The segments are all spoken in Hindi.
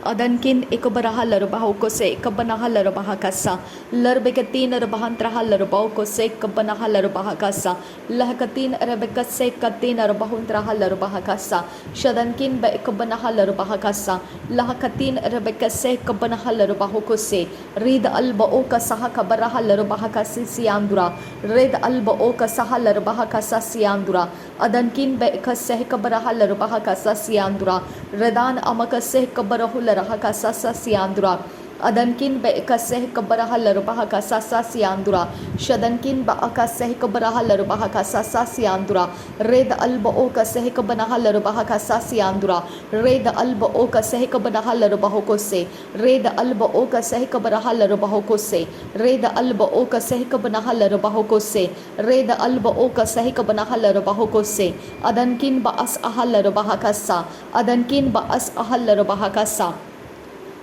Adankin ikobraha larbaho kose kabanaha larbaha kasa larbegatin arbahantraha larbao kose kabanaha larbaha kasa lahakatin arbekase katin arbahuntraha larbaha kasa shadankin ba ikabanaha larbaha kasa lahakatin arbekase kabanaha larbaho kose rid albao kasaha kabaraha larbaha kase siandura red albao kasaha larbaha kasa siandura Adankin ba ikase kabaraha larbaha kasa siandura redan amakase kabarahu larbaha kasa siandura Adankin ba ikaseh kabaraha larbaha kasa siandura shadankin ba akaseh kabaraha larbaha kasa siandura red alba o kaseh kabanaha larbaha kasa siandura red alba o kaseh kabanaha larbaho kose red alba o kaseh kabaraha larbaho kose red alba o kaseh kabanaha larbaho kose red alba o kaseh kabanaha larbaho kose adankin ba as ahal larbaha kasa adankin ba as ahal larbaha kasa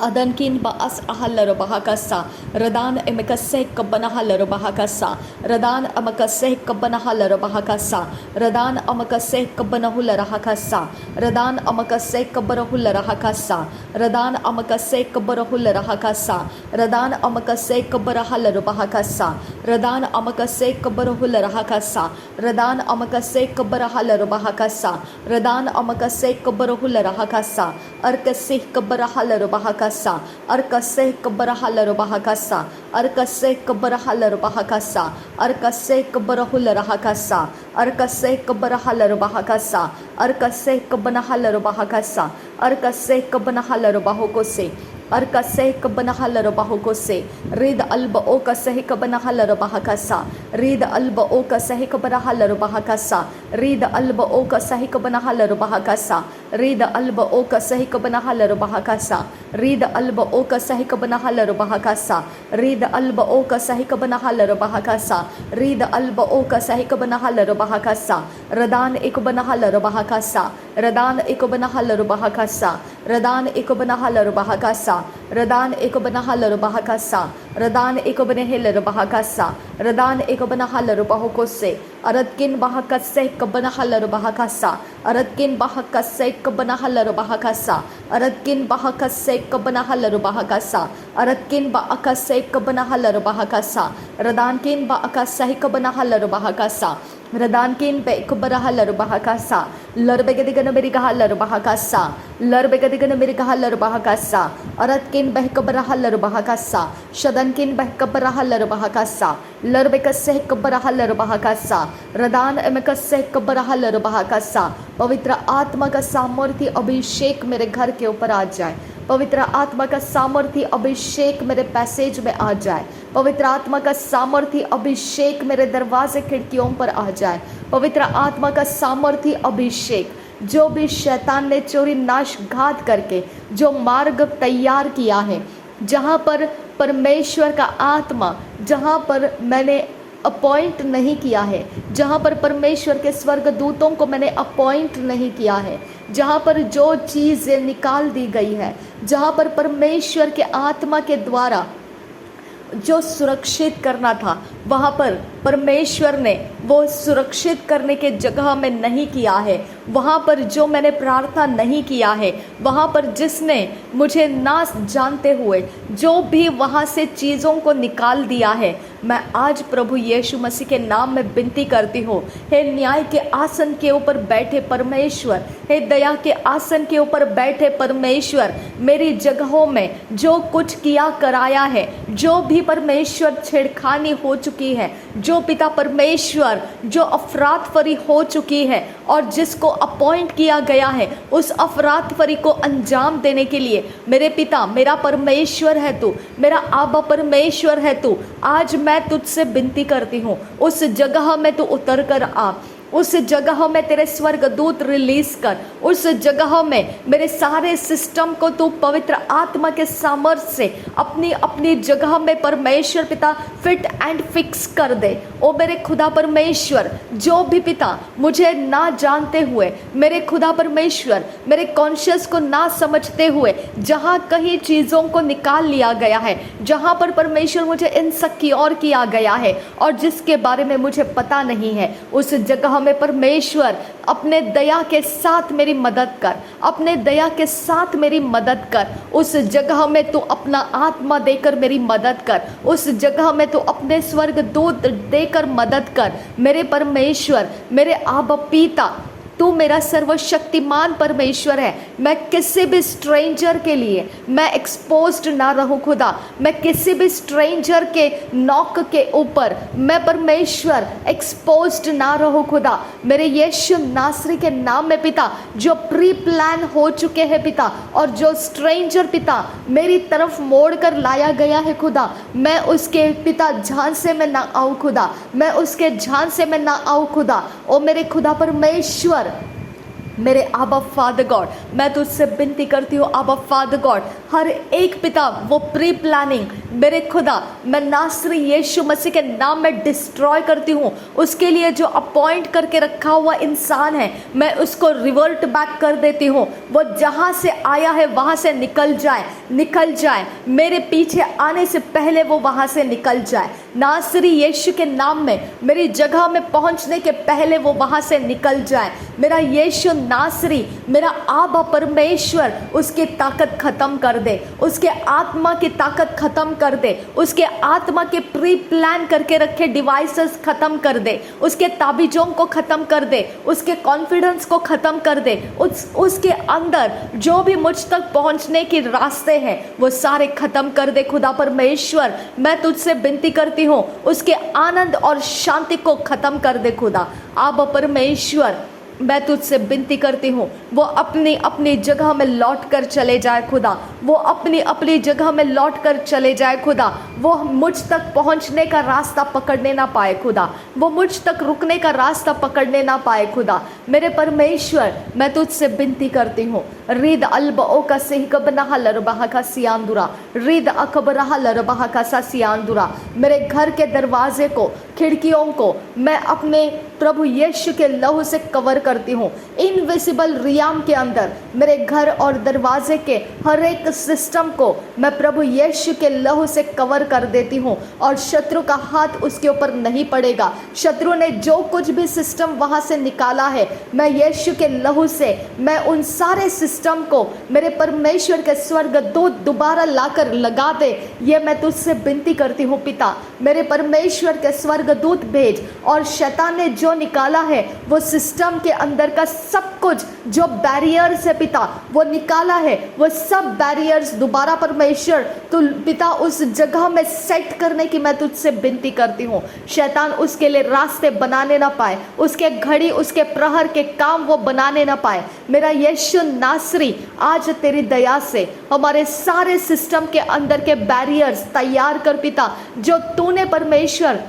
Adankin ba as ahal larbaha kasa radan emekase kabanaha larbaha kasa radan amakase kabanaha larbaha kasa radan amakase kabanahu larbaha kasa radan amakase kabarahu larbaha kasa radan amakase kabarahu larbaha kasa radan amakase kabaraha larbaha kasa radan amakase kabarahu larbaha kasa radan amakase kabaraha larbaha kasa radan amakase kabarahu larbaha kasa arkase kabaraha larbaha kasa arkase kabaraha larbaha kasa arkase kabaraha larbaha kasa arkase kabarahu larbaha kasa arkase kabaraha larbaha kasa arkase kabanaha larbaha kasa arkase kabanaha larbaho kose arkase kabanaha larbaho kose rid alba o kaseh kabanaha larbaha kasa rid alba o kaseh kabanaha larbaha kasa rid alba o kaseh kabanaha larbaha kasa rid alba o kaseh kabanaha larbaha kasa rid alba o kaseh kabanaha larbaha kasa rid alba o kaseh kabanaha larbaha kasa rid alba o kaseh kabanaha larbaha kasa radan ikbanaha larbaha kasa radan ikbanaha larbaha kasa radan ikbanaha larbaha kasa radan ikbanaha larbaha kasa radan ikbanahe larbaha kasa radan ikbanaha larbaho kose aradkin bahakase kabanaha larbaha kasa aradkin bahakase kabanaha larbaha kasa aradkin bahakase kabanaha larbaha kasa aradkin baakase kabanaha larbaha kasa radankin baakase kabanaha larbaha kasa Radankin be kubaraha larbaha kasa larbegadigana merigaha larbaha kasa larbegadigana merigaha larbaha kasa aratkin be kubaraha larbaha kasa shadankin be kubaraha larbaha kasa larbekase kubaraha larbaha kasa radan emekase kubaraha larbaha kasa पवित्र आत्मा का सामर्थ्य अभिषेक मेरे घर के ऊपर आ जाए पवित्र आत्मा का सामर्थ्य अभिषेक मेरे पैसेज में आ जाए पवित्र आत्मा का सामर्थ्य अभिषेक मेरे दरवाजे खिड़कियों पर आ जाए पवित्र आत्मा का सामर्थ्य अभिषेक जो भी शैतान ने चोरी नाश घात करके जो मार्ग तैयार किया है जहाँ पर परमेश्वर का आत्मा जहाँ पर मैंने अपॉइंट नहीं किया है जहाँ पर परमेश्वर के स्वर्गदूतों को मैंने अपॉइंट नहीं किया है जहाँ पर जो चीज़ें निकाल दी गई है जहाँ पर परमेश्वर के आत्मा के द्वारा जो सुरक्षित करना था वहाँ पर परमेश्वर ने वो सुरक्षित करने के जगह में नहीं किया है वहाँ पर जो मैंने प्रार्थना नहीं किया है वहाँ पर जिसने मुझे ना जानते हुए जो भी वहाँ से चीज़ों को निकाल दिया है मैं आज प्रभु यीशु मसीह के नाम में विनती करती हूँ हे न्याय के आसन के ऊपर बैठे परमेश्वर हे दया के आसन के ऊपर बैठे परमेश्वर मेरी जगहों में जो कुछ किया कराया है जो भी परमेश्वर छेड़खानी हो चुकी है जो पिता परमेश्वर जो अफरात फरी हो चुकी है और जिसको अपॉइंट किया गया है उस अफरात फरी को अंजाम देने के लिए मेरे पिता मेरा परमेश्वर है तू मेरा आबा परमेश्वर है तू आज मैं तुझसे विनती करती हूँ उस जगह में तू उतर कर आ उस जगह में तेरे स्वर्गदूत रिलीज कर उस जगह में मेरे सारे सिस्टम को तू पवित्र आत्मा के सामर्थ्य से अपनी अपनी जगह में परमेश्वर पिता फिट एंड फिक्स कर दे ओ मेरे खुदा परमेश्वर जो भी पिता मुझे ना जानते हुए मेरे खुदा परमेश्वर मेरे कॉन्शियस को ना समझते हुए जहाँ कहीं चीज़ों को निकाल लिया गया है जहाँ पर परमेश्वर मुझे इनसिक्योर किया गया है और जिसके बारे में मुझे पता नहीं है उस जगह में परमेश्वर अपने दया के साथ मेरी मदद कर, अपने दया के साथ मेरी मदद कर। उस जगह में तू अपना आत्मा देकर मेरी मदद कर, उस जगह में तू अपने स्वर्ग दूत देकर मदद कर। मेरे परमेश्वर, मेरे आबा पिता, तू मेरा सर्वशक्तिमान परमेश्वर है। मैं किसी भी स्ट्रेंजर के लिए मैं एक्सपोज्ड ना रहूं खुदा, मैं किसी भी स्ट्रेंजर के नॉक के ऊपर मैं परमेश्वर एक्सपोज्ड ना रहूं खुदा। मेरे यीशु नासरी के नाम में पिता, जो प्री प्लान हो चुके हैं पिता, और जो स्ट्रेंजर पिता मेरी तरफ मोड़ कर लाया गया है खुदा, मैं उसके पिता झांसे में ना आऊं खुदा, मैं उसके झांसे में ना आऊं खुदा। ओ मेरे खुदा परमेश्वर, मेरे आबा फादर गॉड, मैं तुझसे विनती करती हूँ आबा फादर गॉड, हर एक पिता वो प्री प्लानिंग मेरे खुदा मैं नासरी यीशु मसीह के नाम में डिस्ट्रॉय करती हूँ। उसके लिए जो अपॉइंट करके रखा हुआ इंसान है, मैं उसको रिवर्ट बैक कर देती हूँ। वो जहाँ से आया है वहाँ से निकल जाए, निकल जाए, मेरे पीछे आने से पहले वो वहाँ से निकल जाए। नासरी यीशु के नाम में मेरी जगह में पहुँचने के पहले वो वहाँ से निकल जाए। मेरा यीशु नासरी, मेरा आबा परमेश्वर उसकी ताकत खत्म कर दे, उसके आत्मा की ताकत खत्म कर दे, उसके आत्मा के प्री प्लान करके रखे डिवाइसेस खत्म कर दे, उसके ताबीजों को खत्म कर दे, उसके कॉन्फिडेंस को खत्म कर दे। उसके अंदर जो भी मुझ तक पहुंचने के रास्ते हैं वो सारे खत्म कर दे खुदा परमेश्वर। मैं तुझसे विनती करती हूँ, उसके आनंद और शांति को खत्म कर दे खुदा। आबा परमेश्वर, मैं तुझसे विनती करती हूँ, वो अपनी अपनी जगह में लौट कर चले जाए खुदा, वो अपनी अपनी जगह में लौट कर चले जाए खुदा। वो मुझ तक पहुँचने का रास्ता पकड़ने ना पाए खुदा, वो मुझ तक रुकने का रास्ता पकड़ने ना पाए खुदा। मेरे परमेश्वर, मैं तुझसे विनती करती हूँ, रीद अल्बओ का सिहकबनहा लरबहा का सियांदुरा, रीद अकबरहा लरबहा का सा सियांदुरा। मेरे घर के दरवाजे को, खिड़कियों को मैं अपने प्रभु यीशु के लहू से कवर करती हूँ। इनविजिबल रियाम के अंदर मेरे घर और दरवाजे के हर एक सिस्टम को मैं प्रभु यीशु के लहू से कवर कर देती हूँ, और शत्रु का हाथ उसके ऊपर नहीं पड़ेगा। शत्रु ने जो कुछ भी सिस्टम वहाँ से निकाला है, मैं यीशु के लहू से मैं उन सारे सिस्टम को मेरे परमेश्वर के स्वर्गदूत दोबारा लाकर लगा दे। ये मैं तुझसे विनती करती हूँ पिता, मेरे परमेश्वर के स्वर्गदूत भेज, और शैतान ने जो निकाला है वो सिस्टम के अंदर का सब कुछ जो बैरियर्स है पिता वो निकाला है, वो सब बैरियर्स दोबारा परमेश्वर तू पिता उस जगह में सेट करने की मैं तुझसे विनती करती हूँ। शैतान उसके लिए रास्ते बनाने ना पाए, उसके घड़ी उसके प्रहर के काम वो बनाने ना पाए। मेरा यीशु नासरी, आज तेरी दया से हमारे सारे सिस्टम के अंदर के बैरियर्स तैयार कर पिता, जो तूने परमेश्वर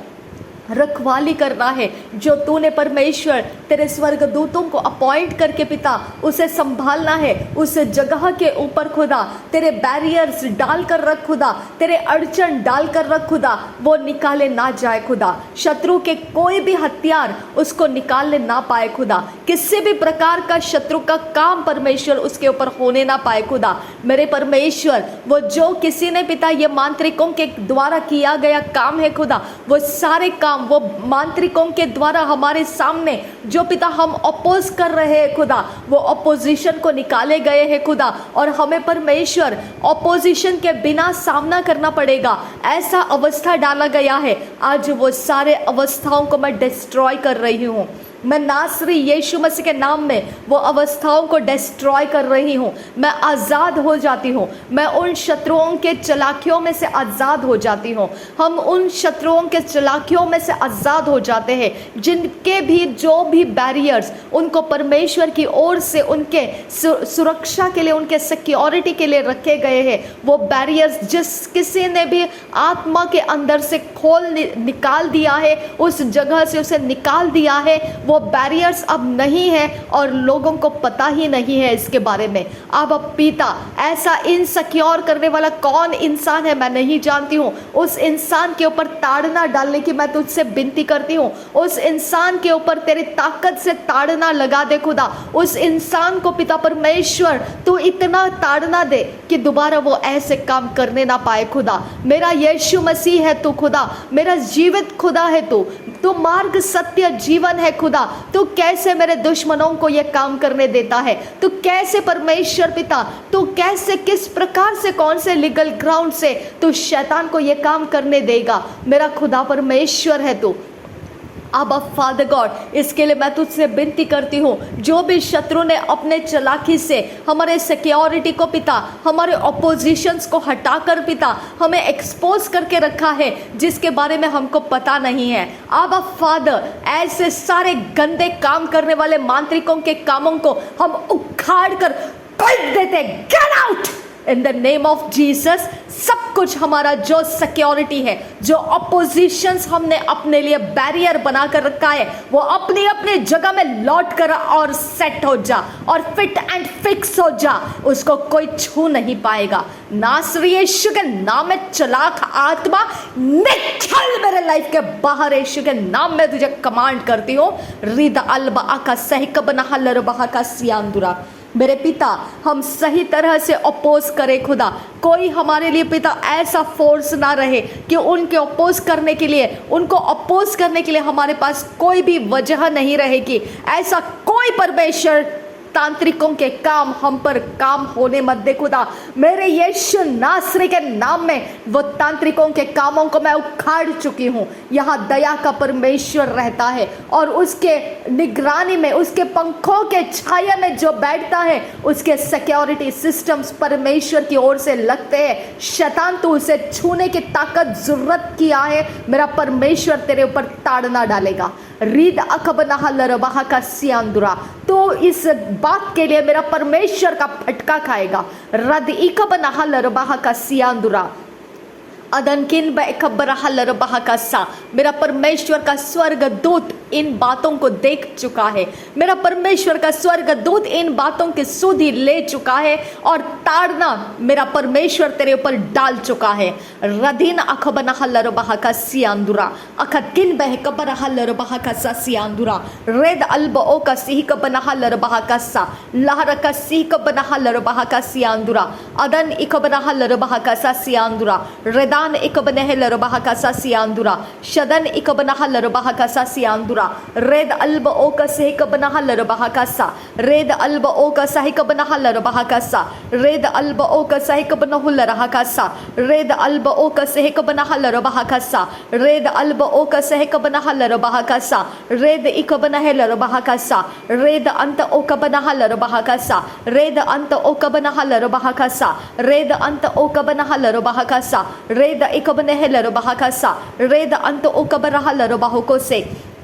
रखवाली करना है, जो तूने परमेश्वर तेरे स्वर्गदूतों को अपॉइंट करके पिता उसे संभालना है, उस जगह के ऊपर खुदा तेरे बैरियर्स डाल कर रख खुदा, तेरे अड़चन डाल कर रख खुदा, वो निकाले ना जाए खुदा। शत्रु के कोई भी हथियार उसको निकालने ना पाए खुदा, किसी भी प्रकार का शत्रु का काम परमेश्वर उसके ऊपर होने ना पाए खुदा। मेरे परमेश्वर, वो जो किसी ने पिता ये मांत्रिकों के द्वारा किया गया काम है खुदा, वो सारे काम वो मांत्रिकों के द्वारा हमारे सामने जो पिता हम अपोज कर रहे हैं खुदा, वो अपोजिशन को निकाले गए हैं खुदा, और हमें परमेश्वर अपोजिशन के बिना सामना करना पड़ेगा, ऐसा अवस्था डाला गया है। आज वो सारे अवस्थाओं को मैं डिस्ट्रॉय कर रही हूँ, मैं नासरी यीशु मसीह के नाम में वो अवस्थाओं को डिस्ट्रॉय कर रही हूँ। मैं आज़ाद हो जाती हूँ, मैं उन शत्रुओं के चलाकियों में से आज़ाद हो जाती हूँ। हम उन शत्रुओं के चलाकियों में से आज़ाद हो जाते हैं, जिनके भी जो भी बैरियर्स उनको परमेश्वर की ओर से उनके सुरक्षा के लिए, उनके सिक्योरिटी के लिए रखे गए हैं, वो बैरियर्स जिस किसी ने भी आत्मा के अंदर से खोल निकाल दिया है, उस जगह से उसे निकाल दिया है, वो बैरियर्स अब नहीं है और लोगों को पता ही नहीं है इसके बारे में। अब पिता, ऐसा इनसिक्योर करने वाला कौन इंसान है मैं नहीं जानती हूँ, उस इंसान के ऊपर ताड़ना डालने की मैं तुझसे विनती करती हूँ। उस इंसान के ऊपर तेरी ताकत से ताड़ना लगा दे खुदा, उस इंसान को पिता परमेश्वर तू इतना ताड़ना दे कि दोबारा वो ऐसे काम करने ना पाए खुदा। मेरा यीशु मसीह है तू खुदा, मेरा जीवित खुदा है तू तू मार्ग सत्य जीवन है खुदा। तू कैसे मेरे दुश्मनों को ये काम करने देता है? तू कैसे परमेश्वर पिता, तू कैसे, किस प्रकार से, कौन से लीगल ग्राउंड से तू शैतान को ये काम करने देगा? मेरा खुदा परमेश्वर है तू। अब फादर गॉड, इसके लिए मैं तुझसे विनती करती हूँ, जो भी शत्रु ने अपने चालाकी से हमारे सिक्योरिटी को पिता, हमारे ऑपोजिशंस को हटाकर पिता हमें एक्सपोज करके रखा है, जिसके बारे में हमको पता नहीं है। अब फादर, ऐसे सारे गंदे काम करने वाले मांत्रिकों के कामों को हम उखाड़ कर फेंक देते। Gate out in the name of Jesus. सब कुछ हमारा जो सिक्योरिटी है, जो अपोजिशंस हमने अपने लिए बैरियर बना कर रखा है, वो अपनी अपनी जगह में लौट कर और सेट हो जा और फिट एंड फिक्स हो जा। उसको कोई छू नहीं पाएगा। नासरी यीशु के नाम में चालाक आत्मा निकल मेरे लाइफ के बाहर। यीशु के नाम में तुझे कमांड करती हूँ। रिद अलबा का सहिक बना हलर बहा का सियांदुरा। मेरे पिता, हम सही तरह से अपोज करें खुदा। कोई हमारे लिए पिता ऐसा फोर्स ना रहे कि उनके अपोज करने के लिए, उनको अपोज करने के लिए हमारे पास कोई भी वजह नहीं रहेगी। ऐसा कोई परमेश्वर तांत्रिकों के काम हम पर काम होने मत दे खुदा। मेरे यीशु नासरी के नाम में वो तांत्रिकों के कामों को मैं उखाड़ चुकी हूँ। यहाँ दया का परमेश्वर रहता है और उसके निगरानी में, उसके पंखों के छाया में जो बैठता है, उसके सिक्योरिटी सिस्टम्स परमेश्वर की ओर से लगते हैं। शैतान तू उसे छूने की ताकत जरूरत किया है, मेरा परमेश्वर तेरे ऊपर ताड़ना डालेगा। रीद अकबनहा लरबाहा का सियांदुरा। तो इस बात के लिए मेरा परमेश्वर का फटका खाएगा। रद इकबनहा लरबाहा का सियांदुरा। अदनकिन बरहा लरबाहा का सा। मेरा परमेश्वर का स्वर्ग दूत इन बातों को देख चुका है। मेरा परमेश्वर का स्वर्ग दूत इन बातों की सुधि ले चुका है और ताड़ना मेरा परमेश्वर तेरे ऊपर डाल चुका है। रदीन अखबनहा लरबाहा का सियांदुरा। अखकिन बहकबरहा लरबाहा का सा सियांदुरा। रेद अल्बओ का सिहिक बनहा लरबाहा का सा। लहर का सिहिक बनहा लरबाहा का सियांदुरा। अदन इकबनहा लरबाहा का सा सियांदुरा। रेदान इकबनह लरबाहा का सा सियांदुरा। शदन इकबनहा लरबाहा का सा सियांदुरा। रेद अल्ब ओ का सहिक बनहा लरबाहा का सा। रेद अल्ब ओ का सहिक बनहा लरबाहा का सा। रेद अल्ब ओ का सहिक बनहु लरहा का सा। रेद अल्ब ओ का सहिक बनहा लरबाहा का सा। रेद अल्ब ओ का सहिक बनहा लरबाहा का सा। रेद इकबनह लरबाहा का सा। रेद अंत ओ का बनहा लरबाहा का सा। रेद अंत ओ का बनहा लरबाहा का सा। रेद अंत ओ का बनहा लरबाहा का सा। रेद इकबनह लरबाहा का सा। रेद अंत ओ का बनहा लरबाहो को से।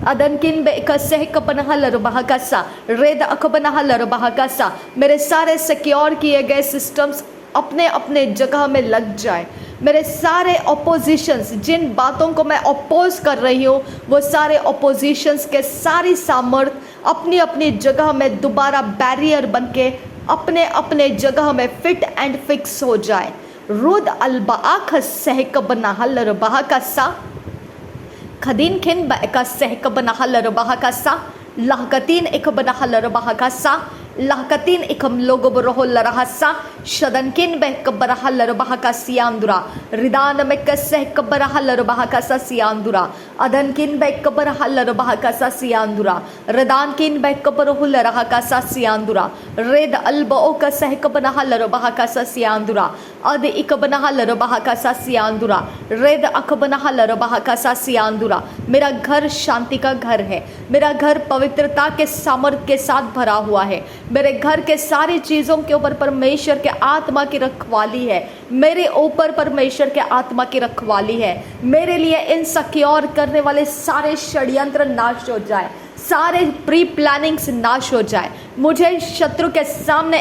अदनकिन बेकसह कबनहा लरबाहा का सा। रेद अकबनहा लरबाहा का सा। मेरे सारे सिक्योर किए गए सिस्टम्स अपने अपने जगह में लग जाए। मेरे सारे ऑपोजिशंस, जिन बातों को मैं अपोज कर रही हूँ, वो सारे ऑपोजिशंस के सारी सामर्थ अपनी अपनी जगह में दोबारा बैरियर बन के अपने अपने जगह में फिट एंड फिक्स हो जाए। रुद अलबा खसह कबनहा लरबाहा का सा। खदीन खिन का सहक बनहा लरबाहा का सा। लहकतीन एक बनहा लरबाहा का सा। लहकतीन इकम लोगो बरहो लरहा सा। शदनकिन बहक बरहा लरबाहा का सियांदुरा। रिदान में कसहक बरहा लरबाहा का सा सियांदुरा। अदनकिन बहक बरहा लरबाहा का सा सियांदुरा। रदानकिन बहक बरहु लरहा का सा सियांदुरा। रेद अल्बओ का सहक बनहा लरबाहा का सा सियांदुरा। अद इक बनहा लरबाहा का सा सियांदुरा। रेद अक बनहा लरबाहा का सा सियांदुरा। मेरा घर शांति का घर है। मेरा घर पवित्रता के सामर्थ के साथ भरा हुआ है। मेरे घर के सारी चीज़ों के ऊपर परमेश्वर के आत्मा की रखवाली है। मेरे ऊपर परमेश्वर के आत्मा की रखवाली है। मेरे लिए इनसिक्योर करने वाले सारे षड्यंत्र नाश हो जाए, सारे प्री प्लानिंग्स नाश हो जाए। मुझे शत्रु के सामने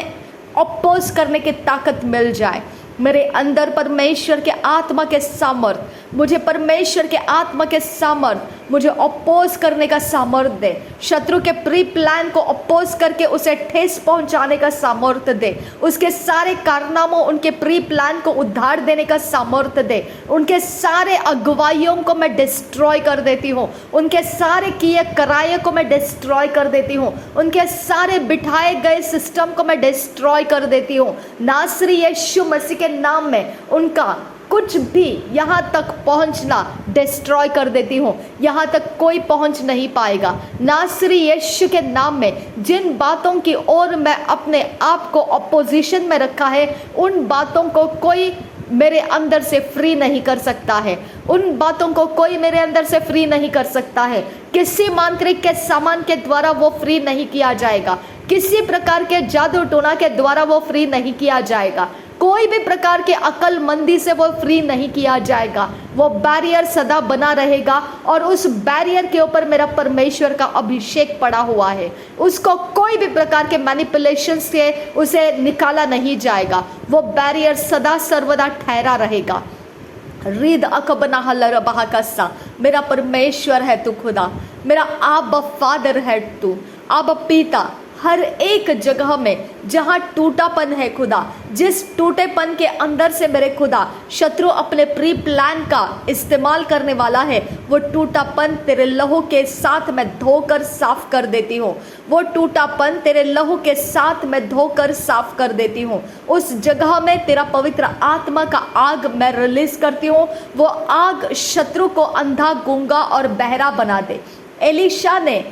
अपोज करने की ताकत मिल जाए। मेरे अंदर परमेश्वर के आत्मा के सामर्थ, मुझे परमेश्वर के आत्मा के सामर्थ, मुझे अपोज करने का सामर्थ दे। शत्रु के प्री प्लान को अपोज करके उसे ठेस पहुंचाने का सामर्थ दे। उसके सारे कारनामों, उनके प्री प्लान को उद्धार देने का सामर्थ दे। उनके सारे अगुवाइयों को मैं डिस्ट्रॉय कर देती हूँ। उनके सारे किए कराए को मैं डिस्ट्रॉय कर देती हूँ। उनके सारे बिठाए गए सिस्टम को मैं डिस्ट्रॉय कर देती हूँ। नासरी यीशु मसीह के नाम में उनका कुछ भी यहाँ तक पहुँचना डिस्ट्रॉय कर देती हूँ। यहाँ तक कोई पहुँच नहीं पाएगा। नासरी यीशु के नाम में जिन बातों की ओर मैं अपने आप को अपोजिशन में रखा है, उन बातों को कोई मेरे अंदर से फ्री नहीं कर सकता है। उन बातों को कोई मेरे अंदर से फ्री नहीं कर सकता है। किसी मांत्रिक के सामान के द्वारा वो फ्री नहीं किया जाएगा। किसी प्रकार के जादू टोना के द्वारा वो फ्री नहीं किया जाएगा। कोई भी प्रकार के अक्लमंदी से वो फ्री नहीं किया जाएगा। वो बैरियर सदा बना रहेगा और उस बैरियर के ऊपर मेरा परमेश्वर का अभिषेक पड़ा हुआ है। उसको कोई भी प्रकार के मैनिपुलेशन से उसे निकाला नहीं जाएगा। वो बैरियर सदा सर्वदा ठहरा रहेगा। रीद अकबना हलरबहा कस्सा, मेरा परमेश्वर है तू खुदा, मेरा आबा फादर है तू, आबा पिता। हर एक जगह में जहाँ टूटापन है खुदा, जिस टूटेपन के अंदर से मेरे खुदा शत्रु अपने प्री प्लान का इस्तेमाल करने वाला है, वो टूटापन तेरे लहू के साथ मैं धोकर साफ कर देती हूँ। वो टूटापन तेरे लहू के साथ मैं धोकर साफ कर देती हूँ। उस जगह में तेरा पवित्र आत्मा का आग मैं रिलीज करती हूँ। वो आग शत्रु को अंधा, गूंगा और बहरा बना दे। एलीशा ने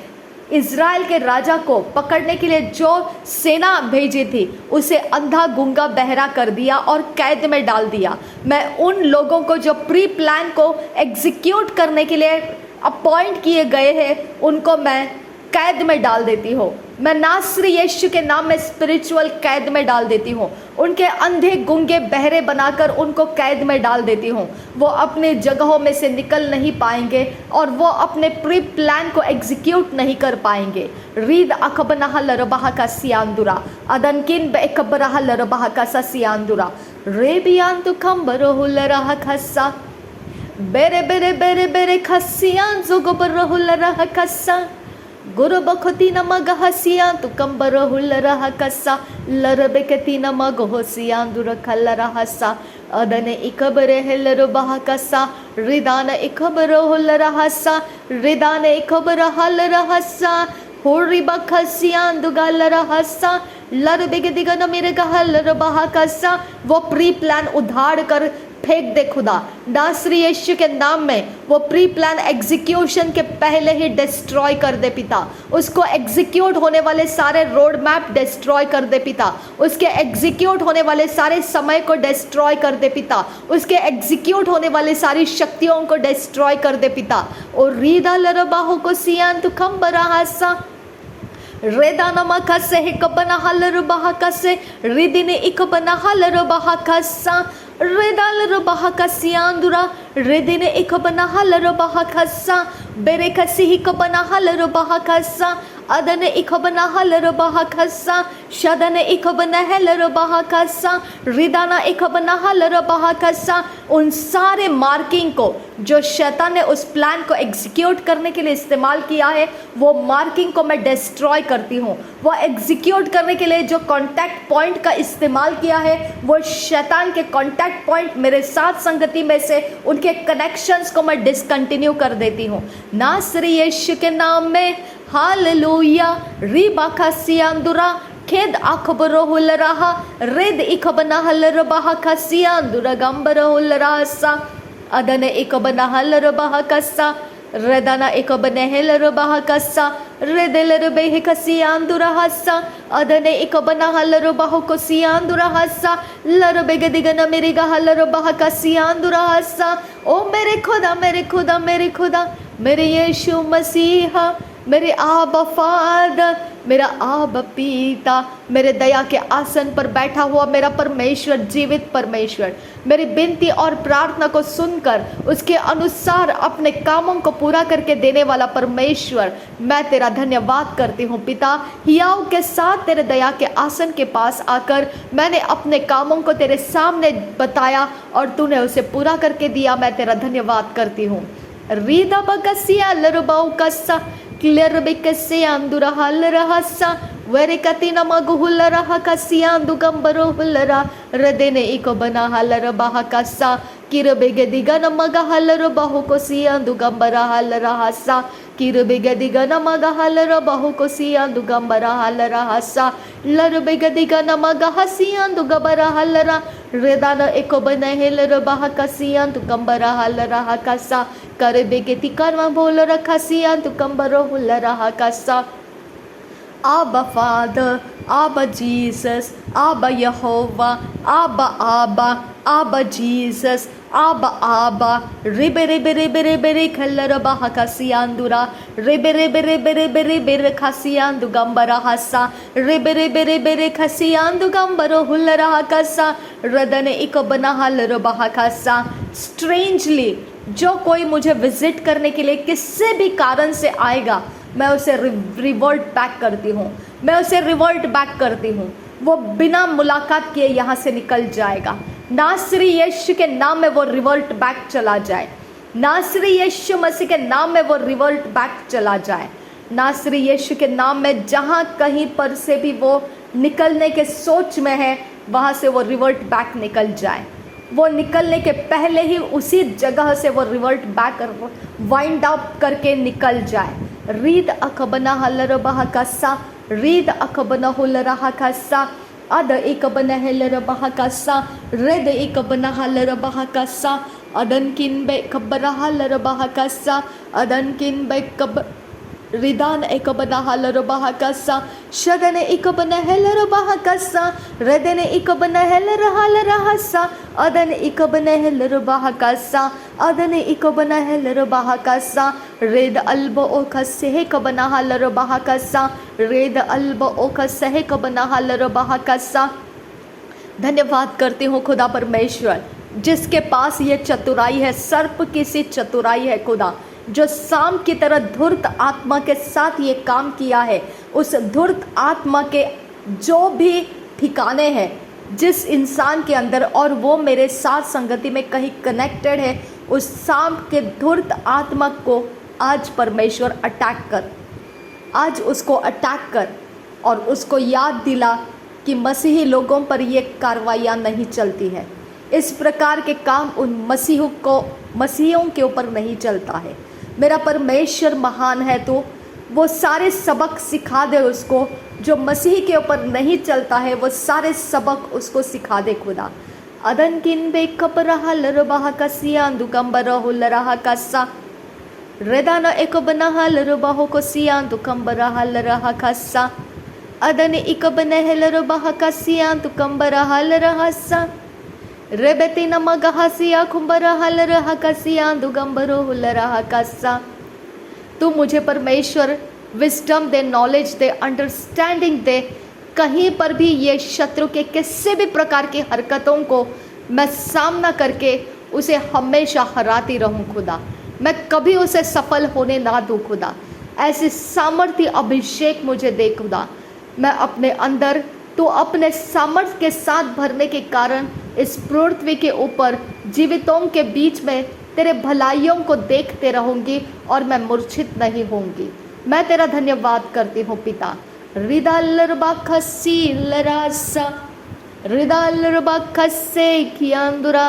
इज़राइल के राजा को पकड़ने के लिए जो सेना भेजी थी, उसे अंधा, गूंगा, बहरा कर दिया और कैद में डाल दिया। मैं उन लोगों को जो प्री प्लान को एग्जीक्यूट करने के लिए अपॉइंट किए गए हैं, उनको मैं कैद में डाल देती हूँ। मैं नासरी यीशु के नाम में स्पिरिचुअल कैद में डाल देती हूँ। उनके अंधे, गूंगे, बहरे बनाकर उनको कैद में डाल देती हूँ। वो अपने जगहों में से निकल नहीं पाएंगे और वो अपने प्री प्लान को एग्जीक्यूट नहीं कर पाएंगे। रीद अकबनहा लरबहा का सियांदुरा अदनकिन बेकबरहा लरबहा का सियांदुरा रेबियान तो खम्बरहु लरहा खस्सा बेरे बेरे बेरे बेरे खसियान जोगबरहु लरहा खस्सा गुरु बखती न मग हसिया तु कंबर हुलरह कसा लरबेकती न मग होसिया दुर खलर हसा अदने इकबरे हेलर बह कसा रिदान इकबर हुलर हसा रिदान इकबर हलर हसा होरी बखसिया दुगलर हसा लरबेक दिगन मेरे गहलर बह कसा। वो प्री प्लान उधार कर फेंक दे खुदा। नासरी यीशु के नाम में वो प्री प्लान एग्जीक्यूशन के पहले ही डिस्ट्रॉय कर दे पिता। उसको एग्जीक्यूट होने वाले सारे रोड मैप डिस्ट्रॉय कर दे पिता। उसके एग्जीक्यूट होने वाले सारे समय को डिस्ट्रॉय कर दे पिता। उसके एग्जीक्यूट होने वाली सारी शक्तियों को डिस्ट्रॉय कर दे पिता। और रीदा लरबाहो को सियान तु खम्बरा हासा रेदानमा कसे हिकबना हलर बहा कसे रिदिने इकबना हलर बहा कसा रेदाल बहा कसियांदुरा रेदिने इकबना हलर बहा कसा बेरे कसी हिकबना हलर बहा कसा अदने इकबना हलर बहा कसा शदने इकबना हलर बहा कसा रिदाना इकबना हलर बहा कसा। उन सारे मार्किंग को जो शैतान ने उस प्लान को एग्जीक्यूट करने के लिए इस्तेमाल किया है, वो मार्किंग को मैं डिस्ट्रॉय करती हूँ। वो एग्जीक्यूट करने के लिए जो कॉन्टैक्ट पॉइंट का इस्तेमाल किया है, वो शैतान के कॉन्टैक्ट पॉइंट मेरे साथ संगति में से उनके कनेक्शंस को मैं डिसकंटिन्यू कर देती हूँ। नासरी यीशु के नाम में हालेलुया। रिबाका सियांदुरा खेद अखबरो हुल रहा रेद इकबना हलर बहा कसियांदुरा गंबर हुल रहा अदने इकबना हलर बहा कसा रेदाना इकबने हेलर बहा कसा रेदेलर बेह कसियांदुरा हसा अदने इकबना हलर बहा कसियांदुरा हसा लर बेगदिगना मेरे गा हलर बहा कसियांदुरा हसा। ओ मेरे खुदा मेरे खुदा मेरे खुदा मेरे यीशु मसीहा, मेरे आबा फादर, मेरा आबा पिता, मेरे दया के आसन पर बैठा हुआ मेरा परमेश्वर, जीवित परमेश्वर, मेरी विनती और प्रार्थना को सुनकर उसके अनुसार अपने कामों को पूरा करके देने वाला परमेश्वर, मैं तेरा धन्यवाद करती हूँ पिता। हियाव के साथ तेरे दया के आसन के पास आकर मैंने अपने कामों को तेरे सामने बताया और तूने उसे पूरा करके दिया। मैं तेरा धन्यवाद करती हूँ। रीदा बकसिया लरबाउ कस्सा क्लियर बेकसे अंदुरा हल रहसा वेरे कतिना मगहुल रहा कसियांदु गंबरो हुलरा रदेने इको बना हलर बहा कसा किर बेगे दिगन मगा हलर बहु को सियांदु गंबरा हल रहसा किर बेगे दिगन मगा हलर बहु को सियांदु गंबरा हल रहसा लर बेगे दिगन मगा हसियांदु गबरा हलरा redana ekobana helera bahakasian tu kambara halara hakasa karebegeti karma bolara kasian tu kambara hulara hakasa. Abba Father, Abba Jesus, Abba Yehovah, Abba Jesus, Abba, Ribe Kallara Bahakasiandura, Ribe Kasiandu Gambara Hasa, Ribe Kasiandu Gambaro Hulara Hakasa, Radane Ikobana Halara Bahakasa. Strangely, जो कोई मुझे विजिट करने के लिए किसी भी कारण से आएगा, मैं उसे रिवर्ट बैक करती हूँ। वो बिना मुलाकात किए यहाँ से निकल जाएगा। नासरी यीशु के नाम में वो रिवर्ट बैक चला जाए। नासरी यीशु मसीह के नाम में वो रिवर्ट बैक चला जाए। नासरी यीशु के नाम में जहाँ कहीं पर से भी वो निकलने के सोच में है, वहाँ से वो रिवर्ट बैक निकल जाए। वो निकलने के पहले ही उसी जगह से वो रिवर्ट बैक वाइंड अप करके निकल जाए। रीद अकबना हलर बहकसा, रीद अकबना हुलर हकसा, अद इकबना हेलर बहकसा, रेद इकबना हलर बहकसा, अदन किन बे कब्बरा हलर बहकसा, अदन किन बे कब रिदान एकबना हलर बहकसा, शदने इकबना हेलर बहकसा, रेदने इकबना हेलर हलर हसा, अदन इकबना हेलर बहकसा, अदने इकबना हेलर बहकसा, रेद अल्ब ओखसे कबना हलर बहकसा, रेद अल्ब ओखसे कबना हलर बहकसा। धन्यवाद करती हूँ खुदा परमेश्वर, जिसके पास ये चतुराई है, सर्प की सी चतुराई है खुदा, जो शाम की तरह धूर्त आत्मा के साथ ये काम किया है। उस धूर्त आत्मा के जो भी ठिकाने हैं जिस इंसान के अंदर, और वो मेरे साथ संगति में कहीं कनेक्टेड है, उस शाम के धूर्त आत्मा को आज परमेश्वर अटैक कर, आज उसको अटैक कर और उसको याद दिला कि मसीही लोगों पर ये कार्रवाइयाँ नहीं चलती है। इस प्रकार के काम उन मसीहियों के ऊपर नहीं चलता है। मेरा परमेश्वर महान है, तो वो सारे सबक सिखा दे उसको। जो मसीह के ऊपर नहीं चलता है वो सारे सबक उसको सिखा दे खुदा। अदन किन बे कपरहा लरबाहा कसिया दुकंबर हुलरहा कसा, रेदाना एकबनहा लरबाहो कसिया दुकंबर हलरहा कसा, अदन इकबन हेलरबाहा कसिया दुकंबर हलरहा सा, रेबेती नमगहसिया कुंबरा हलरहा कसिया दुगंबरो हुलरहा कसा। तू मुझे परमेश्वर विजडम दे, नॉलेज दे, अंडरस्टैंडिंग दे। कहीं पर भी ये शत्रु के किसी भी प्रकार की हरकतों को मैं सामना करके उसे हमेशा हराती रहूं खुदा। मैं कभी उसे सफल होने ना दूं खुदा। ऐसी सामर्थ्य अभिषेक मुझे दे खुदा। मैं अपने अंदर तो अपने सामर्थ्य के साथ भरने के कारण इस पृथ्वी के ऊपर जीवितों के बीच में तेरे भलाइयों को देखते रहूंगी और मैं मूर्छित नहीं होंगी। मैं तेरा धन्यवाद करती हूँ पिता। रिदालरबा खसी लरासा, रिदालरबा खसे कियांदुरा,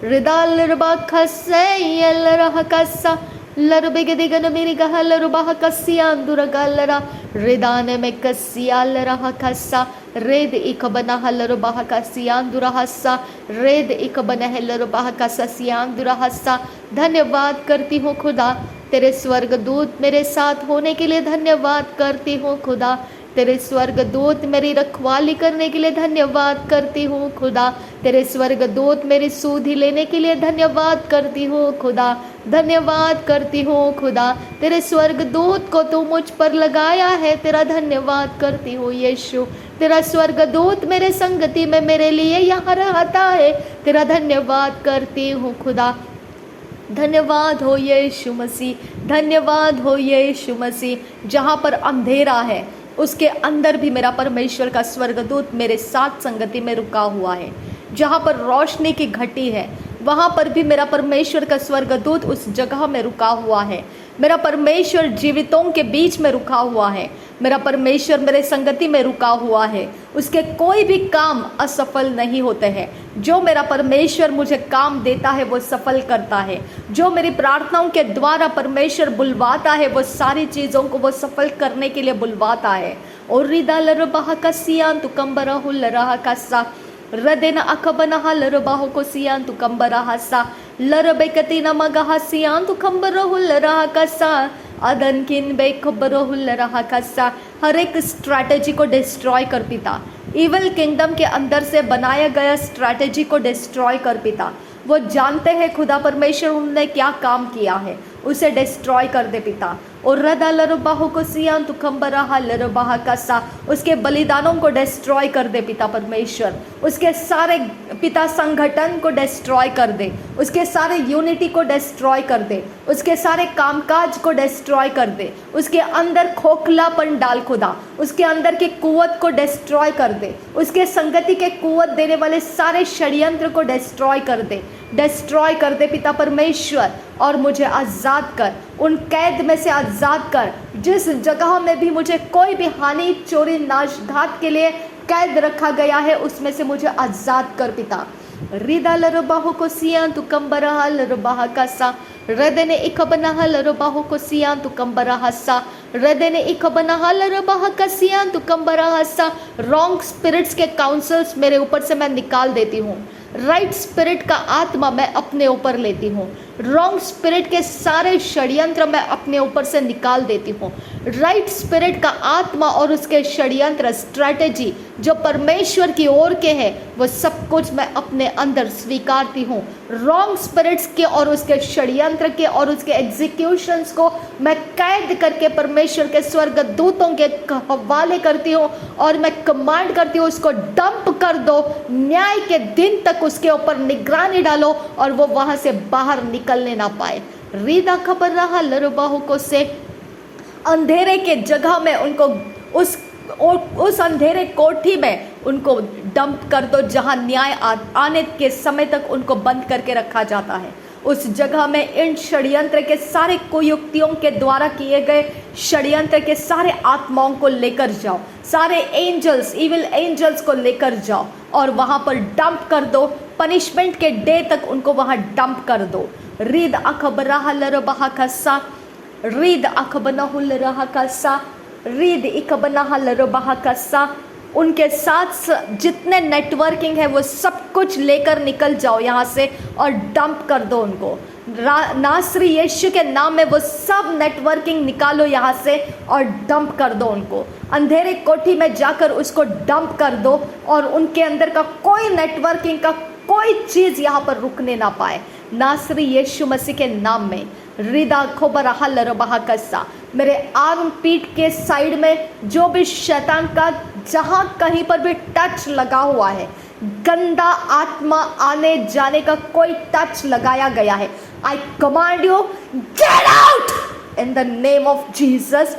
रिदालरबा खसे यलरहा कसा, लरबेगे दिगन मेरी गहलरबा कसियांदुरा गलरा, रिदाने में कसियालरहा कसा, रेद इकबना हलरबा कसियांदुरा हसा, रेद इकबना हलरबा कसियांदुरा हसा। धन्यवाद करती हूँ खुदा, तेरे स्वर्गदूत मेरे साथ होने के लिए धन्यवाद करती हूँ खुदा। तेरे स्वर्गदूत मेरी रखवाली करने के लिए धन्यवाद करती हूँ खुदा। तेरे स्वर्गदूत मेरी सूधी लेने के लिए धन्यवाद करती हूँ खुदा। धन्यवाद करती हूँ खुदा, तेरे स्वर्गदूत को तू मुझ पर लगाया है, तेरा धन्यवाद करती हूँ यीशु। तेरा स्वर्गदूत मेरे संगति में मेरे लिए यहाँ रहता है, तेरा धन्यवाद करती हूँ खुदा। धन्यवाद हो यीशु मसीह, धन्यवाद हो यीशु मसीह। जहाँ पर अंधेरा है उसके अंदर भी मेरा परमेश्वर का स्वर्गदूत मेरे साथ संगति में रुका हुआ है। जहाँ पर रोशनी की घटी है वहाँ पर भी मेरा परमेश्वर का स्वर्गदूत उस जगह में रुका हुआ है। मेरा परमेश्वर जीवितों के बीच में रुका हुआ है। मेरा परमेश्वर मेरे संगति में रुका हुआ है। उसके कोई भी काम असफल नहीं होते हैं। जो मेरा परमेश्वर मुझे काम देता है वो सफल करता है। जो मेरी प्रार्थनाओं के द्वारा परमेश्वर बुलवाता है वो सारी चीज़ों को वो सफल करने के लिए बुलवाता है। और रिदालरबाह कसियां तुकंबरा हुलरहा कसा, रदेन अकबनहा लरबाहो को सियान तु कंबरहा सा लरबेकती नमगहा सियान तु कंबरहुल रहा कसा अदनकिन बेखबरहुल रहा कसा। हर एक स्ट्रैटेजी को डिस्ट्रॉय कर पिता, इवल किंगडम के अंदर से बनाया गया स्ट्रैटेजी को डिस्ट्रॉय कर पिता। वो जानते हैं खुदा परमेश्वर उन्होंने क्या काम किया है, उसे डिस्ट्रॉय कर दे पिता। और रदा लरबाहो को सियान तु कंबरहा लरबाहा कसा, उसके बलिदानों को डिस्ट्रॉय कर दे पिता परमेश्वर। उसके सारे पिता संगठन को डिस्ट्रॉय कर दे, उसके सारे यूनिटी को डिस्ट्रॉय कर दे, उसके सारे कामकाज को डिस्ट्रॉय कर दे, उसके अंदर खोखलापन डाल खुदा, उसके अंदर की कुवत को डिस्ट्रॉय कर दे, उसके संगति के कुवत देने वाले सारे षड्यंत्र को डिस्ट्रॉय कर दे, डिस्ट्रॉय कर दे पिता परमेश्वर। और मुझे आज़ाद कर, उन कैद में से आज़ाद कर, जिस जगह में भी मुझे कोई भी हानि चोरी नाशघात के लिए कैद रखा गया है उसमें से मुझे आज़ाद कर पिता। रिदा लरबाहो को सियान तु कंबरहा लरबाहा कसा रदने इकबनहा लरबाहो को सियान तु कंबरहा सा रदने इकबनहा लरबाहा का सियान तु कंबरहा सा। रॉन्ग स्पिरिट्स के काउंसल्स मेरे ऊपर से मैं निकाल देती हूँ, राइट स्पिरिट का आत्मा मैं अपने ऊपर लेती हूँ। रॉन्ग स्पिरिट के सारे षड्यंत्र मैं अपने ऊपर से निकाल देती हूँ। राइट स्पिरिट का आत्मा और उसके षड्यंत्र स्ट्रैटेजी जो परमेश्वर की ओर के है वो सब कुछ मैं अपने अंदर स्वीकारती हूँ। रॉन्ग स्पिरिट्स के और उसके षड्यंत्र के और उसके एग्जीक्यूशंस को मैं कैद करके परमेश्वर के स्वर्गदूतों के हवाले करती हूँ और मैं कमांड करती हूँ उसको डंप कर दो। न्याय के दिन तक उसके ऊपर निगरानी डालो और वो वहाँ से बाहर निकलने ना पाए। रीदा खबर रहा लरबाहो को से अंधेरे के जगह में उनको उस अंधेरे कोठी में उनको डंप कर दो जहां न्याय आने के समय तक उनको बंद करके रखा जाता है। उस जगह में इन षड्यंत्र के सारे कुयुक्तियों के द्वारा किए गए षड्यंत्र के सारे आत्माओं को लेकर जाओ, सारे एंजल्स, इविल एंजल्स को लेकर जाओ और वहां पर डंप कर दो। पनिशमेंट के डे तक उनको वहां डंप कर दो। रीद अखबराह लरबाह कसा, रीद अखबनाहुल रहा कसा, रीद इकबनाह लरबाह कसा। उनके साथ जितने नेटवर्किंग है वो सब कुछ लेकर निकल जाओ यहाँ से और डंप कर दो उनको। नासरी यीशु के नाम में वो सब नेटवर्किंग निकालो यहाँ से और डंप कर दो उनको। अंधेरे कोठी में जाकर उसको डंप कर दो और उनके अंदर का कोई नेटवर्किंग का कोई चीज़ यहाँ पर रुकने ना पाए। नासरी यीशु मसीह के नाम में रिदा खोबराह लरबाह कसा। मेरे आर्म पीठ के साइड में जो भी शैतान का जहाँ कहीं पर भी टच लगा हुआ है, गंदा आत्मा आने जाने का कोई टच लगाया गया है, आई command you get out in the name of Jesus.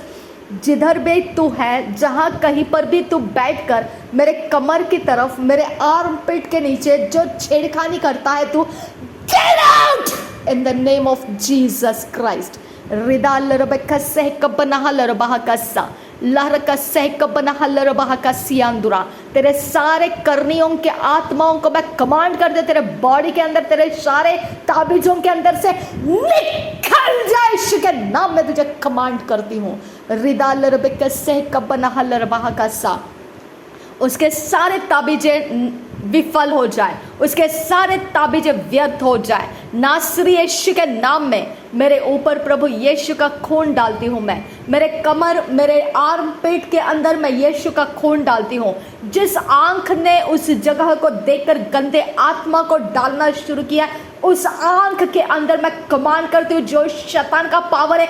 जिधर भी तू है, जहाँ कहीं पर भी तू बैठकर मेरे कमर की तरफ, मेरे आर्म पिट के नीचे जो छेड़खानी करता है, तू get out in the name of Jesus Christ. रिदा लरबका सह कबनाह लरबाह कसा, लहर का सह कबनाह लरबाह का सियांदुरा। तेरे सारे करनियों के आत्माओं को मैं कमांड कर दे, तेरे बॉडी के अंदर, तेरे सारे ताबीजों के अंदर से निकल जाए। यीशु के नाम में तुझे कमांड करती हूँ। रिदा लरबका सह कबनाह लरबाह का सा, उसके सारे ताबीजे विफल हो जाए, उसके सारे ताबीजे व्यर्थ हो जाए। नासरी यीशु के नाम में मेरे ऊपर प्रभु यीशु का खून डालती हूँ। मैं मेरे कमर, मेरे आर्म पेट के अंदर मैं यीशु का खून डालती हूँ। जिस आंख ने उस जगह को देखकर गंदे आत्मा को डालना शुरू किया, उस आंख के अंदर मैं कमांड करती हूँ, जो शैतान का पावर है,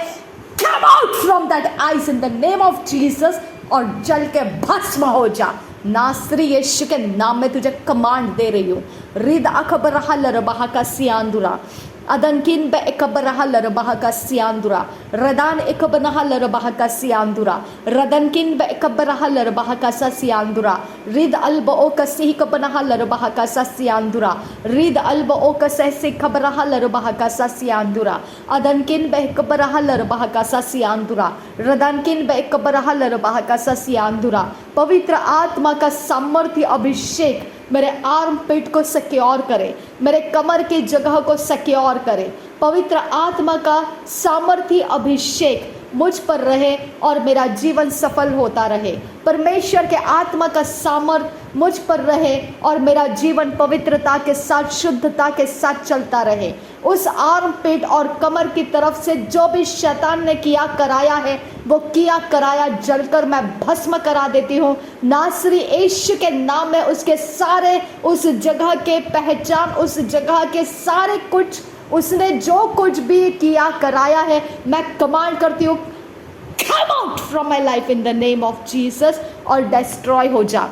come out from that eyes in the name of Jesus, और जल के भस्म हो जा। नासरी यीशु के नाम में तुझे कमांड दे रही हूँ। रिद अखबराह लरबाह का सियांदुरा, अदनकिन बे एकबराह लरबाह का सियांदुरा, रदान एकबनाह लरबाह का सियांदुरा, रदनकिन बे एकबराह लरबाह का सियांदुरा, रिद अल्बओ कसी कबनाह लरबाह का सियांदुरा, रिद अल्बओ कसे खबराह लरबाह का सियांदुरा, अदनकिन बे एकबराह लरबाह का सियांदुरा, रदनकिन बे एकबराह लरबाह का सियांदुरा। पवित्र आत्मा का सामर्थ्य अभिषेक मेरे आर्म पेट को सिक्योर करे, मेरे कमर की जगह को सिक्योर करे। पवित्र आत्मा का सामर्थ्य अभिषेक मुझ पर रहे और मेरा जीवन सफल होता रहे। परमेश्वर के आत्मा का सामर्थ मुझ पर रहे और मेरा जीवन पवित्रता के साथ, शुद्धता के साथ चलता रहे। उस आर्म पेट और कमर की तरफ से जो भी शैतान ने किया कराया है, वो किया कराया जलकर मैं भस्म करा देती हूँ। नासरी यीशु के नाम में उसके सारे, उस जगह के पहचान, उस जगह के सारे कुछ, उसने जो कुछ भी किया कराया है, मैं कमांड करती हूँ, come out from my life in the name of Jesus, और डिस्ट्रॉय हो जा।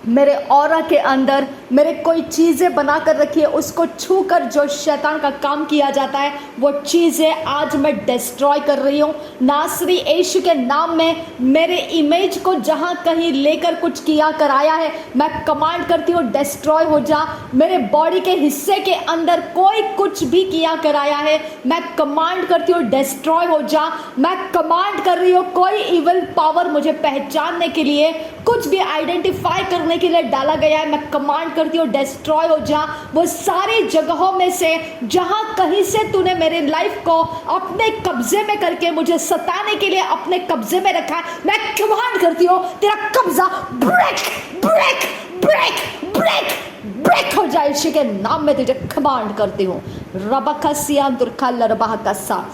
मेरे ऑरा के अंदर मेरे कोई चीज़ें बना कर रखी है, उसको छू कर जो शैतान का काम किया जाता है, वो चीज़ें आज मैं डिस्ट्रॉय कर रही हूँ नासरी यीशु के नाम में। मेरे इमेज को जहाँ कहीं लेकर कुछ किया कराया है, मैं कमांड करती हूँ डिस्ट्रॉय हो जा। मेरे बॉडी के हिस्से के अंदर कोई कुछ भी किया कराया है, मैं कमांड करती हूँ डिस्ट्रॉय हो जा। मैं कमांड कर रही हूँ कोई इविल पावर मुझे पहचानने के लिए, कुछ भी आइडेंटिफाई करने के लिए डाला गया है, मैं कमांड करती हूँ डिस्ट्रॉय हो जा। वो सारी जगहों में से जहां कहीं से तूने मेरे लाइफ को अपने कब्जे में करके मुझे सताने के लिए अपने कब्जे में रखा है, मैं कमांड करती हूँ तेरा कब्जा break break break break break हो जाए। यीशु के नाम में तुझे कमांड करती हूँ। रबकसियान तुरखल रबहकसा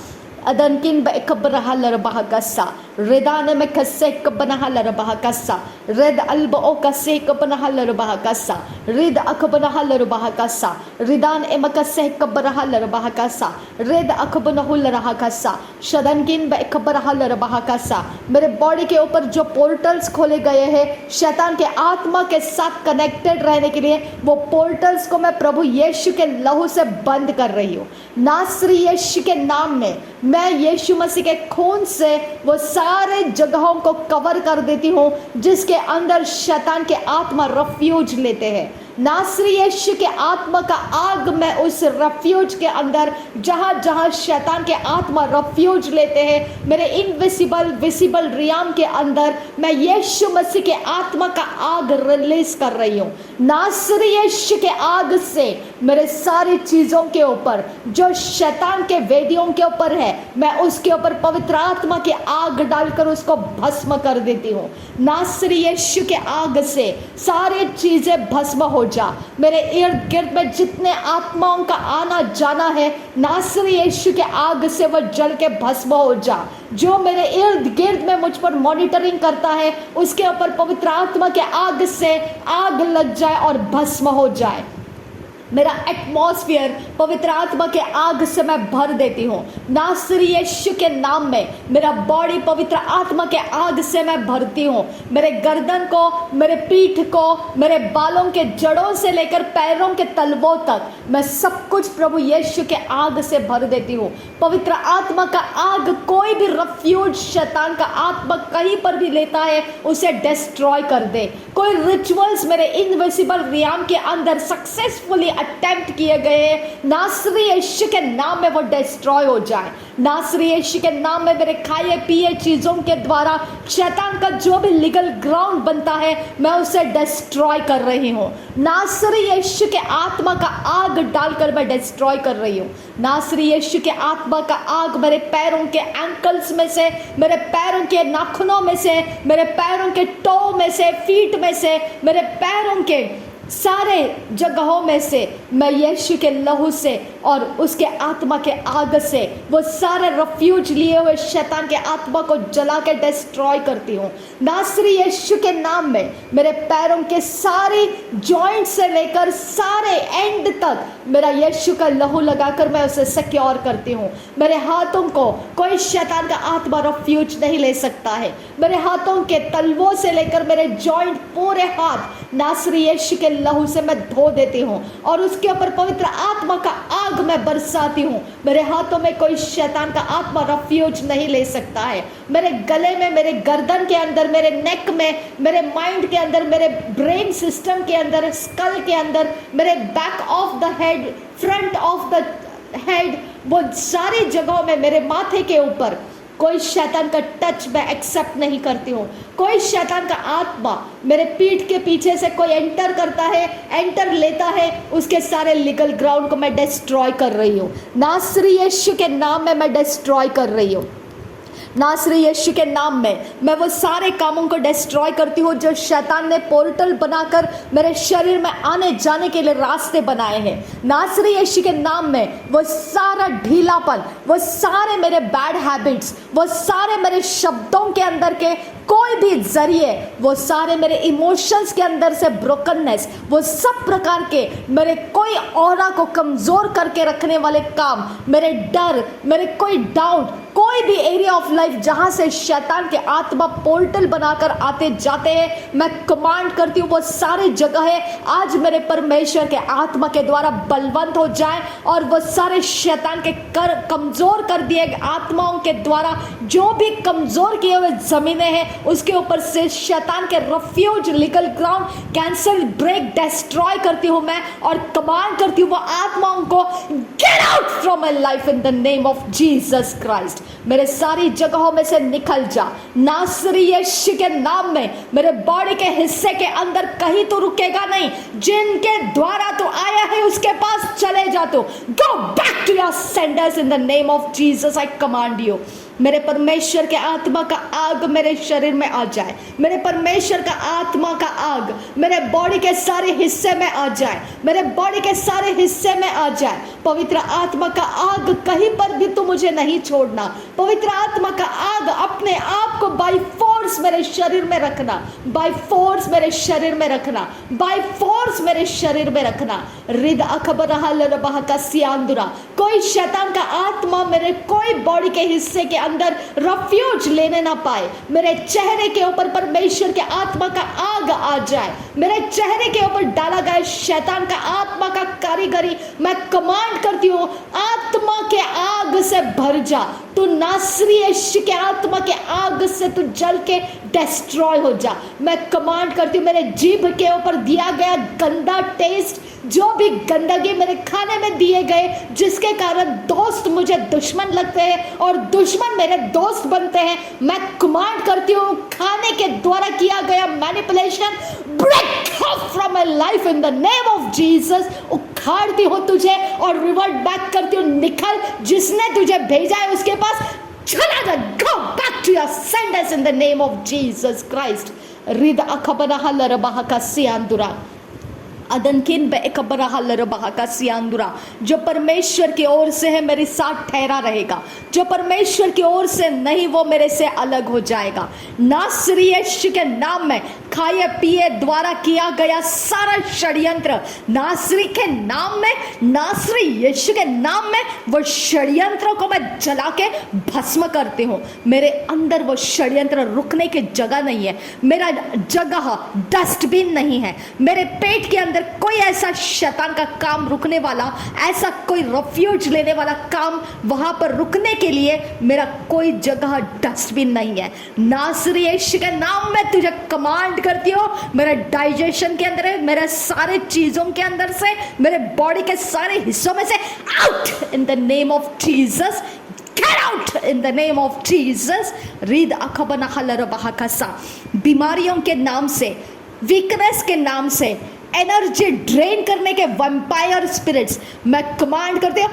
अदनकिन बकबरहल रबहकसा रेदान में कसे कबनहल रबहकसा रेद अल्बो कसे कबनहल रबहकसा रेद अकबनहल रबहकसा रिदान एमकसे कबरहल रबहकसा रेद अकबनहुल रबहकसा शदनकिन बकबरहल रबहकसा। मेरे बॉडी के ऊपर जो पोर्टल्स खोले गए हैं शैतान के आत्मा के साथ कनेक्टेड रहने के लिए, वो पोर्टल्स को मैं प्रभु यीशु के लहू से बंद कर रही हूँ नासरी यीशु के नाम में। मैं यीशु मसीह के खून से वो सारे जगहों को कवर कर देती हूँ जिसके अंदर शैतान के आत्मा रेफ्यूज लेते हैं। नासरी यीशु के आत्मा का आग मैं उस रेफ्यूज के अंदर, जहाँ जहाँ शैतान के आत्मा रेफ्यूज लेते हैं, मेरे इनविजिबल विजिबल रियाम के अंदर मैं यीशु मसीह के आत्मा का आग रिलीज कर रही हूँ। नासरी यीशु के आग से मेरे सारी चीज़ों के ऊपर जो शैतान के वेदियों के ऊपर है, मैं उसके ऊपर पवित्र आत्मा की आग डालकर उसको भस्म कर देती हूँ। नासरी यीशु के आग से सारी चीज़ें भस्म हो जा। मेरे इर्द गिर्द में जितने आत्माओं का आना जाना है, नासरी यीशु के आग से वो जल के भस्म हो जा। जो मेरे इर्द गिर्द में मुझ पर मॉनिटरिंग करता है, उसके ऊपर पवित्र आत्मा के आग से आग लग जाए और भस्म हो जाए। मेरा एटमॉस्फेयर पवित्र आत्मा के आग से मैं भर देती हूँ नासरी यीशु के नाम में। मेरा बॉडी पवित्र आत्मा के आग से मैं भरती हूँ। मेरे गर्दन को, मेरे पीठ को, मेरे बालों के जड़ों से लेकर पैरों के तलवों तक मैं सब कुछ प्रभु यीशु के आग से भर देती हूँ। पवित्र आत्मा का आग कोई भी रेफ्यूज शैतान का आत्मा कहीं पर भी लेता है, उसे डिस्ट्रॉय कर दे। कोई रिचुअल्स मेरे इनविजिबल रियाम के अंदर सक्सेसफुली अटेम्प्ट किए गए, नासरी यीशु के नाम में वो डिस्ट्रॉय हो जाए। नासरी यीशु के नाम में मेरे खाए पिए चीज़ों के द्वारा शैतान का जो भी लीगल ग्राउंड बनता है, मैं उसे डिस्ट्रॉय कर रही हूँ। नासरी यीशु के आत्मा का आग डालकर मैं डिस्ट्रॉय कर रही हूँ। नासरी यीशु के आत्मा का आग मेरे पैरों के एंकल्स में से, मेरे पैरों के नाखूनों में से, मेरे पैरों के टो में से, फीट में से, मेरे पैरों के सारे जगहों में से मैं यीशु के लहू से और उसके आत्मा के आग से वो सारे रेफ्यूज लिए हुए शैतान के आत्मा को जला के डिस्ट्रॉय करती हूँ नासरी यीशु के नाम में। मेरे पैरों के सारे जॉइंट से लेकर सारे एंड तक मेरा यीशु का लहू लगाकर मैं उसे सिक्योर करती हूँ। मेरे हाथों को कोई शैतान का आत्मा रेफ्यूज नहीं ले सकता है। मेरे हाथों के तलवों से लेकर मेरे जॉइंट, पूरे हाथ नासरी यीशु के लहू से मैं धो देती हूँ और उसके ऊपर पवित्र आत्मा का आग मैं बरसाती हूँ। मेरे हाथों में कोई शैतान का आत्मा रेफ्यूज नहीं ले सकता है। मेरे गले में, मेरे गर्दन के अंदर, मेरे नेक में, मेरे माइंड के अंदर, मेरे ब्रेन सिस्टम के अंदर, स्कल के अंदर, मेरे back of the head, front of the head, वो सारी जगहों में, मेरे माथे के ऊपर कोई शैतान का टच मैं एक्सेप्ट नहीं करती हूँ। कोई शैतान का आत्मा मेरे पीठ के पीछे से कोई एंटर करता है, एंटर लेता है, उसके सारे लीगल ग्राउंड को मैं डिस्ट्रॉय कर रही हूँ। नासरी यीशु के नाम में मैं डिस्ट्रॉय कर रही हूँ। नासरी यीशु के नाम में मैं वो सारे कामों को डिस्ट्रॉय करती हूँ जो शैतान ने पोर्टल बनाकर मेरे शरीर में आने जाने के लिए रास्ते बनाए हैं। नासरी यीशु के नाम में वो सारा ढीलापन, वो सारे मेरे बैड हैबिट्स, वो सारे मेरे शब्दों के अंदर के कोई भी जरिए, वो सारे मेरे इमोशंस के अंदर से ब्रोकननेस, वो सब प्रकार के मेरे कोई ऑरा को कमजोर करके रखने वाले काम, मेरे डर, मेरे कोई डाउट, कोई भी एरिया ऑफ लाइफ जहां से शैतान के आत्मा पोर्टल बनाकर आते जाते हैं, मैं कमांड करती हूँ वो सारे जगह आज मेरे परमेश्वर के आत्मा के द्वारा बलवंत हो जाए और वो सारे शैतान के कमजोर कर दिए गए आत्माओं के द्वारा जो भी कमजोर किए हुए जमीनें हैं उसके ऊपर से शैतान के refuge, legal ground cancel, break, destroy करती हूँ मैं और कमांड करती हूँ वो आत्माओं को get out from my life in the name of Jesus Christ. मेरे सारी जगहों में से निकल जा नासरी यीशु के नाम में। मेरे बॉडी के हिस्से के अंदर कहीं तो रुकेगा नहीं, जिनके द्वारा तो आया है उसके पास चले जा, तो go back to your senders in the name of Jesus. I command you, मेरे परमेश्वर के आत्मा का आग मेरे शरीर में आ जाए, मेरे परमेश्वर का आत्मा का आग मेरे बॉडी के सारे हिस्से में आ जाए, मेरे बॉडी के सारे हिस्से में आ जाए। पवित्र आत्मा का आग कहीं पर भी तो मुझे नहीं छोड़ना। पवित्र आत्मा का आग अपने आप को बाय फोर्स मेरे शरीर में रखना, बाय फोर्स मेरे शरीर में रखना, बाय फोर्स मेरे शरीर में रखना। रिद अखबरहा का सियांदुरा, कोई शैतान का आत्मा मेरे कोई बॉडी के हिस्से के अंदर रेफ्यूज लेने ना पाए। मेरे चेहरे के ऊपर परमेश्वर के आत्मा का आग आ जाए, मेरे चेहरे के ऊपर डाला गया शैतान का आत्मा का कारीगरी मैं कमांड करती हूँ आत्मा के आग से भर जा। तू नासरी यीशु के आत्मा के आग से तू जल के डिस्ट्रॉय हो जा। मैं कमांड करती हूँ मेरे जीभ के ऊपर दिया गया गंदा टेस्ट, जो भी गंदगी मेरे खाने में दिए गए जिसके कारण दोस्त मुझे दुश्मन लगते हैं और दुश्मन मेरे दोस्त बनते हैं, मैं कमांड करती हूँ खाने के द्वारा किया गया manipulation break off from my life in the name of Jesus. उखाड़ती हूँ तुझे और रिवर्ट बैक करती हूँ, निकल, जिसने तुझे भेजा है उसके पास चला जा। Go back to your senders in the name of Jesus Christ. रिद अखबरहा लरबाहा का सियांदुरा अदनकिन बेकबरहा का सियांदुरा, जो परमेश्वर की ओर से है मेरे साथ ठहरा रहेगा, जो परमेश्वर की ओर से नहीं वो मेरे से अलग हो जाएगा। नासरी यीशु के नाम में खाए पिए द्वारा किया गया सारा षड्यंत्र नासरी के नाम में, नासरी यीशु के नाम में वो षड्यंत्रों को मैं जला के भस्म करती हूँ। मेरे अंदर वो षड्यंत्र रुकने की जगह नहीं है, मेरा जगह डस्टबिन नहीं है, मेरे पेट के अंदर कोई ऐसा शैतान का काम रुकने वाला, ऐसा कोई रेफ्यूज लेने वाला काम वहां पर रुकने के लिए मेरा कोई जगह डस्टबिन नहीं है। नासरी यीशु के नाम में तुझे कमांड करती हूँ, मेरे डाइजेशन के अंदर, मेरे सारे चीजों के अंदर से, मेरे बॉडी के सारे हिस्सों में से out in the name of Jesus. Get out in the name of Jesus। रीद अखबना हलरबाहा कसा, बीमारियों के नाम से, वीकनेस के नाम से, एनर्जी ड्रेन करने के वैम्पायर स्पिरिट्स मैं कमांड करती हूँ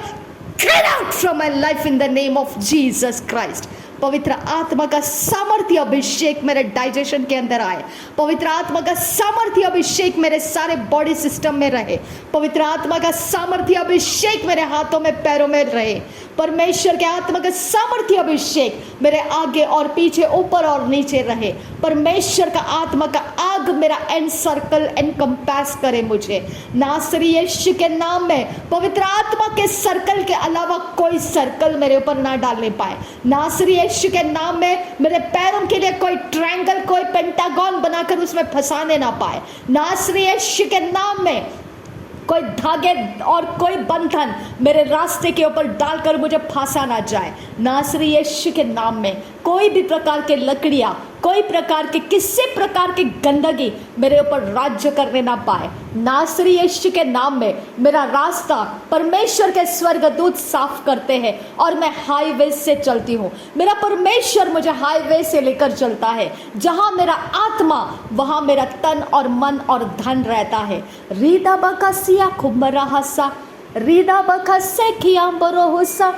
get out from my life in the name of Jesus Christ. पवित्र आत्मा का सामर्थ्य अभिषेक मेरे डाइजेशन के अंदर आए, पवित्र आत्मा का सामर्थ्य अभिषेक मेरे सारे बॉडी सिस्टम में रहे, पवित्र आत्मा का सामर्थ्य अभिषेक मेरे हाथों में पैरों में रहे, परमेश्वर के आत्मा का सामर्थ्य अभिषेक मेरे आगे और पीछे, ऊपर और नीचे रहे। परमेश्वर का आत्मा का आग मेरा एंड सर्कल एनकम्पास करे मुझे। नासरी यीशु के नाम में पवित्र आत्मा के सर्कल के अलावा कोई सर्कल मेरे ऊपर ना डालने पाए। नासरी यीशु के नाम में मेरे पैरों के लिए कोई ट्रायंगल, कोई पेंटागन बनाकर उसमें फंसाने ना पाए। नासरी यीशु के नाम में कोई धागे और कोई बंधन मेरे रास्ते के ऊपर डालकर मुझे फांसा ना जाए। नासरी यीशु के नाम में कोई भी प्रकार के लकड़ियाँ, कोई प्रकार के किसी प्रकार की गंदगी मेरे ऊपर राज्य करने ना पाए। नासरी यीशु के नाम में मेरा रास्ता परमेश्वर के स्वर्गदूत साफ करते हैं और मैं हाईवे से चलती हूँ। मेरा परमेश्वर मुझे हाईवे से लेकर चलता है, जहाँ मेरा आत्मा वहाँ मेरा तन और मन और धन रहता है। रीदा बकसिया खुमराहसा, रीदा बकसे किया बरोहुसा।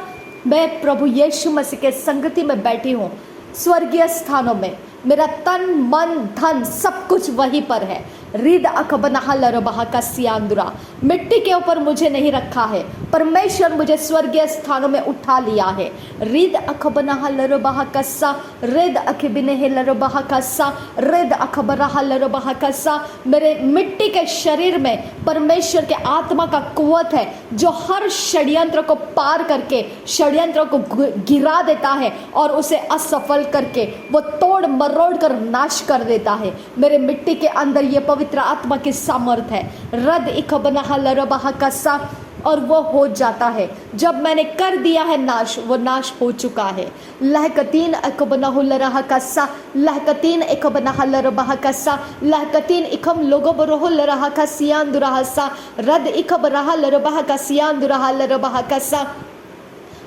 मैं प्रभु यीशु मसीह के संगति में बैठी हूँ, स्वर्गीय स्थानों में, मेरा तन मन धन सब कुछ वहीं पर है। रिद अखबनाहलरबाह का सियांदुरा, मिट्टी के ऊपर मुझे नहीं रखा है, परमेश्वर मुझे स्वर्गीय स्थानों में उठा लिया है। रिद अखबनाहलरबाह कस्सा, रिद अखबिनहलरबाह कस्सा, रिद अखबराहलरबाह कस्सा। मेरे मिट्टी के शरीर में परमेश्वर के आत्मा का कुवत है जो हर षड्यंत्र को पार करके षड्यंत्र को गिरा देता है और उसे असफल करके वो तोड़ मरोड़ कर नाश कर देता है। मेरे मिट्टी के अंदर ये पवित्र आत्मा की सामर्थ है। रद इखबनाहलरबाह कस्सा, और वो हो जाता है। जब मैंने कर दिया है नाश, वो नाश हो चुका है। लहकतीन अकबनाहुलरह कस्सा, लहकतीन इखबनाहलरबाह कस्सा, लहकतीन इखम लोगो बरोहुलरह कसियान दुराहसा, रद इखबराहलरबाह कसियान दुराहलरबाह कस्सा।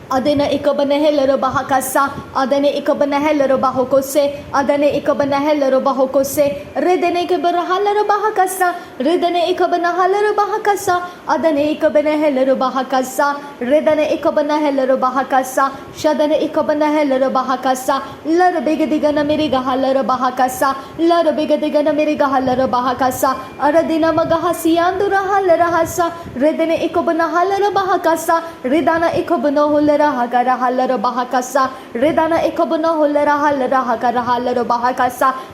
अदने इकबनहलरबाह कस्सा, अदने इकबनहलरबाह को से, अदने इकबनहलरबाह को से, रिदने इकबरहलरबाह कस्सा, रिदने इकबनहलरबाह कस्सा, अदने इकबनहलरबाह कस्सा, रिदने इकबनहलरबाह कस्सा, शदने इकबनहलरबाह कस्सा, लरबिगदिगन मेरी गहलरबाह कस्सा, लरबिगदिगन मेरी गहलरबाह कस्सा, अरदिना मगहसियांदुरहलरहसा, रिदने इकबनहलरबाह कस्सा, रिदाना इकबनहुल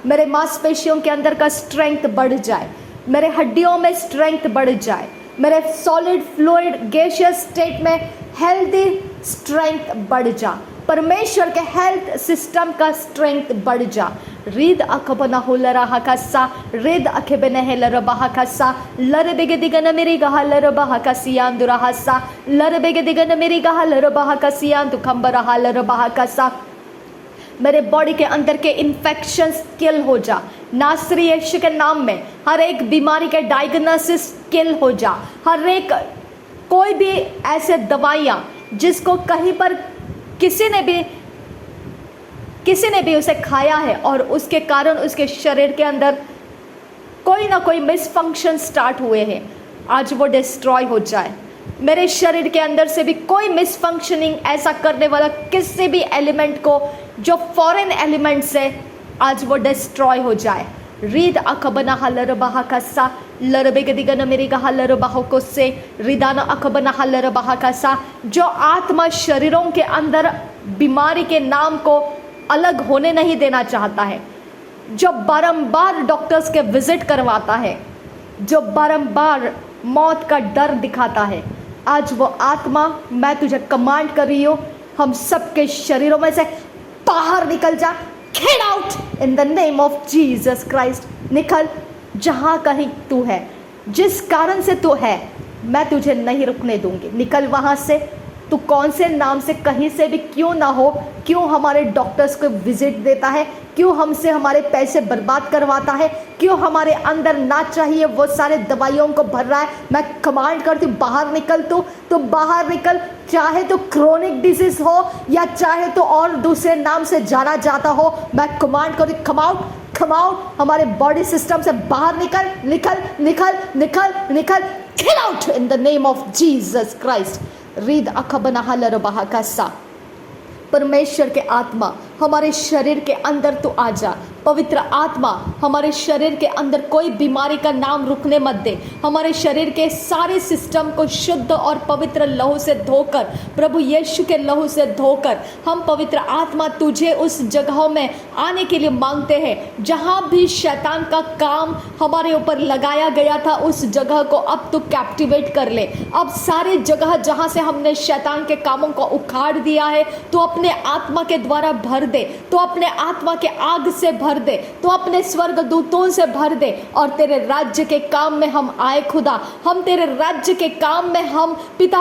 मेरे मांसपेशियों के अंदर का स्ट्रेंथ बढ़ जाए, मेरे हड्डियों में स्ट्रेंथ बढ़ जाए, मेरे सॉलिड फ्लूइड गैसियस स्टेट में हेल्दी स्ट्रेंथ बढ़ जा, परमेश्वर के हेल्थ सिस्टम का स्ट्रेंथ बढ़ जा। रिद अखबनाहुलरह कस्सा, रिद अखबनहलरबाह कस्सा, लरबिगदिगन मेरी गहलरबाह कसियान दुराहसा, लरबिगदिगन मेरी गहलरबाह कसियान तुखंबरहलरबाह कस्सा। मेरे बॉडी के अंदर के इन्फेक्शंस किल हो जा, नासरी यीशु के नाम में हर एक बीमारी के डायग्नोसिस किल हो जा। हर एक कोई भी ऐसे दवाइयाँ जिसको कहीं पर किसी ने भी उसे खाया है और उसके कारण उसके शरीर के अंदर कोई ना कोई मिसफंक्शन स्टार्ट हुए हैं, आज वो डिस्ट्रॉय हो जाए। मेरे शरीर के अंदर से भी कोई मिसफंक्शनिंग ऐसा करने वाला किसी भी एलिमेंट को जो फॉरेन एलिमेंट से, आज वो डिस्ट्रॉय हो जाए। रीद अखबनाहलरबाह कस्सा, लरबिगदिगन मेरी गहलरबाह को से, रिदाना अखबनाहलरबाह कस्सा। जो आत्मा शरीरों के अंदर बीमारी के नाम को अलग होने नहीं देना चाहता है, जो बारंबार डॉक्टर्स के विजिट करवाता है, जो बारंबार मौत का डर दिखाता है, आज वो आत्मा मैं तुझे कमांड कर रही हूँ, हम सबके शरीरों में से बाहर निकल जा। Gate out in the name of Jesus Christ. निकल, जहाँ कहीं तू है, जिस कारण से तू है, मैं तुझे नहीं रुकने दूंगी। निकल वहाँ से। तू कौन से नाम से कहीं से भी क्यों ना हो, क्यों हमारे डॉक्टर्स को विजिट देता है, क्यों हमसे हमारे पैसे बर्बाद करवाता है, क्यों हमारे अंदर ना चाहिए वो सारे दवाइयों को भर रहा है, मैं कमांड करती हूँ बाहर निकल। तो बाहर निकल, चाहे तो क्रोनिक डिजीज हो या चाहे तो और दूसरे नाम से जाना जाता हो, मैं कमांड करती हूँ, कम आउट, हमारे बॉडी सिस्टम से बाहर निकल, निकल निकल निकल निकल, get out in the name of Jesus Christ. रीद अखबनाहलरबाह कस्सा। परमेश्वर के आत्मा हमारे शरीर के अंदर तो आ जा। पवित्र आत्मा हमारे शरीर के अंदर कोई बीमारी का नाम रुकने मत दे। हमारे शरीर के सारे सिस्टम को शुद्ध और पवित्र लहू से धोकर, प्रभु यीशु के लहू से धोकर, हम पवित्र आत्मा तुझे उस जगहों में आने के लिए मांगते हैं जहाँ भी शैतान का काम हमारे ऊपर लगाया गया था, उस जगह को अब तू कैप्टिवेट कर ले। अब सारे जगह जहाँ से हमने शैतान के कामों को उखाड़ दिया है, तो अपने आत्मा के द्वारा भर दे, तो अपने आत्मा के आग से भर दे, तो अपने स्वर्ग दूतों से भर दे, और तेरे राज्य के काम में हम आए खुदा। हम तेरे राज्य के काम में हम पिता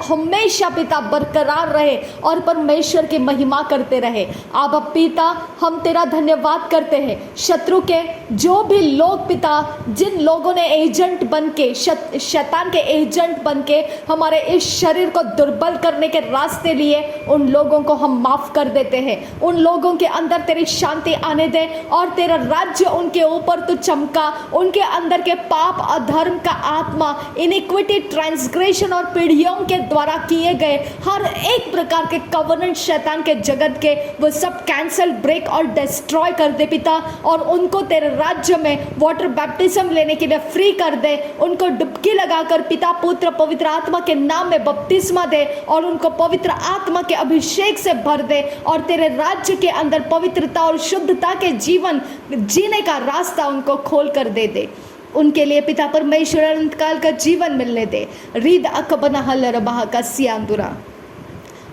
हमेशा पिता बरकरार रहे और परमेश्वर की महिमा करते रहे। अब पिता हम तेरा धन्यवाद करते हैं। शत्रु के जो भी लोग पिता, जिन लोगों ने एजेंट बन के, शैतान के एजेंट बन के हमारे इस शरीर को दुर्बल करने के रास्ते लिए, उन लोगों को हम माफ कर देते हैं। उन लोगों के अंदर तेरी शांति आने दे, और तेरा राज्य उनके ऊपर तो चमका। उनके अंदर के पाप, अधर्म का आत्मा, इनिक्विटी, ट्रांसग्रेशन और पीढ़ियों के द्वारा किए गए हर एक प्रकार के कवर्नेंट शैतान के जगत के वो सब कैंसल, ब्रेक और डिस्ट्रॉय कर दे पिता। और उनको तेरे राज्य में वाटर बैप्टिज्म लेने के लिए फ्री कर दे। उनको डुबकी लगाकर पिता, पुत्र, पवित्र आत्मा के नाम में बपतिस्मा दे और उनको पवित्र आत्मा के अभिषेक से भर दे और तेरे राज्य के अंदर पवित्रता और शुद्धता के जीवन जीने का रास्ता उनको खोल कर दे दे। उनके लिए पिता परमेश्वर अनंत काल का जीवन मिलने दे। रीद अकबना हल्लर बहा का सियांदुरा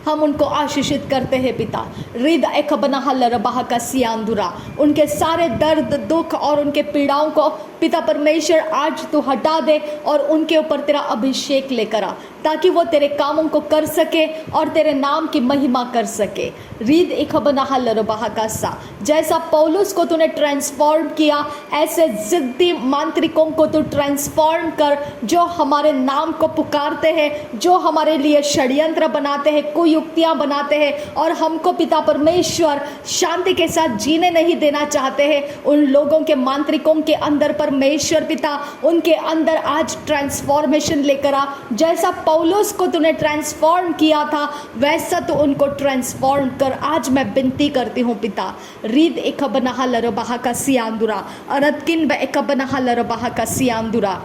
हम उनको आशीषित करते हैं पिता। रिद एक बना हल्लर बहा का सियांदुरा उनके सारे दर्द, दुख और उनके पीड़ाओं को पिता परमेश्वर आज तू हटा दे और उनके ऊपर तेरा अभिषेक लेकर आ, ताकि वो तेरे कामों को कर सके और तेरे नाम की महिमा कर सके। रीद एक बना हल्लर बहा का सा, जैसा पौलुस को तूने ट्रांसफॉर्म किया, ऐसे जिद्दी मांत्रिकों को तू ट्रांसफॉर्म कर, जो हमारे नाम को पुकारते हैं, जो हमारे लिए षड्यंत्र बनाते हैं, कुयुक्तियां बनाते हैं और हमको पिता परमेश्वर शांति के साथ जीने नहीं देना चाहते हैं। उन लोगों के मांत्रिकों के अंदर परमेश्वर पिता उनके अंदर आज ट्रांसफॉर्मेशन लेकर आ। जैसा पौलुस को तूने ट्रांसफॉर्म किया था वैसा तो उनको ट्रांसफॉर्म कर। आज मैं विनती करती हूँ पिता। रीद एक बना लरबाहा का सियांदुरा अरदकिन ब एक बना लरबाहा का सियांदुरा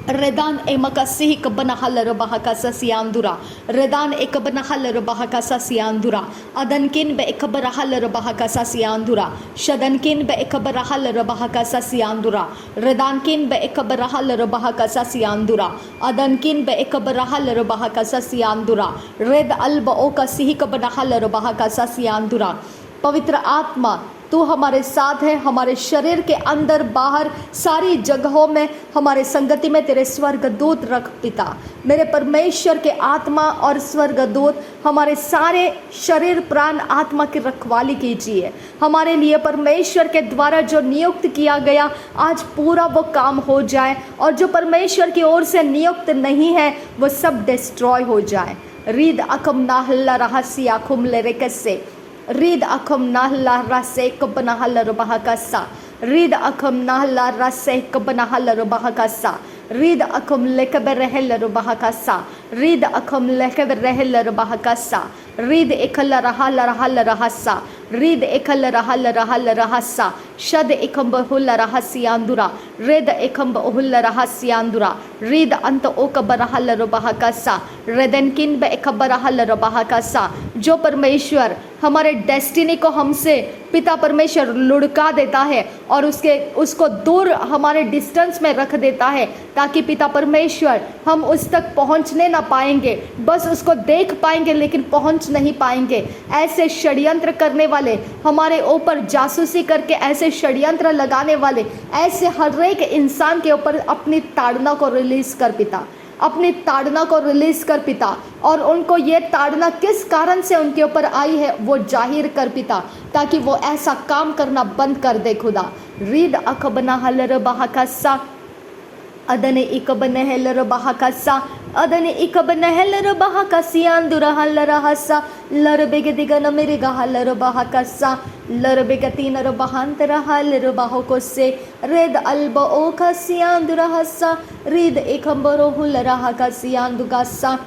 रेदान एमका सिही कबना हलर बहाका ससियांदुरा रेदान एक बना हलर बहाका ससियांदुरा अदनकिन बे एक बरा हलर बहाका ससियांदुरा शदनकिन बे एक बरा हलर बहाका ससियांदुरा रेदानकिन बे एक बरा हलर बहाका ससियांदुरा अदनकिन बे एक बरा हलर बहाका ससियांदुरा रेद अल्ब ओका सिही कबना हलर बहाका ससियांदुरा। पवित्र आत्मा तू हमारे साथ है, हमारे शरीर के अंदर बाहर सारी जगहों में हमारे संगति में तेरे स्वर्गदूत रख पिता। मेरे परमेश्वर के आत्मा और स्वर्गदूत हमारे सारे शरीर, प्राण, आत्मा की रखवाली कीजिए। हमारे लिए परमेश्वर के द्वारा जो नियुक्त किया गया आज पूरा वो काम हो जाए और जो परमेश्वर की ओर से नियुक्त नहीं है वो सब डिस्ट्रॉय हो जाए। रीद अकम नाहल्ला रहस्या खुमले रेकसे रीद अखम नाहला रसे कबना हलर बहाकसा रीद अखम नाहला रसे कबना हलर बहाकसा रीद अखम लेकबर रहलर बहाकसा रीद अखम लेकबर रहलर बहाकसा रीद एकल रहल रहल रहसा रीद एकल रहल रहल रहसा शद एकम बहुल रहस्यांदुरा रेद एकम बहुल रहस्यांदुरा रीद अंत ओक बरहल बहाकसा रेदनकिन ब एक बरहल बहाकसा। जो परमेश्वर हमारे डेस्टिनी को हमसे पिता परमेश्वर लुढ़का देता है और उसको दूर हमारे डिस्टेंस में रख देता है ताकि पिता परमेश्वर हम उस तक पहुंचने ना पाएंगे, बस उसको देख पाएंगे लेकिन पहुंच नहीं पाएंगे। ऐसे षड्यंत्र करने वाले, हमारे ऊपर जासूसी करके ऐसे षड्यंत्र लगाने वाले, ऐसे हर एक इंसान के ऊपर अपनी ताड़ना को रिलीज कर पिता, अपनी ताड़ना को रिलीज कर पिता और उनको ये ताड़ना किस कारण से उनके ऊपर आई है वो जाहिर कर पिता, ताकि वो ऐसा काम करना बंद कर दे खुदा। रीद अकबना हलर बहाकसा अदने इकबन हेलर बहाकसा अदने इकबन हेलर बहाकसियांदुरा हलर हसा लरबेग दिगन मेरे गहलर बहाकसा लरबेग तीनर बहांतर हलर बाहोको से रेद अल्ब ओ खसियांदुरा हसा रीद एकंबरो हुलर हकसियांदुगासा।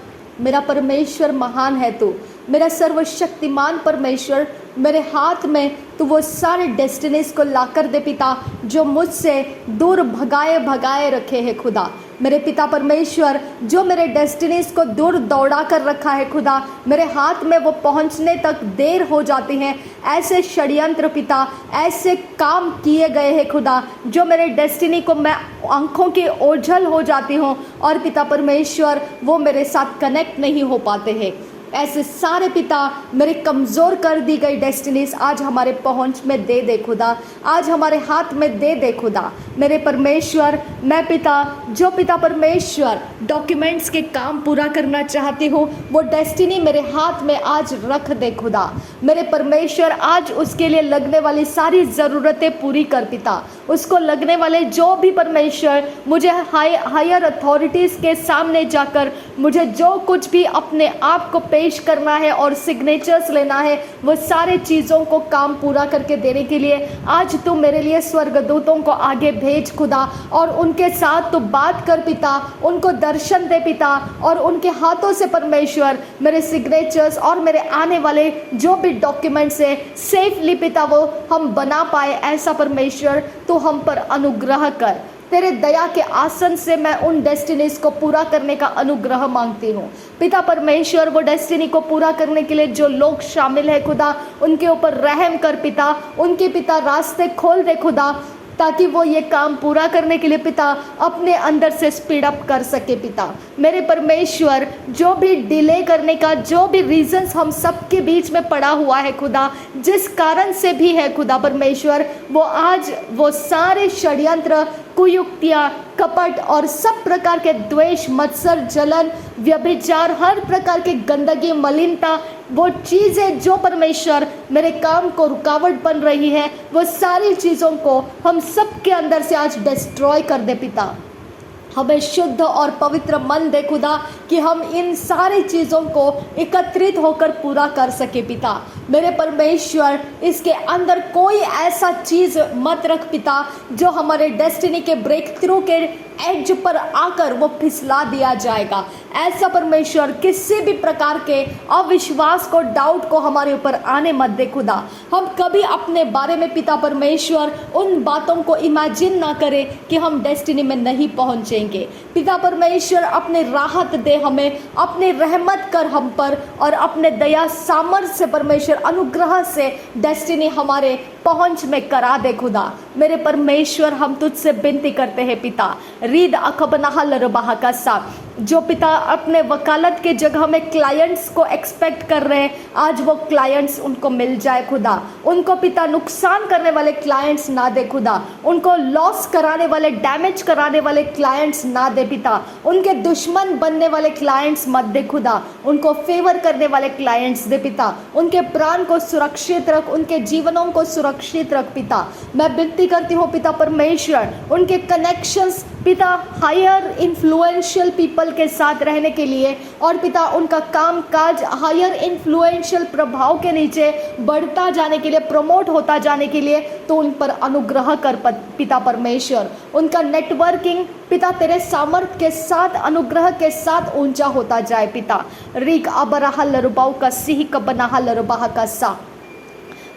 मेरा परमेश्वर महान है तू, मेरा सर्वशक्तिमान परमेश्वर। मेरे हाथ में तू वो सारे डेस्टिनीज को ला कर दे पिता जो मुझसे दूर भगाए रखे हैं खुदा। मेरे पिता परमेश्वर जो मेरे डेस्टिनीज को दूर दौड़ा कर रखा है खुदा, मेरे हाथ में वो पहुंचने तक देर हो जाती हैं। ऐसे षड्यंत्र पिता, ऐसे काम किए गए हैं खुदा जो मेरे डेस्टिनी को मैं आंखों के ओझल हो जाती हूँ और पिता परमेश्वर वो मेरे साथ कनेक्ट नहीं हो पाते हैं। ऐसे सारे पिता मेरे कमज़ोर कर दी गई डेस्टिनीज आज हमारे पहुंच में दे दे खुदा, आज हमारे हाथ में दे दे खुदा। मेरे परमेश्वर मैं पिता जो पिता परमेश्वर डॉक्यूमेंट्स के काम पूरा करना चाहती हूँ, वो डेस्टिनी मेरे हाथ में आज रख दे खुदा। मेरे परमेश्वर आज उसके लिए लगने वाली सारी ज़रूरतें पूरी कर पिता। उसको लगने वाले जो भी परमेश्वर मुझे हायर अथॉरिटीज़ के सामने जाकर मुझे जो कुछ भी अपने आप को पेश करना है और सिग्नेचर्स लेना है, वो सारे चीज़ों को काम पूरा करके देने के लिए आज तू मेरे लिए स्वर्गदूतों को आगे भेज खुदा, और उनके साथ तो बात कर पिता, उनको दर्शन दे पिता, और उनके हाथों से परमेश्वर मेरे सिग्नेचर्स और मेरे आने वाले जो भी डॉक्यूमेंट्स है सेफली पिता वो हम बना पाए, ऐसा परमेश्वर तो हम पर अनुग्रह कर। तेरे दया के आसन से मैं उन डेस्टिनीज को पूरा करने का अनुग्रह मांगती हूँ पिता परमेश्वर। वो डेस्टिनी को पूरा करने के लिए जो लोग शामिल है खुदा, उनके ऊपर रहम कर पिता, उनके पिता रास्ते खोल दे खुदा, ताकि वो ये काम पूरा करने के लिए पिता अपने अंदर से स्पीड अप कर सके पिता। मेरे परमेश्वर, जो भी डिले करने का जो भी रीजंस हम सबके बीच में पड़ा हुआ है खुदा, जिस कारण से भी है खुदा परमेश्वर, वो आज वो सारे षड्यंत्र, कुयुक्तियाँ, कपट और सब प्रकार के द्वेष, मत्सर, जलन, व्यभिचार, हर प्रकार की गंदगी, मलिनता, वो चीज़ें जो परमेश्वर मेरे काम को रुकावट बन रही है, वो सारी चीज़ों को हम सबके अंदर से आज डिस्ट्रॉय कर दे पिता। हमें शुद्ध और पवित्र मन दे खुदा कि हम इन सारी चीज़ों को एकत्रित होकर पूरा कर सके पिता। मेरे परमेश्वर, इसके अंदर कोई ऐसा चीज़ मत रख पिता जो हमारे डेस्टिनी के ब्रेक थ्रू के एज पर आकर वो फिसला दिया जाएगा। ऐसा परमेश्वर किसी भी प्रकार के अविश्वास को, डाउट को हमारे ऊपर आने मत दे खुदा। हम कभी अपने बारे में पिता परमेश्वर उन बातों को इमेजिन ना करें कि हम डेस्टिनी में नहीं पहुंचेंगे। पिता परमेश्वर, अपने राहत दे हमें, अपने रहमत कर हम पर, और अपने दया सामर्थ्य से परमेश्वर अनुग्रह से डेस्टिनी हमारे पहुंच में करा दे खुदा। मेरे परमेश्वर, हम तुझसे विनती करते हैं पिता, रीद अखबनाहल रबाह का साथ जो पिता अपने वकालत के जगह में क्लाइंट्स को एक्सपेक्ट कर रहे हैं, आज वो क्लाइंट्स उनको मिल जाए खुदा। उनको पिता नुकसान करने वाले क्लाइंट्स ना दे खुदा, उनको लॉस कराने वाले, डैमेज कराने वाले क्लाइंट्स ना दे पिता, उनके दुश्मन बनने वाले क्लाइंट्स मत दे खुदा, उनको फेवर करने वाले क्लाइंट्स दे पिता। उनके प्राण को सुरक्षित रख, उनके जीवनों को सुरक्षित रख पिता। मैं विनती करती हूँ पिता परमेश्वर, उनके कनेक्शंस पिता हायर इन्फ्लुएंशियल पीपल के साथ रहने के लिए, और पिता उनका काम काज हायर इन्फ्लुएंशियल प्रभाव के नीचे बढ़ता जाने के लिए, प्रमोट होता जाने के लिए, तो उन पर अनुग्रह कर पिता परमेश्वर। उनका नेटवर्किंग पिता तेरे सामर्थ्य के साथ, अनुग्रह के साथ ऊंचा होता जाए पिता। रिक अबराहल रुबाउ का सिह कबनाहल रुबाह का सा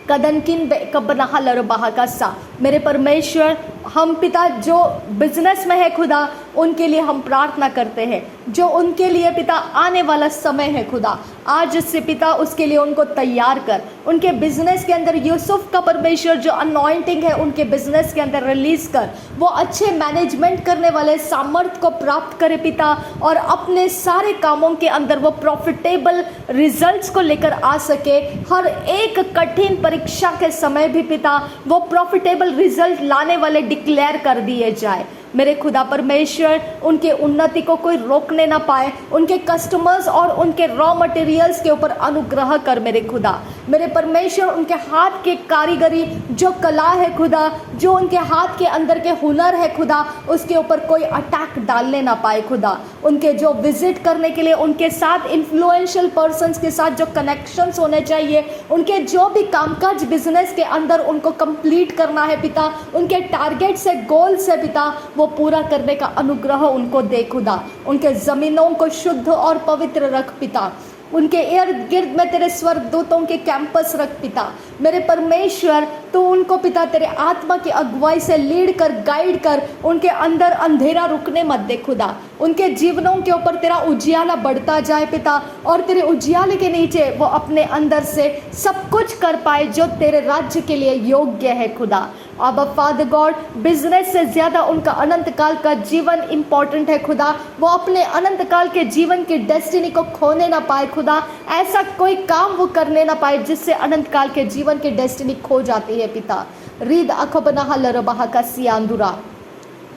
कदनकिन कबनाहल रुबाह का सा। मेरे परमेश्वर, हम पिता जो बिजनेस में है खुदा, उनके लिए हम प्रार्थना करते हैं, जो उनके लिए पिता आने वाला समय है खुदा, आज से पिता उसके लिए उनको तैयार कर। उनके बिजनेस के अंदर यूसुफ का परमेश्वर जो अनॉइंटिंग है उनके बिजनेस के अंदर रिलीज कर। वो अच्छे मैनेजमेंट करने वाले सामर्थ्य को प्राप्त करे पिता, और अपने सारे कामों के अंदर वो प्रॉफिटेबल रिजल्ट्स को लेकर आ सके। हर एक कठिन परीक्षा के समय भी पिता वो प्रॉफिटेबल रिजल्ट लाने वाले डिक्लेयर कर दिए जाए। मेरे खुदा परमेश्वर, उनके उन्नति को कोई रोकने ना पाए। उनके कस्टमर्स और उनके रॉ मटेरियल्स के ऊपर अनुग्रह कर मेरे खुदा। मेरे परमेश्वर, उनके हाथ की कारीगरी जो कला है खुदा, जो उनके हाथ के अंदर के हुनर है खुदा, उसके ऊपर कोई अटैक डालने ना पाए खुदा। उनके जो विजिट करने के लिए उनके साथ इन्फ्लुएंशियल पर्सन्स के साथ जो कनेक्शंस होने चाहिए, उनके जो भी कामकाज बिजनेस के अंदर उनको कंप्लीट करना है पिता, उनके टारगेट से, गोल से पिता, वो पूरा करने का अनुग्रह उनको दे खुदा। उनके ज़मीनों को शुद्ध और पवित्र रख पिता। उनके इर्द गिर्द में तेरे स्वर्गदूतों के कैंपस रख पिता। मेरे परमेश्वर, तो उनको पिता तेरे आत्मा की अगुवाई से लीड कर, गाइड कर। उनके अंदर अंधेरा रुकने मत दे खुदा। उनके जीवनों के ऊपर तेरा उजियाला बढ़ता जाए पिता, और तेरे उजियाले के नीचे वो अपने अंदर से सब कुछ कर पाए जो तेरे राज्य के लिए योग्य है खुदा। अब फादर गॉड, बिजनेस से ज़्यादा उनका अनंत काल का जीवन इम्पॉर्टेंट है खुदा। वो अपने अनंत काल के जीवन की डेस्टिनी को खोने ना पाए खुदा। ऐसा कोई काम वो करने ना पाए जिससे अनंत काल के जीवन की डेस्टिनी खो जाती है पिता। रीद अखबनाहल रबाह का सियांदुरा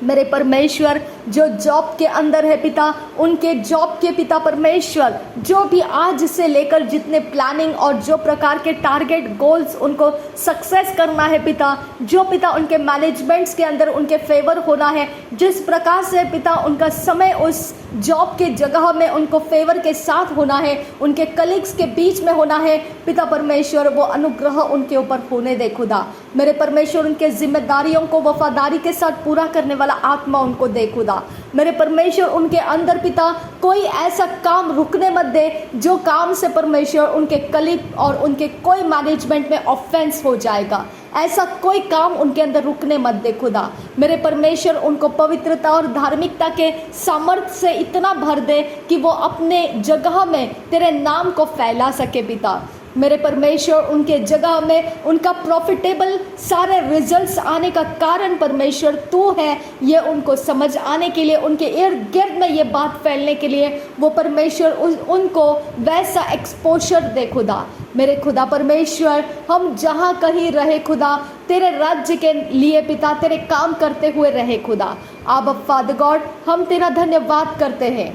मेरे परमेश्वर, जो जॉब के अंदर है पिता, उनके जॉब के पिता परमेश्वर, जो भी आज से लेकर जितने प्लानिंग और जो प्रकार के टारगेट गोल्स उनको सक्सेस करना है पिता, जो पिता उनके मैनेजमेंट्स के अंदर उनके फेवर होना है, जिस प्रकार से पिता उनका समय उस जॉब के जगह में उनको फेवर के साथ होना है, उनके कलीग्स के बीच में होना है पिता परमेश्वर, वो अनुग्रह उनके ऊपर होने दे खुदा। मेरे परमेश्वर, उनके जिम्मेदारियों को वफादारी के साथ पूरा करने वाला आत्मा उनको दे खुदा। मेरे परमेश्वर, उनके अंदर पिता कोई ऐसा काम रुकने मत दे जो काम से परमेश्वर उनके कलीग और उनके कोई मैनेजमेंट में ऑफेंस हो जाएगा। ऐसा कोई काम उनके अंदर रुकने मत दे खुदा। मेरे परमेश्वर, उनको पवित्रता और धार्मिकता के सामर्थ्य से इतना भर दे कि वो अपने जगह में तेरे नाम को फैला सके पिता। मेरे परमेश्वर, उनके जगह में उनका प्रॉफिटेबल सारे रिजल्ट्स आने का कारण परमेश्वर तू है, ये उनको समझ आने के लिए, उनके इर्द गिर्द में ये बात फैलने के लिए वो परमेश्वर उनको वैसा एक्सपोजर दे खुदा। मेरे खुदा परमेश्वर, हम जहाँ कहीं रहे खुदा, तेरे राज्य के लिए पिता तेरे काम करते हुए रहे खुदा। आबा फादर गॉड, हम तेरा धन्यवाद करते हैं,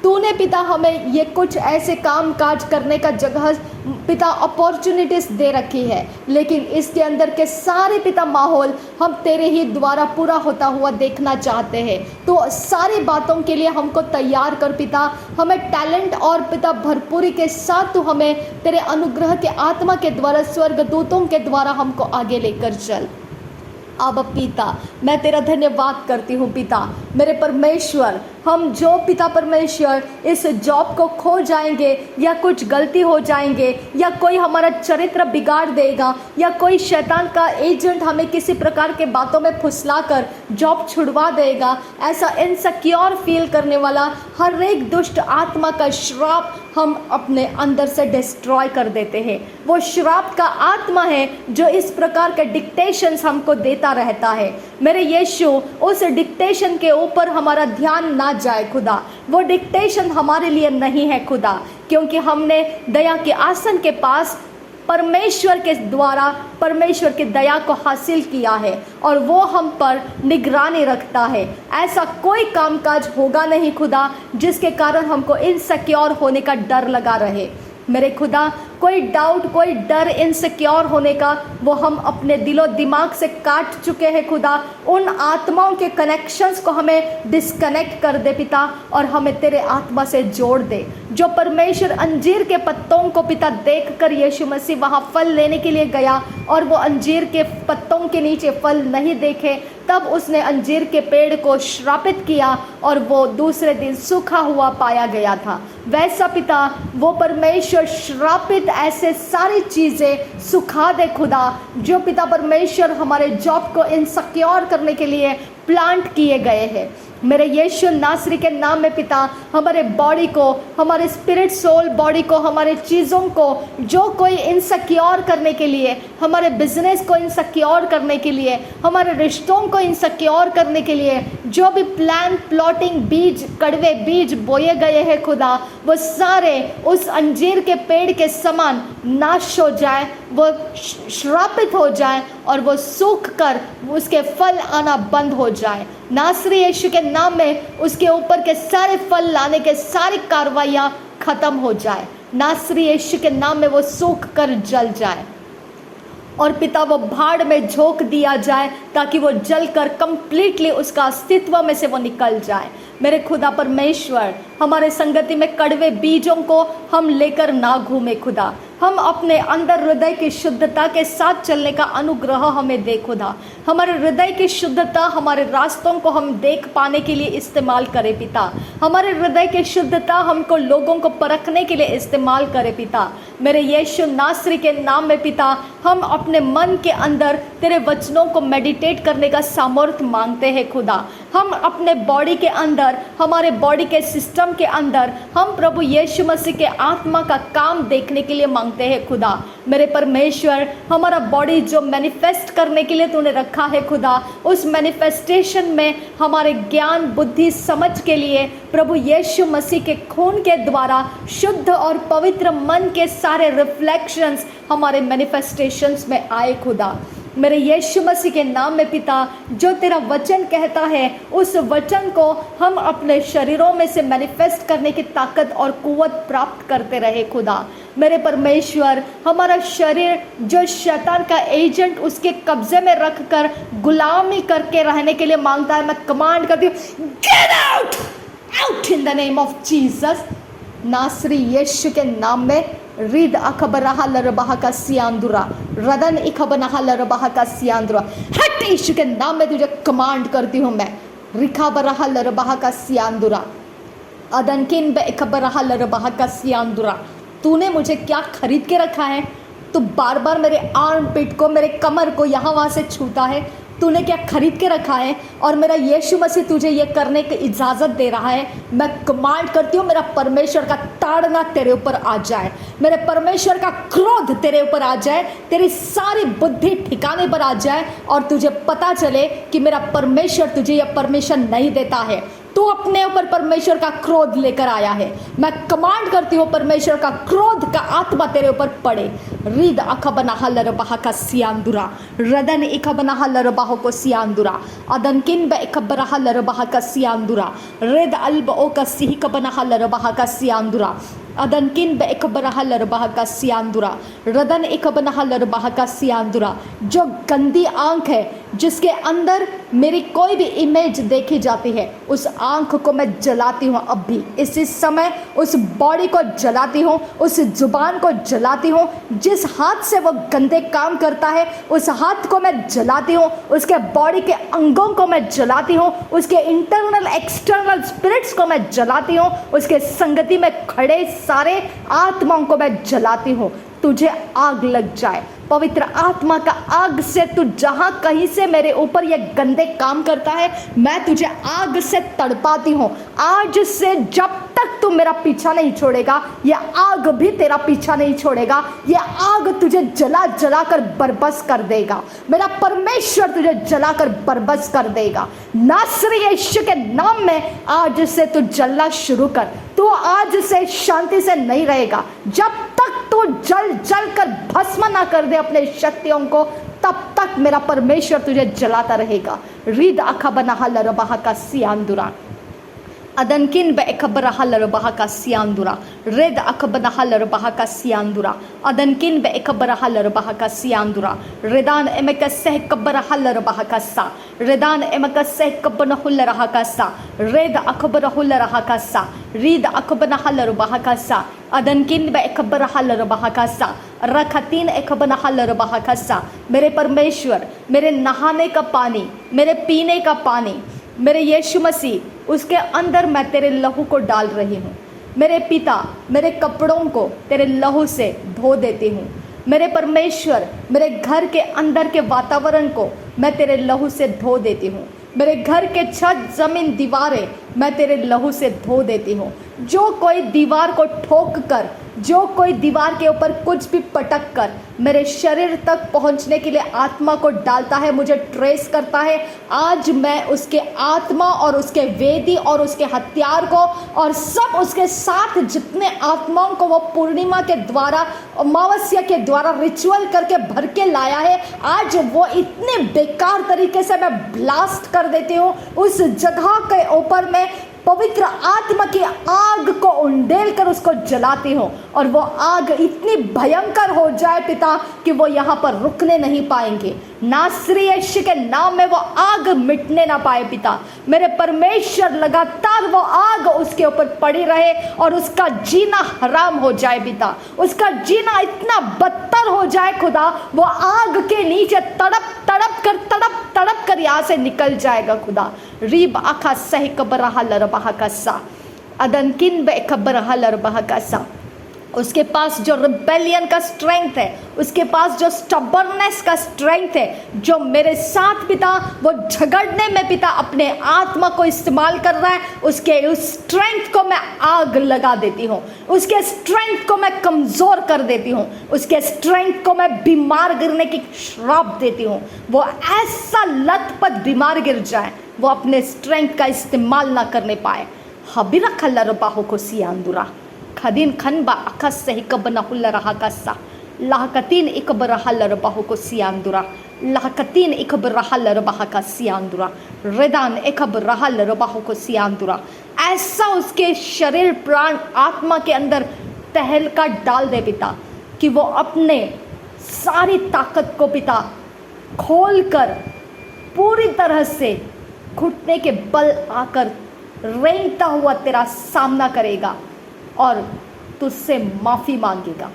तूने पिता हमें ये कुछ ऐसे काम काज करने का जगह पिता अपॉर्चुनिटीज़ दे रखी है, लेकिन इसके अंदर के सारे पिता माहौल हम तेरे ही द्वारा पूरा होता हुआ देखना चाहते हैं। तो सारी बातों के लिए हमको तैयार कर पिता, हमें टैलेंट और पिता भरपूरी के साथ तू हमें तेरे अनुग्रह के आत्मा के द्वारा, स्वर्गदूतों के द्वारा हमको आगे लेकर चल। अब पिता, मैं तेरा धन्यवाद करती हूँ पिता। मेरे परमेश्वर, हम जो पिता परमेश्वर इस जॉब को खो जाएंगे या कुछ गलती हो जाएंगे या कोई हमारा चरित्र बिगाड़ देगा या कोई शैतान का एजेंट हमें किसी प्रकार के बातों में फुसलाकर जॉब छुड़वा देगा, ऐसा इनसिक्योर फील करने वाला हर एक दुष्ट आत्मा का श्राप हम अपने अंदर से डिस्ट्रॉय कर देते हैं। वो श्राप का आत्मा है जो इस प्रकार के डिक्टेशंस हमको देता रहता है। मेरे यीशु, उस डिक्टेशन के ऊपर हमारा ध्यान ना जाए खुदा। वो डिक्टेशन हमारे लिए नहीं है खुदा, क्योंकि हमने दया के आसन के पास परमेश्वर के द्वारा परमेश्वर की दया को हासिल किया है और वो हम पर निगरानी रखता है। ऐसा कोई कामकाज होगा नहीं खुदा जिसके कारण हमको इनसिक्योर होने का डर लगा रहे। मेरे खुदा, कोई डाउट, कोई डर, इनसिक्योर होने का वो हम अपने दिलो दिमाग से काट चुके हैं खुदा। उन आत्माओं के कनेक्शंस को हमें डिस्कनेक्ट कर दे पिता और हमें तेरे आत्मा से जोड़ दे। जो परमेश्वर अंजीर के पत्तों को पिता देखकर यीशु मसीह वहाँ फल लेने के लिए गया और वो अंजीर के पत्तों के नीचे फल नहीं देखे, तब उसने अंजीर के पेड़ को श्रापित किया और वो दूसरे दिन सूखा हुआ पाया गया था। वैसा पिता, वो परमेश्वर श्रापित ऐसे सारी चीज़ें सुखा दे खुदा, जो पिता परमेश्वर हमारे जॉब को इनसिक्योर करने के लिए प्लांट किए गए हैं। मेरे यीशु नासरी के नाम में पिता, हमारे बॉडी को, हमारे स्पिरिट सोल बॉडी को, हमारे चीज़ों को जो कोई इनसिक्योर करने के लिए, हमारे बिजनेस को इनसिक्योर करने के लिए, हमारे रिश्तों को इनसिक्योर करने के लिए जो भी प्लान, प्लॉटिंग, बीज, कड़वे बीज बोए गए हैं खुदा, वो सारे उस अंजीर के पेड़ के समान नाश हो जाए, वो श्रापित हो जाए और वो सूख कर उसके फल आना बंद हो जाए। नासरी यीशु के नाम में उसके ऊपर के सारे फल लाने के सारी कार्रवाइयाँ खत्म हो जाए। नासरी यीशु के नाम में वो सूख कर जल जाए और पिता वो भाड़ में झोंक दिया जाए ताकि वो जलकर कंप्लीटली उसका अस्तित्व में से वो निकल जाए। मेरे खुदा परमेश्वर, हमारे संगति में कड़वे बीजों को हम लेकर ना घूमे खुदा। हम अपने अंदर हृदय की शुद्धता के साथ चलने का अनुग्रह हमें दे खुदा। हमारे हृदय की शुद्धता हमारे रास्तों को हम देख पाने के लिए इस्तेमाल करे पिता। हमारे हृदय की शुद्धता हमको लोगों को परखने के लिए इस्तेमाल करे पिता। मेरे यीशु नासरी के नाम में पिता, हम अपने मन के अंदर तेरे वचनों को मेडिटेट करने का सामर्थ्य मांगते हैं खुदा। हम अपने बॉडी के अंदर, हमारे बॉडी के सिस्टम के अंदर हम प्रभु यीशु मसीह के आत्मा का काम देखने के लिए मांगते हैं खुदा। मेरे परमेश्वर, हमारा बॉडी जो मैनिफेस्ट करने के लिए तूने रखा है खुदा, उस मैनिफेस्टेशन में हमारे ज्ञान, बुद्धि, समझ के लिए प्रभु यीशु मसीह के खून के द्वारा शुद्ध और पवित्र मन के सारे रिफ्लेक्शंस हमारे मैनिफेस्टेशंस में आए खुदा। मेरे यीशु मसीह के नाम में पिता, जो तेरा वचन कहता है उस वचन को हम अपने शरीरों में से मैनिफेस्ट करने की ताकत और कुव्वत प्राप्त करते रहे खुदा। मेरे परमेश्वर, हमारा शरीर जो शैतान का एजेंट उसके कब्जे में रख कर गुलामी करके रहने के लिए मांगता है, मैं कमांड करती हूँ, get out, out in the name of Jesus. नासरी यीशु के नाम में रिद अखबरहा लरबाह का सियांदुरा, रदन इखबनहा लरबाह का सियांदुरा, हट यीशु के नाम में तुझे कमांड करती हूँ मैं। रिखाबरहा लरबाह का सियांदुरा, अदनकिन बे इखबरहा लरबाह का सियांदुरा। तूने मुझे क्या खरीद के रखा है? तू बार बार मेरे आर्म पिट को, मेरे कमर को यहाँ वहाँ से छूता है। तूने क्या खरीद के रखा है? और मेरा यीशु मसीह तुझे ये करने की इजाज़त दे रहा है। मैं कमांड करती हूँ, मेरा परमेश्वर का ताड़ना तेरे ऊपर आ जाए, मेरे परमेश्वर का क्रोध तेरे ऊपर आ जाए, तेरी सारी बुद्धि ठिकाने पर आ जाए और तुझे पता चले कि मेरा परमेश्वर तुझे यह परमिशन नहीं देता है। तू अपने ऊपर परमेश्वर का क्रोध लेकर आया है। मैं कमांड करती हूँ, परमेश्वर का क्रोध का आत्मा तेरे ऊपर पड़े। रिद अखबनहा लरबाह का सियांदुरा, रदन इखबनहा लरबाह को सियांदुरा, अदनकिन बे इखबरहा लरबाह का सियांदुरा, रिद अल्बओ का सिहिकबनहा लरबाह का सियांदुरा, अदनकिन बे इखबरहा लरबाह का सियांदुरा, रदन इखबनहा लरबाह का सियांदुरा। जो गंदी आंख है जिसके अंदर मेरी कोई भी इमेज देखी जाती है, उस आंख को मैं जलाती हूँ अभी इसी समय, उस बॉडी को जलाती हूँ, उस जुबान को जलाती हूँ, जिस हाथ से वो गंदे काम करता है उस हाथ को मैं जलाती हूँ, उसके बॉडी के अंगों को मैं जलाती हूँ, उसके इंटरनल एक्सटर्नल स्पिरिट्स को मैं जलाती हूँ, उसके संगति में खड़े सारे आत्माओं को मैं जलाती हूँ। तुझे आग लग जाए, पवित्र आत्मा का आग से तू जहाँ कहीं से मेरे ऊपर ये गंदे काम करता है, मैं तुझे आग से तड़पाती हूँ। आज से जब तक तू मेरा पीछा नहीं छोड़ेगा, ये आग भी तेरा पीछा नहीं छोड़ेगा। ये आग तुझे जला जला कर बरबस कर देगा। मेरा परमेश्वर तुझे जला कर बरबस कर देगा। नासरी यीशु के नाम में आज से तू जलना शुरू कर। तू आज से शांति से नहीं रहेगा जब तक तू जल जल कर भस्म ना कर दे अपने शक्तियों को, तब तक मेरा परमेश्वर तुझे जलाता रहेगा। रिद अखबनहा लरबाह का सियांदुरा, अदनकिन बे इखबरहा लरबाह का सियांदुरा, रिद अखबनहा लरबाह का सियांदुरा, अदनकिन बे इखबरहा लरबाह का सियांदुरा, रिदान एमक सह कबरहा लरबाह का सा, रिदान एमक सह कबनहु लरहा का सा, रिद अखबरहु लरहा का सा, रिद अखबनहा लरबाह का सा, अदनकिन बे इखबरहा लरबाह का सा, रखतीन इखबनहा लरबाह का सा। मेरे परमेश्वर, मेरे नहाने का पानी, मेरे पीने का पानी, मेरे यीशु मसीह, उसके अंदर मैं तेरे लहू को डाल रही हूँ। मेरे पिता, मेरे कपड़ों को तेरे लहू से धो देती हूँ। मेरे परमेश्वर, मेरे घर के अंदर के वातावरण को मैं तेरे लहू से धो देती हूँ। मेरे घर के छत, ज़मीन, दीवारें मैं तेरे लहू से धो देती हूँ। जो कोई दीवार को ठोक कर, जो कोई दीवार के ऊपर कुछ भी पटक कर मेरे शरीर तक पहुंचने के लिए आत्मा को डालता है, मुझे ट्रेस करता है, आज मैं उसके आत्मा और उसके वेदी और उसके हथियार को और सब उसके साथ जितने आत्माओं को वो पूर्णिमा के द्वारा, अमावस्या के द्वारा रिचुअल करके भर के लाया है, आज वो इतने बेकार तरीके से मैं ब्लास्ट कर देती हूँ। उस जगह के ऊपर मैं पवित्र आत्मा की आग को उंडेल कर उसको जलाती हूँ और वो आग इतनी भयंकर हो जाए पिता कि वो यहाँ पर रुकने नहीं पाएंगे। नासरी यीशु के नाम में वो आग मिटने ना पाए पिता। मेरे परमेश्वर, लगातार वो आग उसके ऊपर पड़ी रहे और उसका जीना हराम हो जाए पिता। उसका जीना इतना बदतर हो जाए खुदा, वो आग के नीचे तड़प तड़प कर यहाँ से निकल जाएगा खुदा। रीब आखा सही कबरहा लरबाह का सा, अदनकिन बे कबरहा लरबाह का सा। उसके पास जो रिबेलियन का स्ट्रेंथ है, उसके पास जो स्टबर्नेस का स्ट्रेंथ है, जो मेरे साथ पिता वो झगड़ने में पिता अपने आत्मा को इस्तेमाल कर रहा है, उसके उस स्ट्रेंथ को मैं आग लगा देती हूँ। उसके स्ट्रेंथ को मैं कमज़ोर कर देती हूँ। उसके स्ट्रेंथ को मैं बीमार गिरने की श्राप देती हूँ। वो ऐसा लथपथ बीमार गिर जाए, वो अपने स्ट्रेंथ का इस्तेमाल ना करने पाए। हबीरा खल्ला बाहु को सियांदुरा खदीन खनबा अखस सही कबना हुल्ला रहा कस्सा लाहकतीन इकबरहा लरबाहु को सियांदुरा lahakatin ikabrahal रबाहका सियांदुरा रेदान ikabrahal रबाहको सियांदुरा। ऐसा उसके शरीर प्राण आत्मा के अंदर तहलका डाल दे पिता कि वो अपने सारी ताकत को पिता खोल कर पूरी तरह से घुटने के बल आकर रेंगता हुआ तेरा सामना करेगा और तुझसे माफ़ी मांगेगा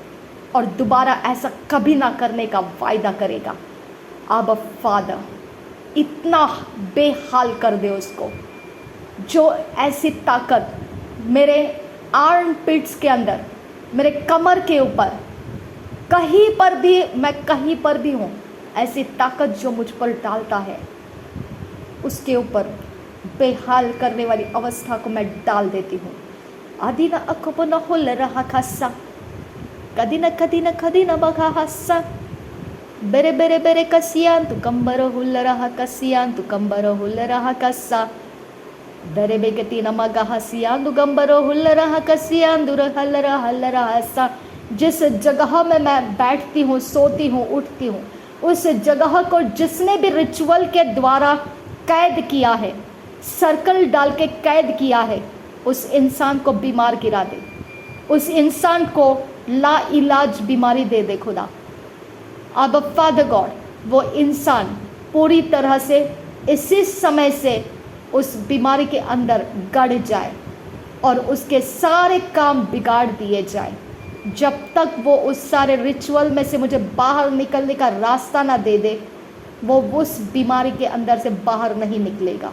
और दोबारा ऐसा कभी ना करने का वायदा करेगा। अब फादर इतना बेहाल कर दे उसको, जो ऐसी ताकत मेरे आर्म पिट्स के अंदर, मेरे कमर के ऊपर, कहीं पर भी मैं कहीं पर भी हूँ, ऐसी ताकत जो मुझ पर डालता है उसके ऊपर बेहाल करने वाली अवस्था को मैं डाल देती हूँ। आदिना अकबना होल रहा खासा कदिना बघा हासा बेरे बेरे बेरे कसियान तू कंबर हुल रहा कसियान तू कंबर हुल रहा कसा बेरे बेगती नमगा हसियान तू कंबर हुल रहा कसियान दूर हल रहा हसा। जिस जगह में मैं बैठती हूँ, सोती हूँ, उठती हूँ, उस जगह को जिसने भी रिचुअल के द्वारा कैद किया है, सर्कल डाल के कैद किया है, उस इंसान को बीमार गिरा दे, उस इंसान को ला इलाज बीमारी दे दे खुदा। अब फादर गॉड वो इंसान पूरी तरह से इसी समय से उस बीमारी के अंदर गड़ जाए और उसके सारे काम बिगाड़ दिए जाए। जब तक वो उस सारे रिचुअल में से मुझे बाहर निकलने का रास्ता ना दे दे, वो उस बीमारी के अंदर से बाहर नहीं निकलेगा।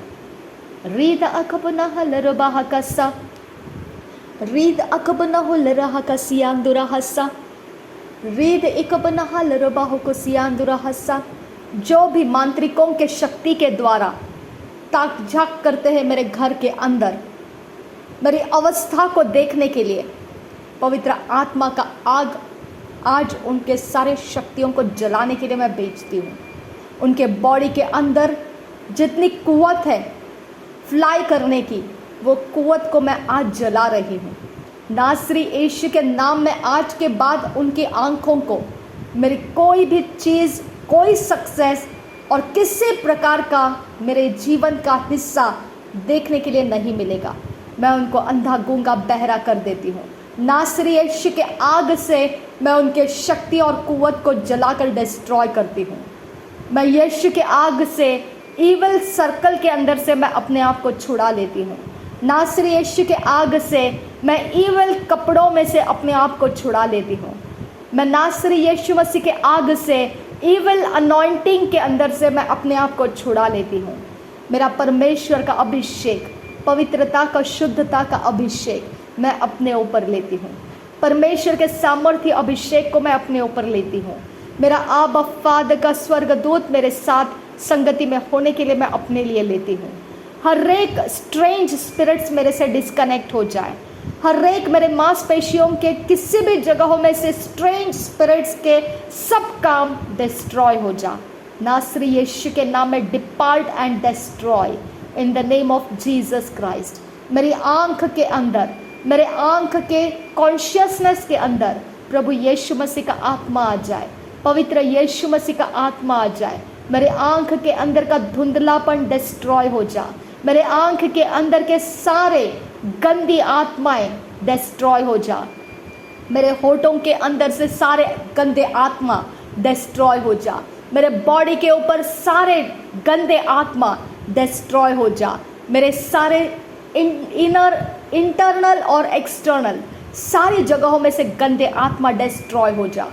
रीद अकबना हल रबाह कसा रीद अकबना हुल रहा कसियांदुरा हसा रीद इकबना हल रबाह को सियांदुरा हसा। जो भी मांत्रिकों के शक्ति के द्वारा ताक झाक करते हैं मेरे घर के अंदर, मेरी अवस्था को देखने के लिए, पवित्र आत्मा का आग आज उनके सारे शक्तियों को जलाने के लिए मैं भेजती हूँ। उनके बॉडी के अंदर जितनी कुव्वत है फ्लाई करने की, वो कुव्वत को मैं आज जला रही हूँ। नासरी यीशु के नाम में आज के बाद उनकी आंखों को मेरी कोई भी चीज़, कोई सक्सेस और किसी प्रकार का मेरे जीवन का हिस्सा देखने के लिए नहीं मिलेगा। मैं उनको अंधा गूंगा बहरा कर देती हूँ। नासरी यीशु के आग से मैं उनके शक्ति और कुव्वत को जलाकर डिस्ट्रॉय करती हूँ। मैं यीशु के आग से ईवल सर्कल के अंदर से मैं अपने आप को छुड़ा लेती हूँ। नासरी यीशु के आग से मैं ईवल कपड़ों में से अपने आप को छुड़ा लेती हूँ। मैं नासरी यीशु मसीह के आग से ईवल अनॉइंटिंग के अंदर से मैं अपने आप को छुड़ा लेती हूँ। मेरा परमेश्वर का अभिषेक, पवित्रता का, शुद्धता का अभिषेक मैं अपने ऊपर लेती हूँ। परमेश्वर के सामर्थ्य अभिषेक को मैं अपने ऊपर लेती हूँ। मेरा आबा फादर का स्वर्गदूत मेरे साथ संगति में होने के लिए मैं अपने लिए लेती हूँ। हर एक स्ट्रेंज स्पिरिट्स मेरे से डिस्कनेक्ट हो जाए। हर एक मेरे मांसपेशियों के किसी भी जगहों में से स्ट्रेंज स्पिरिट्स के सब काम डिस्ट्रॉय हो जा। नासरी यीशु के नाम में depart and destroy in the name of Jesus Christ. मेरी आंख के अंदर, मेरे आंख के कॉन्शियसनेस के अंदर प्रभु यीशु मसीह का आत्मा आ जाए, पवित्र यीशु मसीह का आत्मा आ जाए। मेरे आंख के अंदर का धुंधलापन डिस्ट्रॉय हो जा। मेरे आंख के अंदर के सारे गंदी आत्माएं डिस्ट्रॉय हो जा। मेरे होठों के अंदर से सारे गंदे आत्मा डिस्ट्रॉय हो जा। मेरे बॉडी के ऊपर सारे गंदे आत्मा डिस्ट्रॉय हो जा। मेरे सारे इनर, इंटरनल और एक्सटर्नल सारी जगहों में से गंदे आत्मा डिस्ट्रॉय हो जा।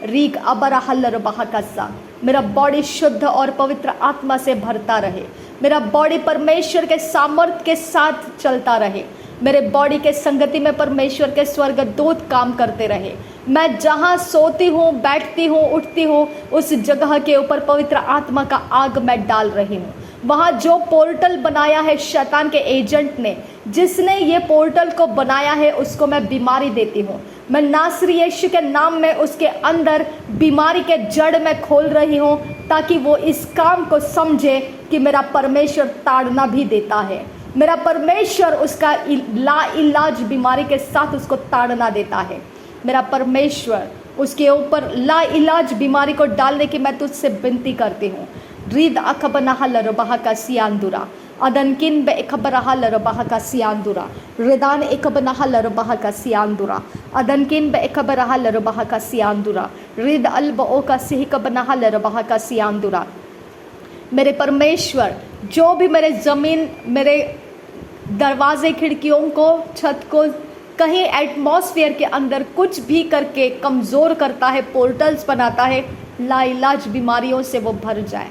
रीक अबरा हल्लर बहाकसा। मेरा बॉडी शुद्ध और पवित्र आत्मा से भरता रहे। मेरा बॉडी परमेश्वर के सामर्थ्य के साथ चलता रहे। मेरे बॉडी के संगति में परमेश्वर के स्वर्गदूत काम करते रहे। मैं जहाँ सोती हूँ, बैठती हूँ, उठती हूँ, उस जगह के ऊपर पवित्र आत्मा का आग मैं डाल रही हूँ। वहाँ जो पोर्टल बनाया है शैतान के एजेंट ने, जिसने ये पोर्टल को बनाया है, उसको मैं बीमारी देती हूँ। मैं नासरी यीशु के नाम में उसके अंदर बीमारी के जड़ में खोल रही हूँ, ताकि वो इस काम को समझे कि मेरा परमेश्वर ताड़ना भी देता है। मेरा परमेश्वर उसका ला इलाज बीमारी के साथ उसको ताड़ना देता है। मेरा परमेश्वर उसके ऊपर लाइलाज बीमारी को डालने की मैं तुझसे विनती करती हूँ। रीद अखबनाहा लरबाहा का सियांदुरा अदनकिन बे इखबराहा लरबाहा का सियांदुरा रिदान इखबनाहा लरबाहा का सियांदुरा अदनकिन बे इखबराहा लरबाहा का सियांदुरा रिद अलबओ का सिहकबनाहा लरबाहा का सियांदुरा। मेरे परमेश्वर, जो भी मेरे ज़मीन, मेरे दरवाजे, खिड़कियों को, छत को कहीं एटमॉस्फेयर के अंदर कुछ भी करके कमज़ोर करता है, पोर्टल्स बनाता है, लाइलाज बीमारियों से वो भर जाए।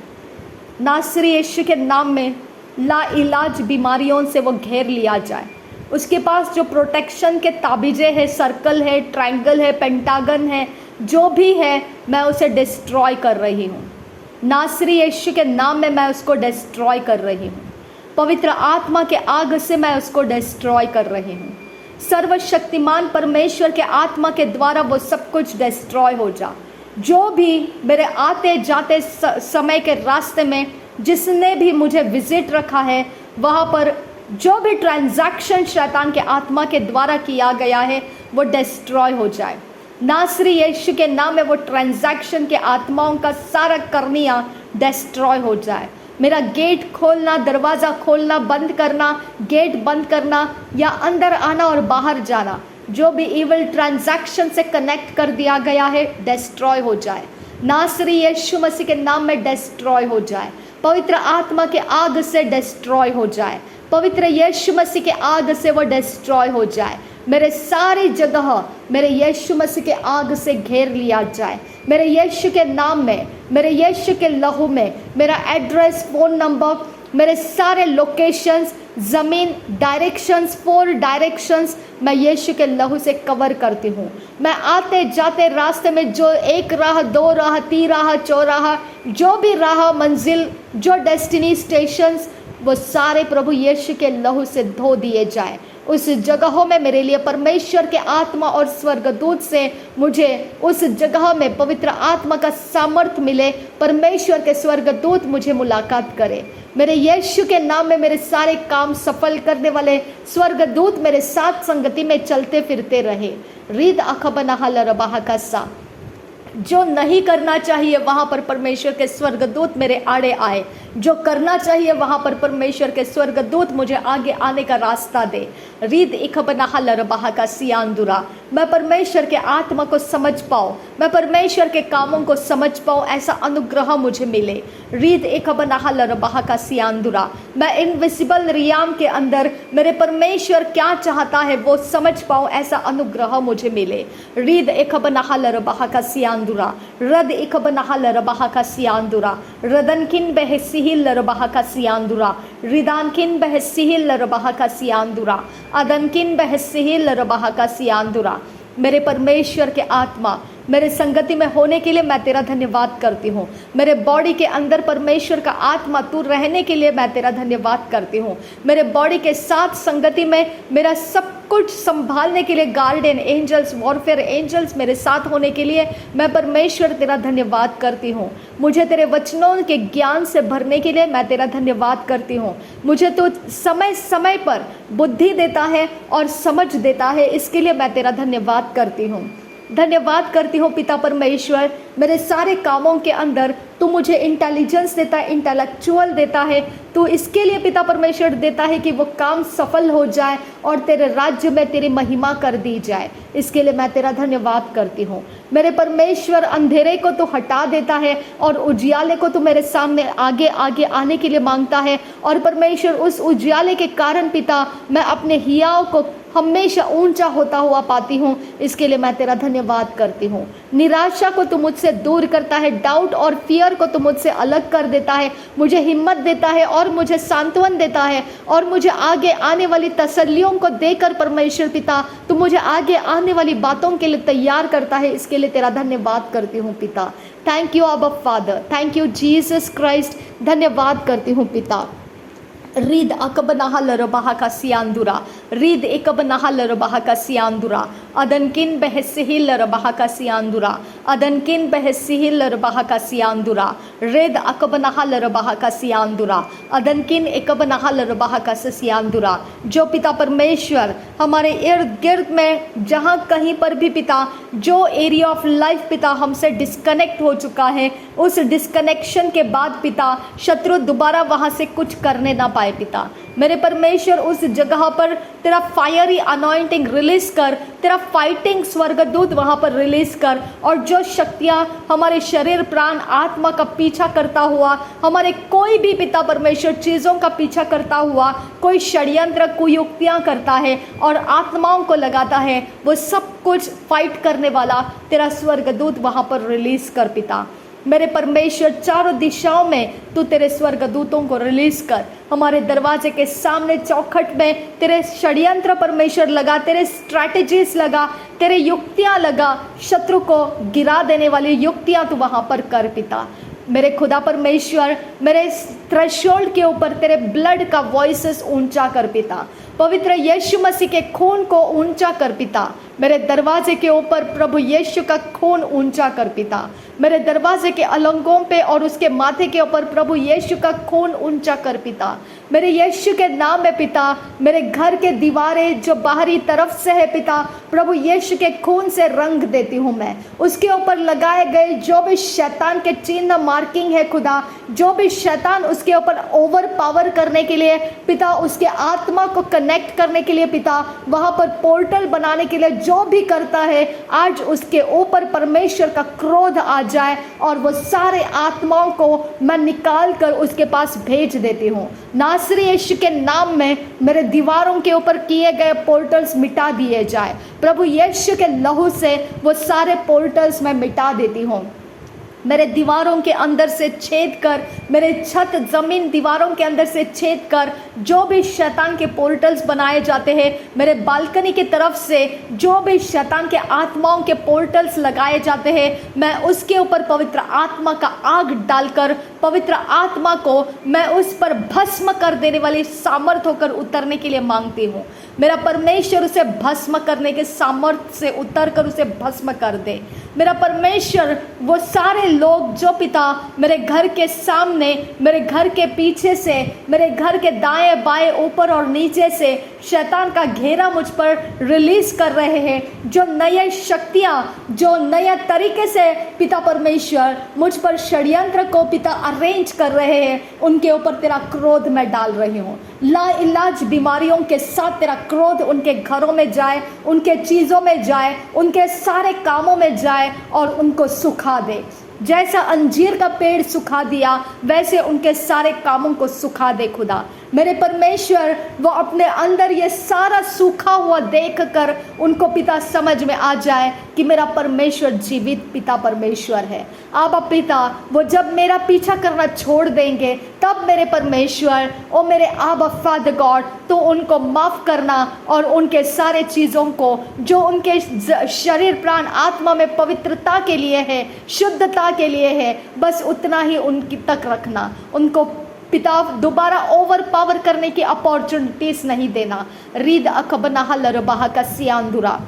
नासरी यीशु के नाम में लाइलाज बीमारियों से वो घेर लिया जाए। उसके पास जो प्रोटेक्शन के ताबीज़े हैं, सर्कल है, ट्रायंगल है, पेंटागन है, जो भी है, मैं उसे डिस्ट्रॉय कर रही हूँ। नासरी यीशु के नाम में मैं उसको डिस्ट्रॉय कर रही हूँ। पवित्र आत्मा के आग से मैं उसको डिस्ट्रॉय कर रही हूँ। सर्वशक्तिमान परमेश्वर के आत्मा के द्वारा वो सब कुछ डिस्ट्रॉय हो जा। जो भी मेरे आते जाते समय के रास्ते में जिसने भी मुझे विजिट रखा है, वहाँ पर जो भी ट्रांजैक्शन शैतान के आत्मा के द्वारा किया गया है वो डिस्ट्रॉय हो जाए। नासरी यीशु के नाम में वो ट्रांजैक्शन के आत्माओं का सारा करनिया डिस्ट्रॉय हो जाए। मेरा गेट खोलना, दरवाज़ा खोलना, बंद करना, गेट बंद करना या अंदर आना और बाहर जाना, जो भी इविल ट्रांजैक्शन से कनेक्ट कर दिया गया है, डिस्ट्रॉय हो जाए। नासरी यीशु मसीह के नाम में डिस्ट्रॉय हो जाए। पवित्र आत्मा के आग से डिस्ट्रॉय हो जाए। पवित्र यीशु मसीह के आग से वो डिस्ट्रॉय हो जाए। मेरे सारी जगह मेरे यीशु मसीह के आग से घेर लिया जाए। मेरे यीशु के नाम में, मेरे यीशु के लहू में, मेरा एड्रेस, फ़ोन नंबर, मेरे सारे लोकेशंस, ज़मीन, डायरेक्शंस, 4 डायरेक्शंस मैं यीशु के लहू से कवर करती हूँ। मैं आते जाते रास्ते में जो 1 राह, 2 राह, 3 राह, चौराहा, जो भी राह, मंजिल, जो डेस्टिनी स्टेशंस, वो सारे प्रभु यीशु के लहू से धो दिए जाए। उस जगहों में मेरे लिए परमेश्वर के आत्मा और स्वर्गदूत से मुझे उस जगह में पवित्र आत्मा का सामर्थ्य मिले। परमेश्वर के स्वर्गदूत मुझे मुलाकात करे। मेरे यीशु के नाम में मेरे सारे काम सफल करने वाले स्वर्गदूत मेरे साथ संगति में चलते फिरते रहे। रीद अखबनाहा लरबाहा का सा, जो नहीं करना चाहिए वहाँ पर परमेश्वर के स्वर्गदूत मेरे आड़े आए। जो करना चाहिए वहाँ पर परमेश्वर के स्वर्गदूत मुझे आगे आने का रास्ता दे। रीद इखबनाहा लरबाहा का सियांदुरा, मैं परमेश्वर के आत्मा को समझ पाऊँ, मैं परमेश्वर के कामों को समझ पाऊँ, ऐसा अनुग्रह मुझे मिले। रीद इखबनाहा लरबाहा का सियांदुरा, मैं इनविजिबल रियाम के अंदर मेरे परमेश्वर क्या चाहता है वो समझ पाऊँ, ऐसा अनुग्रह मुझे मिले। रीद इखबनाहा लरबाहा का सियांदुरा, रद इखबनाहा लरबाहा का सियांदुरा, रदनकिन बहसिहिल लरबाहा का सियांदुरा, रिदानकिन बहसिहिल लरबाहा का सियांदुरा, अदनकिन बहसिहिल लरबाहा का सियांदुरा। मेरे परमेश्वर के आत्मा, मेरे संगति में होने के लिए मैं तेरा धन्यवाद करती हूँ। मेरे बॉडी के अंदर परमेश्वर का आत्मा तू रहने के लिए मैं तेरा धन्यवाद करती हूँ। मेरे बॉडी के साथ संगति में मेरा सब कुछ संभालने के लिए गार्डियन एंजल्स, वॉरफेयर एंजल्स मेरे साथ होने के लिए मैं परमेश्वर तेरा धन्यवाद करती हूँ। मुझे तेरे वचनों के ज्ञान से भरने के लिए मैं तेरा धन्यवाद करती हूँ। मुझे तो समय समय पर बुद्धि देता है और समझ देता है, इसके लिए मैं तेरा धन्यवाद करती हूँ। धन्यवाद करती हूँ पिता परमेश्वर, मेरे सारे कामों के अंदर तू मुझे इंटेलिजेंस देता है, इंटेलेक्चुअल देता है। तू इसके लिए पिता परमेश्वर देता है कि वो काम सफल हो जाए और तेरे राज्य में तेरी महिमा कर दी जाए। इसके लिए मैं तेरा धन्यवाद करती हूँ। मेरे परमेश्वर, अंधेरे को तू हटा देता है और उजियाले को तू मेरे सामने आगे आगे आने के लिए मांगता है। और परमेश्वर, उस उजियाले के कारण पिता मैं अपने हियाव को हमेशा ऊंचा होता हुआ पाती हूँ। इसके लिए मैं तेरा धन्यवाद करती हूँ। निराशा को तू मुझसे दूर करता है, डाउट और फियर को तू मुझसे अलग कर देता है, मुझे हिम्मत देता है और मुझे सांत्वन देता है और मुझे आगे आने वाली तसल्लियों को देकर परमेश्वर पिता तू मुझे आगे आने वाली बातों के लिए तैयार करता है। इसके लिए तेरा धन्यवाद करती हूँ पिता। थैंक यू अबा father, thank you Jesus Christ. धन्यवाद करती हूँ पिता। रीद अकबनाहा लरबाहा का सियांदुरा, रीद एकब नहल रबाह का सियांदुरा अदनकिन बहसिहिल रबाह का सियांदुरा अदनकिन बहसिहिल रबाह का सियांदुरा रेद अकब नहल रबाह का सियांदुरा अदनकिन एकब नहल रबाह का सियांदुरा। जो पिता परमेश्वर हमारे इर्द गिर्द में जहाँ कहीं पर भी पिता जो एरिया ऑफ लाइफ पिता हमसे डिस्कनेक्ट हो चुका है, उस डिस्कनेक्शन के बाद पिता शत्रु दोबारा वहाँ से कुछ करने ना पाए पिता। मेरे परमेश्वर उस जगह पर तेरा फायरी अनॉइंटिंग रिलीज कर, तेरा फाइटिंग स्वर्गदूत वहाँ पर रिलीज कर, और जो शक्तियाँ हमारे शरीर प्राण आत्मा का पीछा करता हुआ, हमारे कोई भी पिता परमेश्वर चीज़ों का पीछा करता हुआ कोई षड्यंत्र कुयुक्तियाँ करता है और आत्माओं को लगाता है, वो सब कुछ फाइट करने वाला तेरा स्वर्गदूत वहाँ पर रिलीज कर पिता। मेरे परमेश्वर चारों दिशाओं में तू तेरे स्वर्गदूतों को रिलीज कर। हमारे दरवाजे के सामने चौखट में तेरे षड्यंत्र परमेश्वर लगा, तेरे स्ट्रैटेजीज लगा, तेरे युक्तियां लगा, शत्रु को गिरा देने वाली युक्तियां तू वहां पर कर पिता। मेरे खुदा परमेश्वर मेरे थ्रेशोल्ड के ऊपर तेरे ब्लड का वॉइसेस ऊंचा कर पिता। पवित्र यीशु मसीह के खून को ऊंचा कर पिता। मेरे दरवाजे के ऊपर प्रभु यीशु का खून ऊंचा कर पिता। मेरे दरवाजे के अलंगों पे और उसके माथे के ऊपर प्रभु यीशु का खून ऊंचा कर पिता। मेरे यीशु के नाम में पिता मेरे घर के दीवारें जो बाहरी तरफ से है पिता, प्रभु यीशु के खून से रंग देती हूँ मैं। उसके ऊपर लगाए गए जो भी शैतान के चिन्ह मार्किंग है खुदा, जो भी शैतान उसके ऊपर ओवर पावर करने के लिए पिता, उसके आत्मा को कनेक्ट करने के लिए पिता, वहाँ पर पोर्टल बनाने के लिए जो भी करता है, आज उसके ऊपर परमेश्वर का क्रोध आ जाए और वो सारे आत्माओं को मैं निकाल कर उसके पास भेज देती हूँ। नासरी यीशु के नाम में मेरे दीवारों के ऊपर किए गए पोर्टल्स मिटा दिए जाए। प्रभु यीशु के लहू से वो सारे पोर्टल्स मैं मिटा देती हूँ। मेरे दीवारों के अंदर से छेद कर, मेरे छत ज़मीन दीवारों के अंदर से छेद कर, जो भी शैतान के पोर्टल्स बनाए जाते हैं, मेरे बालकनी की तरफ से जो भी शैतान के आत्माओं के पोर्टल्स लगाए जाते हैं, मैं उसके ऊपर पवित्र आत्मा का आग डालकर पवित्र आत्मा को मैं उस पर भस्म कर देने वाली सामर्थ होकर उतरने के लिए मांगती हूँ। मेरा परमेश्वर उसे भस्म करने के सामर्थ्य से उतर कर उसे भस्म कर दे। मेरा परमेश्वर वो सारे लोग जो पिता मेरे घर के सामने, मेरे घर के पीछे से, मेरे घर के दाएं बाएं ऊपर और नीचे से शैतान का घेरा मुझ पर रिलीज कर रहे हैं, जो नए शक्तियाँ, जो नया तरीके से पिता परमेश्वर मुझ पर षड्यंत्र को पिता अरेंज कर रहे हैं, उनके ऊपर तेरा क्रोध मैं डाल रही हूँ। ला इलाज बीमारियों के साथ तेरा क्रोध उनके घरों में जाए, उनके चीज़ों में जाए, उनके सारे कामों में जाए और उनको सुखा दे। जैसा अंजीर का पेड़ सुखा दिया, वैसे उनके सारे कामों को सुखा दे खुदा। मेरे परमेश्वर वो अपने अंदर ये सारा सूखा हुआ देखकर उनको पिता समझ में आ जाए कि मेरा परमेश्वर जीवित पिता परमेश्वर है। आबा पिता, वो जब मेरा पीछा करना छोड़ देंगे, तब मेरे परमेश्वर, ओ मेरे आबा फादर गॉड, तो उनको माफ़ करना और उनके सारे चीज़ों को जो उनके शरीर प्राण आत्मा में पवित्रता के लिए है, शुद्धता के लिए है, बस उतना ही उनकी तक रखना। उनको पिता दोबारा ओवर पावर करने की अपॉर्चुनिटीज नहीं देना। रीद अकबना लरबाह का सियांदुरा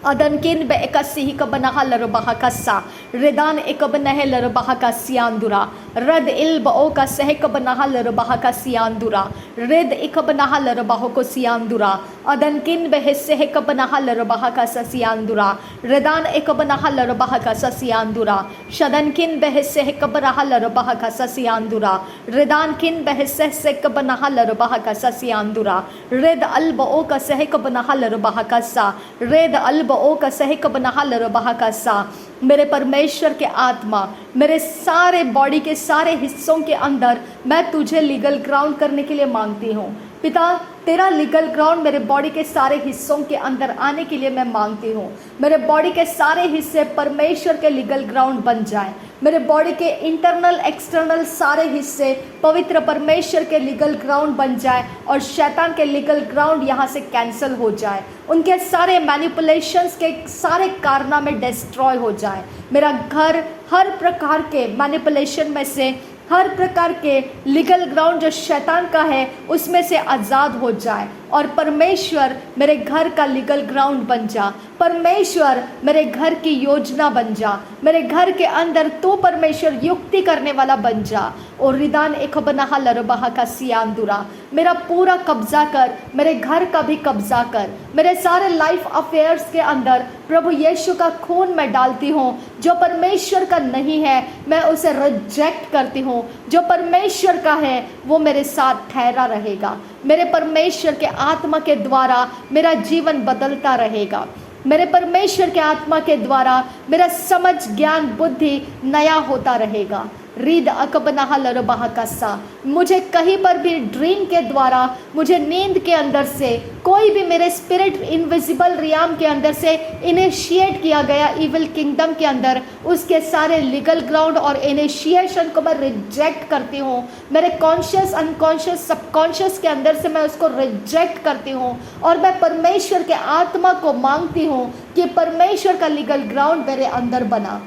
अदनकिन बे एकसिही कबनहा लरबाह का सा रेदान एकबनह लरबाह का सियांदुरा रद इल बओ का सह कबनहा लरबाह का सियांदुरा रेद इकबनहा लरबाह को सियांदुरा अदनकिन बे सह कबनहा लरबाह का सियांदुरा रेदान एकबनहा लरबाह का सियांदुरा शदनकिन बे सह कबनहा लरबाह का सियांदुरा रेदान किन बे सह कबनहा लरबाह का सियांदुरा रेद अल बओ का सह कबनहा लरबाह का सा रेद अल ओ का सह कबनहा लरबाह का सा। मेरे परमेश्वर के आत्मा मेरे सारे बॉडी के सारे हिस्सों के अंदर मैं तुझे लीगल ग्राउंड करने के लिए मांगती हूँ पिता। तेरा लीगल ग्राउंड मेरे बॉडी के सारे हिस्सों के अंदर आने के लिए मैं मांगती हूँ। मेरे बॉडी के सारे हिस्से परमेश्वर के लीगल ग्राउंड बन जाए। मेरे बॉडी के इंटरनल एक्सटर्नल सारे हिस्से पवित्र परमेश्वर के लीगल ग्राउंड बन जाए और शैतान के लीगल ग्राउंड यहाँ से कैंसिल हो जाए। उनके सारे मैनिपुलेशंस के सारे कारनामे डिस्ट्रॉय हो जाए। मेरा घर हर प्रकार के मैनिपुलेशन में से, हर प्रकार के लीगल ग्राउंड जो शैतान का है उसमें से आज़ाद हो जाए और परमेश्वर मेरे घर का लीगल ग्राउंड बन जा। परमेश्वर मेरे घर की योजना बन जा। मेरे घर के अंदर तू परमेश्वर युक्ति करने वाला बन जा। और रिदान एक बना लरबाहा का सियान्दुरा, मेरा पूरा कब्जा कर, मेरे घर का भी कब्जा कर। मेरे सारे लाइफ अफेयर्स के अंदर प्रभु यीशु का खून मैं डालती हूँ। जो परमेश्वर का नहीं है मैं उसे रिजेक्ट करती हूँ। जो परमेश्वर का है वो मेरे साथ ठहरा रहेगा। मेरे परमेश्वर के आत्मा के द्वारा मेरा जीवन बदलता रहेगा। मेरे परमेश्वर के आत्मा के द्वारा मेरा समझ ज्ञान बुद्धि नया होता रहेगा। रीद अकबनाहा लरबाहा कस्सा, मुझे कहीं पर भी ड्रीम के द्वारा, मुझे नींद के अंदर से, कोई भी मेरे स्पिरिट इनविजिबल रियाम के अंदर से इनिशिएट किया गया इविल किंगडम के अंदर, उसके सारे लीगल ग्राउंड और इनिशिएशन को मैं रिजेक्ट करती हूँ। मेरे कॉन्शियस अनकॉन्शियस सबकॉन्शियस के अंदर से मैं उसको रिजेक्ट करती हूँ और मैं परमेश्वर के आत्मा को मांगती हूँ कि परमेश्वर का लीगल ग्राउंड मेरे अंदर बना।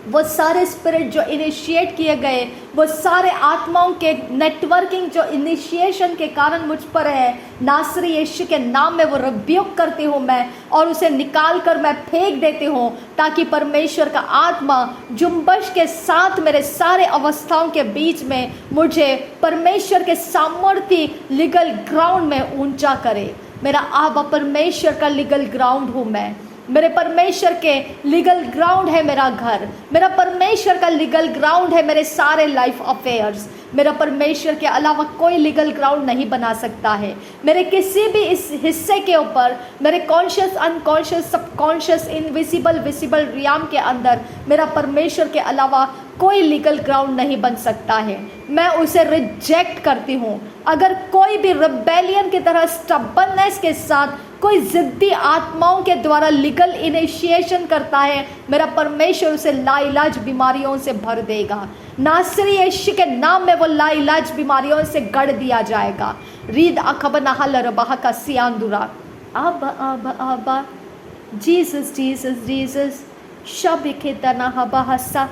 वो सारे स्पिरिट जो इनिशिएट किए गए, वो सारे आत्माओं के नेटवर्किंग जो इनिशिएशन के कारण मुझ पर है, नासरी यीशु के नाम में वो रिब्यूक करती हूँ मैं और उसे निकाल कर मैं फेंक देती हूँ, ताकि परमेश्वर का आत्मा जुम्बश के साथ मेरे सारे अवस्थाओं के बीच में मुझे परमेश्वर के सामर्थ्य लीगल ग्राउंड में ऊंचा करे। मेरा आबा परमेश्वर का लीगल ग्राउंड हूँ मैं। मेरे परमेश्वर के लीगल ग्राउंड है मेरा घर। मेरा परमेश्वर का लीगल ग्राउंड है मेरे सारे लाइफ अफेयर्स। मेरा परमेश्वर के अलावा कोई लीगल ग्राउंड नहीं बना सकता है। मेरे किसी भी इस हिस्से के ऊपर, मेरे conscious unconscious subconscious invisible visible realm के अंदर मेरा परमेश्वर के अलावा कोई लीगल ग्राउंड नहीं बन सकता है। मैं उसे रिजेक्ट करती हूँ। अगर कोई भी रिबेलियन की तरह स्टबननेस के साथ कोई जिद्दी आत्माओं के द्वारा लीगल इनिशिएशन करता है, मेरा परमेश्वर उसे लाइलाज बीमारियों से भर देगा। नासरी यीशु के नाम में वो लाइलाज बीमारियों से गढ़ दिया जाएगा। रीद अखबनाहा लरबाहा का सियान्दुरा, आबा आबा आबा, जीसस जीसस जीसस, शबिकेतना हबाहसा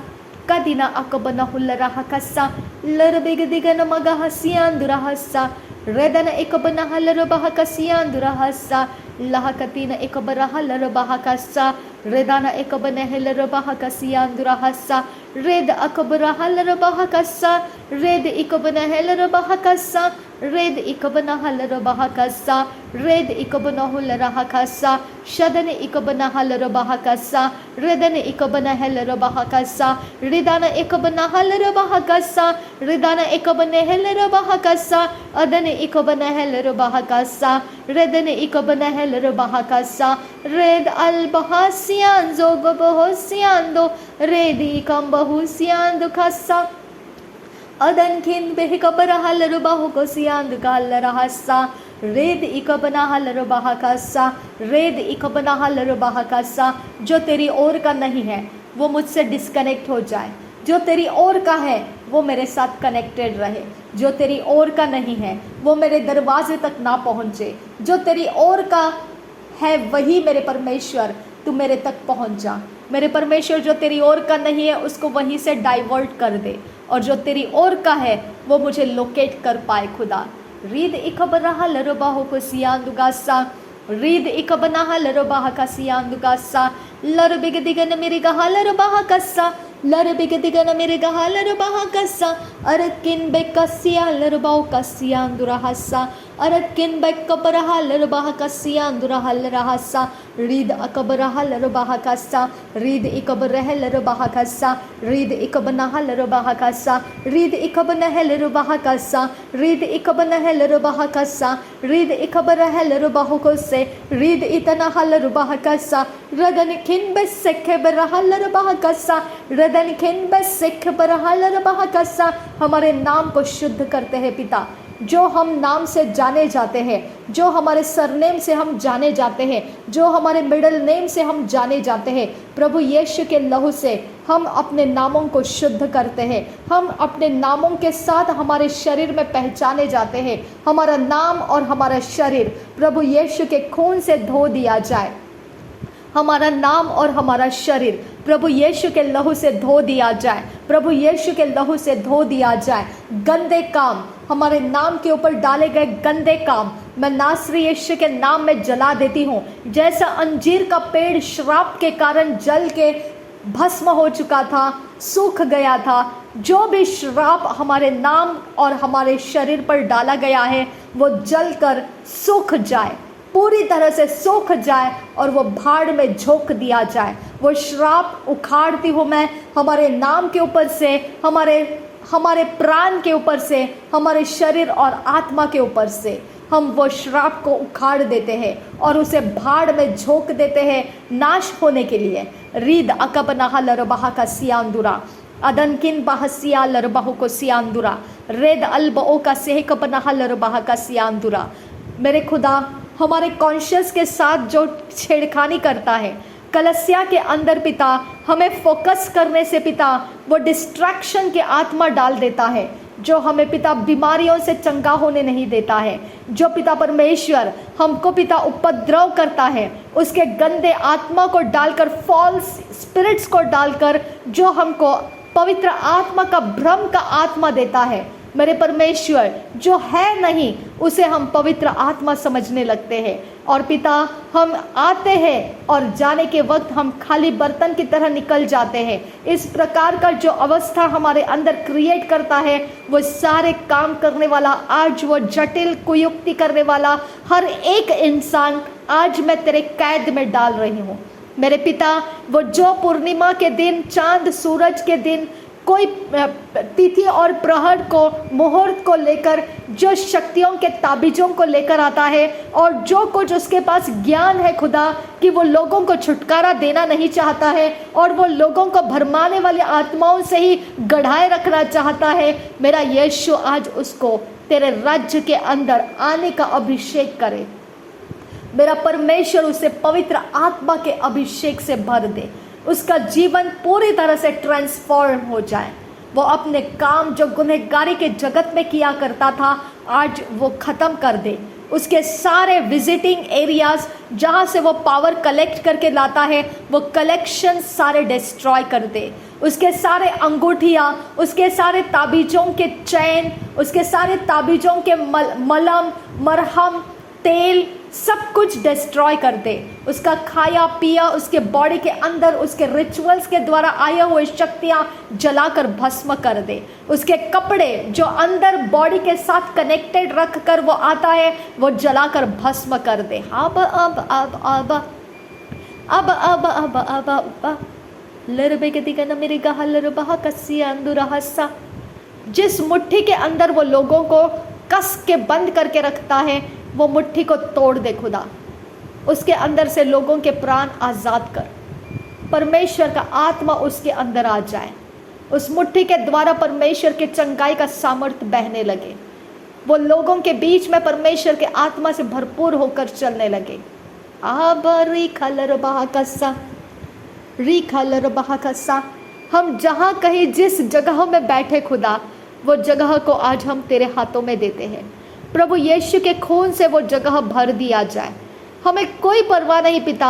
kadina akabana hullaraha kassa larbega digana magaha siandurahassa redana ekabana halarabaha kasiandurahassa lahakatina ekabaraha larabaha kassa redana ekabana helarabaha kasiandurahassa red akabaraha larabaha kassa red ekabana helarabaha kassa red ikabana halarabaha kassa red ikabana hullaraha kassa shadane ikabana halarabaha kassa redane ikabana helarabaha kassa ridana ikabana halarabaha kassa ridana ikabana helarabaha kassa adane ikabana helarabaha kassa redane ikabana helarabaha kassa red albahasianzo gobahosiando red ikambahosiando kassa अदनखिन बेहकबर हलरबाह को सियांद कालरहसा रेद इकबना हलरबाह कासा रेद इकबना हलरबाह कासा। जो तेरी ओर का नहीं है वो मुझसे डिस्कनेक्ट हो जाए, जो तेरी ओर का है वो मेरे साथ कनेक्टेड रहे। जो तेरी ओर का नहीं है वो मेरे दरवाजे तक ना पहुँचे। जो तेरी ओर का है वही मेरे परमेश्वर तू मेरे तक पहुँच जा। मेरे परमेश्वर जो तेरी ओर का नहीं है उसको वहीं से डाइवर्ट कर दे, और जो तेरी ओर का है वो मुझे लोकेट कर पाए खुदा। रीद इकबनाहा लरबाह को सियांदुगासा रीद इकबनाहा लरबाह का सियांदुगासा लरबिग दिगन मेरे गहा लरबाह कस्सा लरबिग दिगन मेरे गहा लरबाह कस्सा अरकिन बेकसिया लरबाह कसियांदुराहसा अरकिन बेकबरहा लरबाह कसियांदुराह लरहसा रीद अकबरहा लरबाह कस्सा रीद इकबरह लरबाह कस्सा रीद इकबनाहा लरबाह कस्सा रीद इकबनह लरबाह कस्सा रीद इकबनह लरबाह कस्सा रीद इकबरह लरबाह कस्से रीद इतनाहा लरबाह कस्सा रदन खिन बेसखे बरहा लरबाह कस्सा रदन खिन बेसखे बरहा लरबाह कस्सा। हमारे नाम को शुद्ध करते हैं पिता, जो हम नाम से जाने जाते हैं, जो हमारे सरनेम से हम जाने जाते हैं, जो हमारे मिडिल नेम से हम जाने जाते हैं। प्रभु यीशु के लहू से हम अपने नामों को शुद्ध करते हैं। हम अपने नामों के साथ हमारे शरीर में पहचाने जाते हैं। हमारा नाम और हमारा शरीर प्रभु यीशु के खून से धो दिया जाए। हमारा नाम और हमारा शरीर प्रभु यीशु के लहू से धो दिया जाए, प्रभु यीशु के लहू से धो दिया जाए। गंदे काम, हमारे नाम के ऊपर डाले गए गंदे काम मैं नासरी यीशु के नाम में जला देती हूँ। जैसा अंजीर का पेड़ श्राप के कारण जल के भस्म हो चुका था, सूख गया था, जो भी श्राप हमारे नाम और हमारे शरीर पर डाला गया है वो जलकर सूख जाए, पूरी तरह से सूख जाए और वो भाड़ में झोंक दिया जाए। वो श्राप उखाड़ती हूँ मैं हमारे नाम के ऊपर से, हमारे प्राण के ऊपर से, हमारे शरीर और आत्मा के ऊपर से। हम वो श्राप को उखाड़ देते हैं और उसे भाड़ में झोंक देते हैं नाश होने के लिए। रीद अकबनाहा लरबाहा का सियांदुरा अदनकिन बहसिया लरबाहु को सियांदुरा रेद अलबओ का सेहकबनाहा लरबाहा का सियांदुरा। मेरे खुदा, हमारे कॉन्शियस के साथ जो छेड़खानी करता है कलसिया के अंदर पिता, हमें फोकस करने से पिता वो डिस्ट्रैक्शन के आत्मा डाल देता है, जो हमें पिता बीमारियों से चंगा होने नहीं देता है, जो पिता परमेश्वर हमको पिता उपद्रव करता है, उसके गंदे आत्मा को डालकर, फॉल्स स्पिरिट्स को डालकर, जो हमको पवित्र आत्मा का भ्रम का आत्मा देता है। मेरे परमेश्वर, जो है नहीं उसे हम पवित्र आत्मा समझने लगते हैं और पिता हम आते हैं और जाने के वक्त हम खाली बर्तन की तरह निकल जाते हैं। इस प्रकार का जो अवस्था हमारे अंदर क्रिएट करता है, वो सारे काम करने वाला, आज वो जटिल कुयुक्ति करने वाला हर एक इंसान आज मैं तेरे कैद में डाल रही हूँ। मेरे पिता, वो जो पूर्णिमा के दिन, चांद सूरज के दिन, कोई तिथि और प्रहर को, मुहूर्त को लेकर, जो शक्तियों के ताबीजों को लेकर आता है और जो कुछ उसके पास ज्ञान है खुदा, कि वो लोगों को छुटकारा देना नहीं चाहता है और वो लोगों को भरमाने वाली आत्माओं से ही गढ़ाए रखना चाहता है, मेरा यीशु आज उसको तेरे राज्य के अंदर आने का अभिषेक करे। मेरा परमेश्वर उसे पवित्र आत्मा के अभिषेक से भर दे, उसका जीवन पूरी तरह से ट्रांसफॉर्म हो जाए। वो अपने काम जो गुनहगारी के जगत में किया करता था, आज वो ख़त्म कर दे। उसके सारे विजिटिंग एरियाज जहाँ से वो पावर कलेक्ट करके लाता है, वो कलेक्शन सारे डिस्ट्रॉय कर दे। उसके सारे अंगूठियाँ, उसके सारे ताबीज़ों के चैन, उसके सारे ताबीज़ों के मलम, मरहम, तेल, सब कुछ डिस्ट्रॉय कर दे। उसका खाया पिया, उसके बॉडी के अंदर उसके रिचुअल्स के द्वारा आए हुए शक्तियाँ जलाकर भस्म कर दे। उसके कपड़े जो अंदर बॉडी के साथ कनेक्टेड रख कर वो आता है, वो जलाकर भस्म कर दे। अब अब अब अब अब अब अब अब अब लरबे के दिगन मेरे गहा लरबहा कसिया अंदुरहसा। जिस मुट्ठी के अंदर वो लोगों को कस के बंद करके रखता है, वो मुट्ठी को तोड़ दे खुदा। उसके अंदर से लोगों के प्राण आज़ाद कर, परमेश्वर का आत्मा उसके अंदर आ जाए। उस मुट्ठी के द्वारा परमेश्वर के चंगाई का सामर्थ्य बहने लगे। वो लोगों के बीच में परमेश्वर के आत्मा से भरपूर होकर चलने लगे। री खलर बहा कसा। हम जहाँ कहीं जिस जगह में बैठे खुदा, वो जगह को आज हम तेरे हाथों में देते हैं। प्रभु यीशु के खून से वो जगह भर दिया जाए। हमें कोई परवाह नहीं पिता,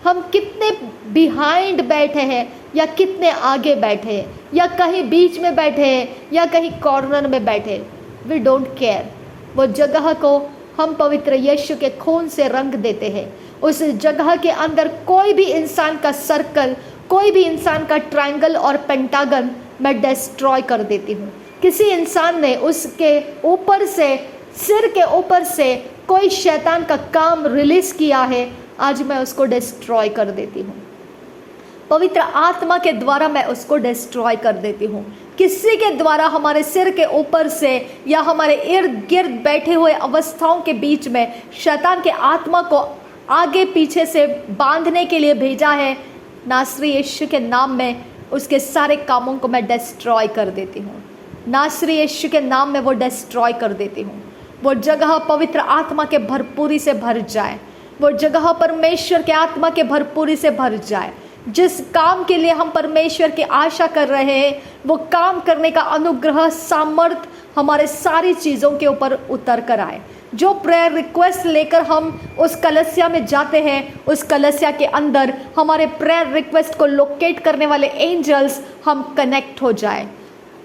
हम कितने बिहाइंड बैठे हैं या कितने आगे बैठे हैं या कहीं बीच में बैठे हैं या कहीं कॉर्नर में बैठे, वी डोंट केयर। वो जगह को हम पवित्र यीशु के खून से रंग देते हैं। उस जगह के अंदर कोई भी इंसान का सर्कल, कोई भी इंसान का ट्रायंगल और पेंटागन मैं डिस्ट्रॉय कर देती हूँ। किसी इंसान ने उसके ऊपर से, सिर के ऊपर से कोई शैतान का काम रिलीज किया है, आज मैं उसको डिस्ट्रॉय कर देती हूँ। पवित्र आत्मा के द्वारा मैं उसको डिस्ट्रॉय कर देती हूँ। किसी के द्वारा हमारे सिर के ऊपर से या हमारे इर्द गिर्द बैठे हुए अवस्थाओं के बीच में शैतान के आत्मा को आगे पीछे से बांधने के लिए भेजा है, नासरी यीशु के नाम में उसके सारे कामों को मैं डिस्ट्रॉय कर देती हूँ। नासरी यीशु के नाम में वो डिस्ट्रॉय कर देती हूँ। वो जगह पवित्र आत्मा के भरपूरी से भर जाए। वो जगह परमेश्वर के आत्मा के भरपूरी से भर जाए। जिस काम के लिए हम परमेश्वर की आशा कर रहे हैं, वो काम करने का अनुग्रह, सामर्थ हमारे सारी चीज़ों के ऊपर उतर कर आए। जो प्रेयर रिक्वेस्ट लेकर हम उस कलसिया में जाते हैं, उस कलसिया के अंदर हमारे प्रेयर रिक्वेस्ट को लोकेट करने वाले एंजल्स हम कनेक्ट हो जाए।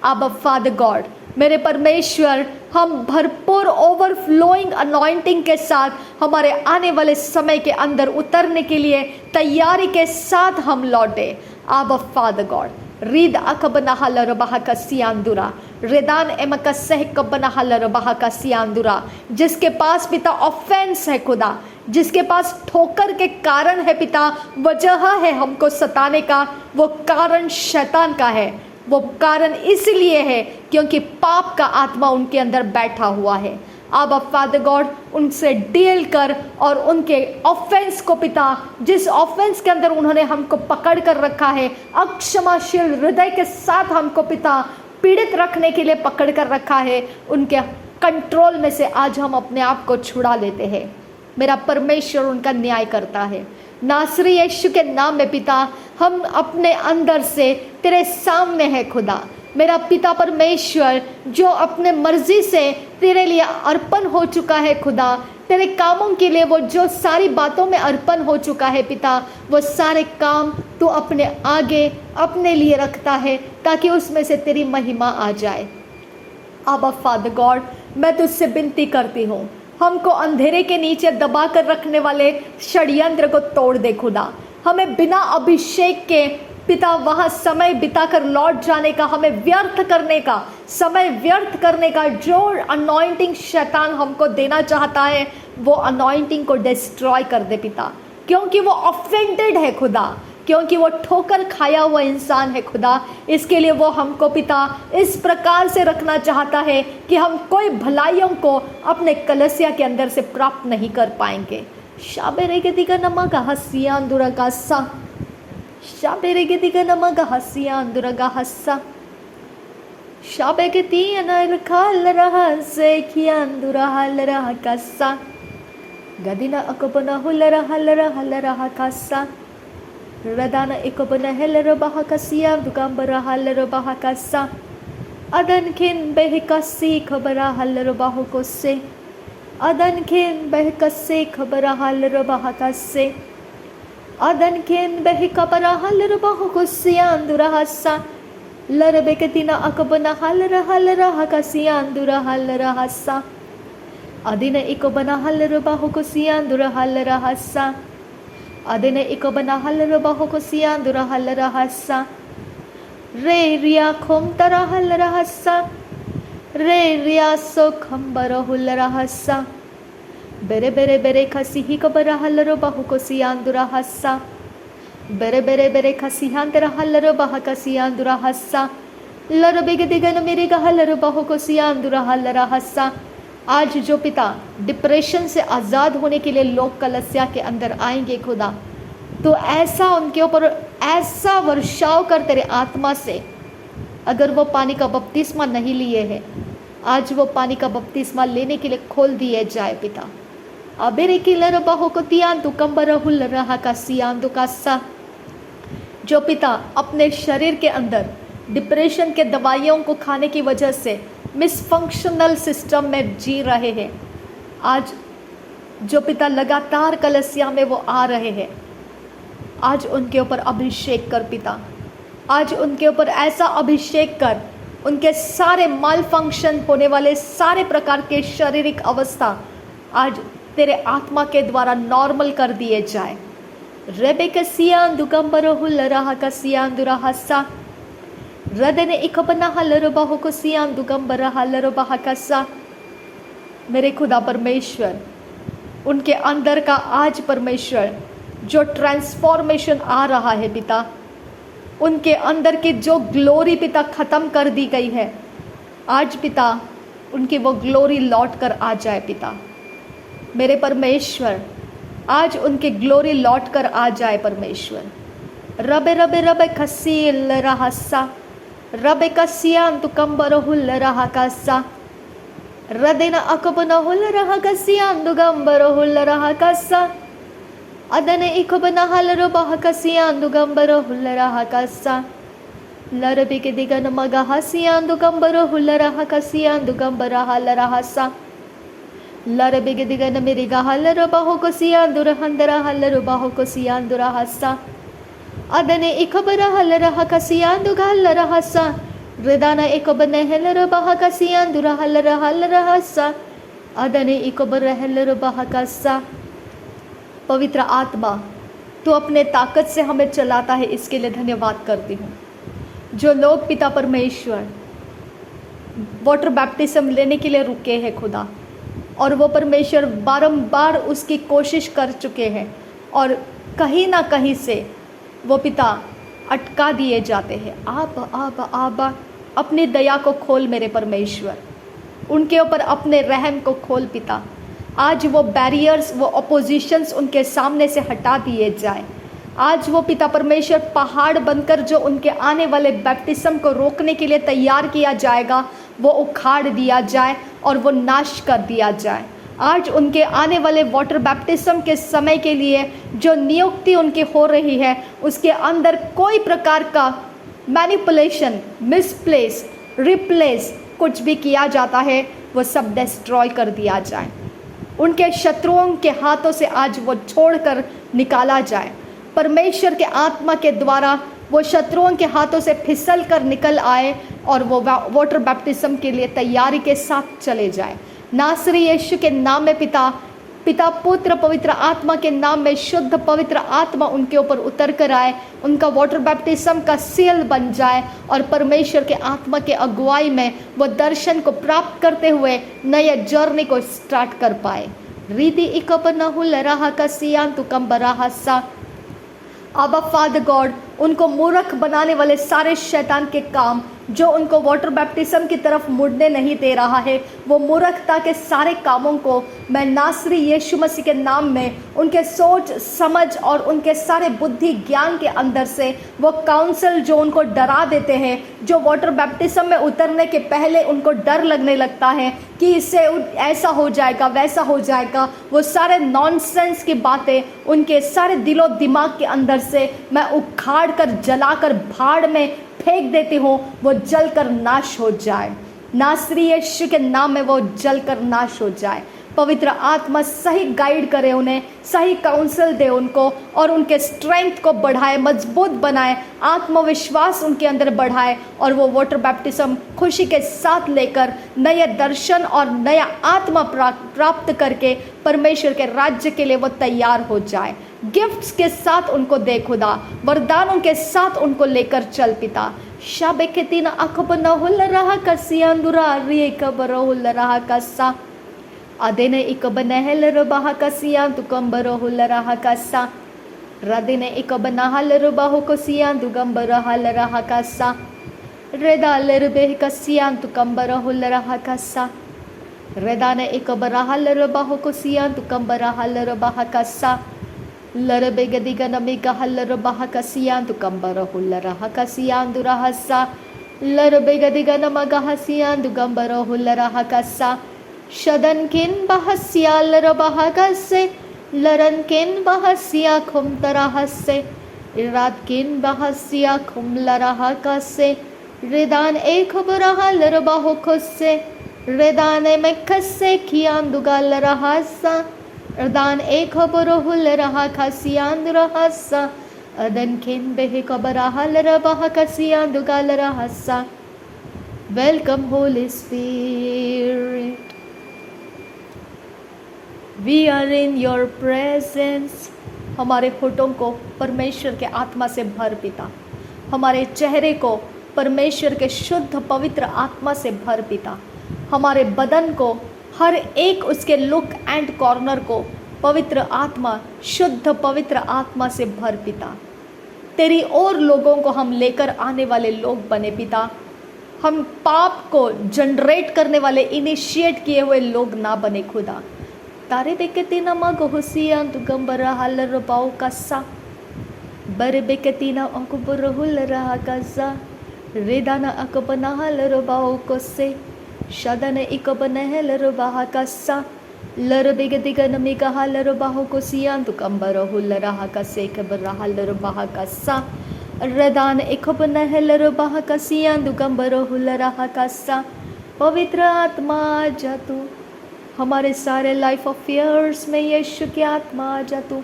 अब फादर गॉड, मेरे परमेश्वर, हम भरपूर ओवरफ्लोइंग अनॉइंटिंग के साथ हमारे आने वाले समय के अंदर उतरने के लिए तैयारी के साथ हम लौटे। अब फादर गॉड, रीद अकबना हलर बहा का सियांदुरा, रेदान एमका सह कबना हलर बहा का सियांदुरा, जिसके पास पिता ऑफेंस है खुदा, जिसके पास ठोकर के कारण है पिता, वजह है हमको सताने का, वो कारण शैतान का है। वो कारण इसलिए है क्योंकि पाप का आत्मा उनके अंदर बैठा हुआ है। अब फादर गॉड उनसे डील कर और उनके ऑफेंस को पिता, जिस ऑफेंस के अंदर उन्होंने हमको पकड़ कर रखा है, अक्षमाशील हृदय के साथ हमको पिता पीड़ित रखने के लिए पकड़ कर रखा है, उनके कंट्रोल में से आज हम अपने आप को छुड़ा लेते हैं। मेरा परमेश्वर उनका न्याय करता है। नासरी यीशु के नाम में पिता, हम अपने अंदर से तेरे सामने है खुदा। मेरा पिता परमेश्वर, जो अपने मर्जी से तेरे लिए अर्पण हो चुका है खुदा, तेरे कामों के लिए वो जो सारी बातों में अर्पण हो चुका है पिता, वो सारे काम तू अपने आगे अपने लिए रखता है ताकि उसमें से तेरी महिमा आ जाए। अब फादर गॉड, मैं तुझसे विनती करती हूँ, हमको अंधेरे के नीचे दबा कर रखने वाले षड्यंत्र को तोड़ दे खुदा। हमें बिना अभिषेक के पिता वहाँ समय बिताकर लौट जाने का, हमें व्यर्थ करने का, समय व्यर्थ करने का जो अनॉइंटिंग शैतान हमको देना चाहता है, वो अनॉइंटिंग को डिस्ट्रॉय कर दे पिता, क्योंकि वो ऑफेंडेड है खुदा, क्योंकि वो ठोकर खाया हुआ इंसान है खुदा। इसके लिए वो हमको पिता इस प्रकार से रखना चाहता है कि हम कोई भलाइयों को अपने कलसिया के अंदर से प्राप्त नहीं कर पाएंगे। शाबेरे के दिगा नमा का हसिया अंदुरा का सा, शाबेरे के दिगा नमा का हसिया अंदुरा का हस्सा, शाबे के तीन खाल रहा से किया अंदुरा हल रहा का सा, गदिना अकबना हुल रहा का सा, रदाना इकबना हेलर बहा का सिया दुकांबरा हलर बहा का सा, अदन खिन बेहकसी खबरा हलर बाहु को से, अदन खिन बेहकसे खबरा हलर बहा का से, अदन खिन बेहकबरा हलर बाहु को सिया अंदुरा हस्सा, लर बेकतिना अकबना हलर का सिया अंदुरा हलर हस्सा, अदिन इकबना हलर बाहु को सिया अंदुरा हलर हस्सा, अदिन इकबना हलर बाहु को सिया अंदुरा हलर हस्सा, रे रिया खोम तरा हलर हस्सा, रे रिया सो खम्बर हुलर हस्सा, बेरे बेरे बेरे खसी ही कबरा हलर बाहु को सिया अंदुरा हस्सा, बेरे बेरे बेरे खसी हंतरा हलर बाह का सिया अंदुरा हस्सा, लर बेग दिगन मेरे का हलर बाहु को सिया अंदुरा हलर हस्सा। आज जो पिता डिप्रेशन से आज़ाद होने के लिए लोग कलसिया के अंदर आएंगे खुदा, तो ऐसा उनके ऊपर ऐसा वर्षाव कर तेरे आत्मा से, अगर वो पानी का बपतिस्मा नहीं लिए हैं, आज वो पानी का बपतिस्मा लेने के लिए खोल दिए जाए पिता। अबेरे की लर बाहो को तियान तु कंबर हुल रहा का सियान दु का सा, जो पिता अपने शरीर के अंदर डिप्रेशन के दवाइयों को खाने की वजह से मिसफंक्शनल सिस्टम में जी रहे हैं, आज जो पिता लगातार कलसिया में वो आ रहे हैं, आज उनके ऊपर अभिषेक कर पिता, आज उनके ऊपर ऐसा अभिषेक कर, उनके सारे माल फंक्शन होने वाले सारे प्रकार के शारीरिक अवस्था आज तेरे आत्मा के द्वारा नॉर्मल कर दिए जाए। रेबे का सियान दुगंबर हुल रहा का सियान दुरा हस्सा, रदने इकबना हलर बाहु को सियान दुगंबर हलर बाह का सा। मेरे खुदा परमेश्वर, उनके अंदर का आज परमेश्वर जो ट्रांसफॉर्मेशन आ रहा है पिता, उनके अंदर की जो ग्लोरी पिता ख़त्म कर दी गई है, आज पिता उनकी वो ग्लोरी लौट कर आ जाए पिता। मेरे परमेश्वर, आज उनकी ग्लोरी लौट कर आ जाए परमेश्वर। रबे रबे रबे खसी रहा सा, रबे कसियान तु कंबर हुल रहा का सा, रदेना अकबना हुल रहा कसियान दु गंबर हुल रहा का सा, अदने इकबना हलर बाह कसियान दु गंबर हुल रहा का सा, लरबे के दिगन मगा हसियान दु गंबर हुल रहा कसियान दु गंबर हल रहा सा, लर बेगे दिगन मेरे गहलर बाहो को सियांदुर हंदरा हलर बाहो को सियांदुरा हस्सा अदने इकबरा हलर हका सियांदु गहलर हस्सा रिदाना इकबन हेलर बाहा का सियांदुरा हलर हलर हस्सा अदने इकबर हेलर बाहा का सा। पवित्र आत्मा तू अपने ताकत से हमें चलाता है, इसके लिए धन्यवाद करती हूँ। जो लोग पिता परमेश्वर वाटर बैप्टिज्म लेने के लिए रुके हैं खुदा, और वो परमेश्वर बारंबार उसकी कोशिश कर चुके हैं और कहीं ना कहीं से वो पिता अटका दिए जाते हैं। आप अपनी दया को खोल मेरे परमेश्वर, उनके ऊपर अपने रहम को खोल पिता। आज वो बैरियर्स, वो अपोजिशंस उनके सामने से हटा दिए जाए। आज वो पिता परमेश्वर पहाड़ बनकर जो उनके आने वाले बैप्टिज्म को रोकने के लिए तैयार किया जाएगा, वो उखाड़ दिया जाए और वो नाश कर दिया जाए। आज उनके आने वाले वाटर बैप्टिज्म के समय के लिए जो नियुक्ति उनकी हो रही है, उसके अंदर कोई प्रकार का मैनिपुलेशन, मिसप्लेस, रिप्लेस कुछ भी किया जाता है, वो सब डिस्ट्रॉय कर दिया जाए। उनके शत्रुओं के हाथों से आज वो छोड़कर निकाला जाए। परमेश्वर के आत्मा के द्वारा वो शत्रुओं के हाथों से फिसल कर निकल आए और वो वाटर बैप्टिज्म के लिए तैयारी के साथ चले जाए। नासरी यीशु के नाम में पिता पुत्र पवित्र आत्मा के नाम में शुद्ध पवित्र आत्मा उनके ऊपर उतर कर आए, उनका वाटर बैप्टिज्म का सील बन जाए और परमेश्वर के आत्मा के अगुवाई में वो दर्शन को प्राप्त करते हुए नए जर्नी को स्टार्ट कर पाए। रिदी इकपनहुल रहा का सियान तु कंबरा सा। आबा फादर गॉड, उनको मूर्ख बनाने वाले सारे शैतान के काम जो उनको वाटर बैप्टिज्म की तरफ मुड़ने नहीं दे रहा है, वो मूर्खता के सारे कामों को मैं नासरी यीशु मसीह के नाम में उनके सोच समझ और उनके सारे बुद्धि ज्ञान के अंदर से वो काउंसिल जो उनको डरा देते हैं, जो वाटर बैप्टिज्म में उतरने के पहले उनको डर लगने लगता है कि इससे ऐसा हो जाएगा वैसा हो जाएगा, वो सारे नॉनसेंस की बातें उनके सारे दिलो दिमाग के अंदर से मैं उखाड़ कर जलाकर भाड़ में फेंक देती हूँ। वो जलकर नाश हो जाए। नासरी यीशु के नाम में वो जलकर नाश हो जाए। पवित्र आत्मा सही गाइड करे उन्हें, सही काउंसिल दे उनको और उनके स्ट्रेंथ को बढ़ाए, मजबूत बनाए, आत्मविश्वास उनके अंदर बढ़ाए और वो वाटर बैप्टिज्म खुशी के साथ लेकर नए दर्शन और नया आत्मा प्राप्त करके परमेश्वर के राज्य के लिए वो तैयार हो जाए। गिफ्ट्स के साथ उनको दे खुदा, वरदानों के साथ उनको लेकर चल पिता। शाबे के तीन अखबन हुल रहा कसियांदुरा रे कबर हुल रहा कसा अदेने इकबन हेलर बाहा कसियां तुकंबर हुल रहा कसा रदेने इकबन हलर बाहो कसियां तुकंबर हल रहा कसा रेदालर बेह कसियां तुकंबर हुल रहा कसा रेदाने इकबर हलर बाहो कसियां तुकंबर हलर बाहा कसा लर बेगदी गनमी का हलर बाहा कसियां तुकंबर हुल रहा कसियां दुरहसा लर बेगदी गनमा गहसियां दुगंबर हुल रहा कसा शदन किन बहसिया लर बहगसे लरन किन बहसिया खुम तरहसे रात किन बहसिया खुम लरहा कसे रिदान एक बरहा लर बाहो खुसे रिदान में खसे खियान दुगाल रहसा रिदान एक बरहुल रहा खसियान रहसा अदन किन बेह कबरहा लर बह खसियान दुगाल रहसा। Welcome Holy Spirit, We are in your presence। हमारे होठों को परमेश्वर के आत्मा से भर पिता, हमारे चेहरे को परमेश्वर के शुद्ध पवित्र आत्मा से भर पिता, हमारे बदन को हर एक उसके लुक एंड कॉर्नर को पवित्र आत्मा, शुद्ध पवित्र आत्मा से भर पिता। तेरी और लोगों को हम लेकर आने वाले लोग बने पिता। हम पाप को जनरेट करने वाले, इनिशिएट किए हुए लोग ना बने खुदा। तारे बेकती नमा गोहुसिया दुगंबर हलर बाओ कसा बर बेकती ना अकबर हुल रहा कसा रेदाना अकबना हलर बाओ कोसे शदन इकबन हलर बाहा कसा लर बेगती गनमी का हलर बाहो कोसिया दुगंबर हुल रहा कसे कबर हलर बाहा कसा रेदान इकबन हलर बाहा कसिया दुगंबर हुल रहा कसा। पवित्र आत्मा जातु हमारे सारे लाइफ अफेयर्स में यीशु की आत्मा आ जा। तू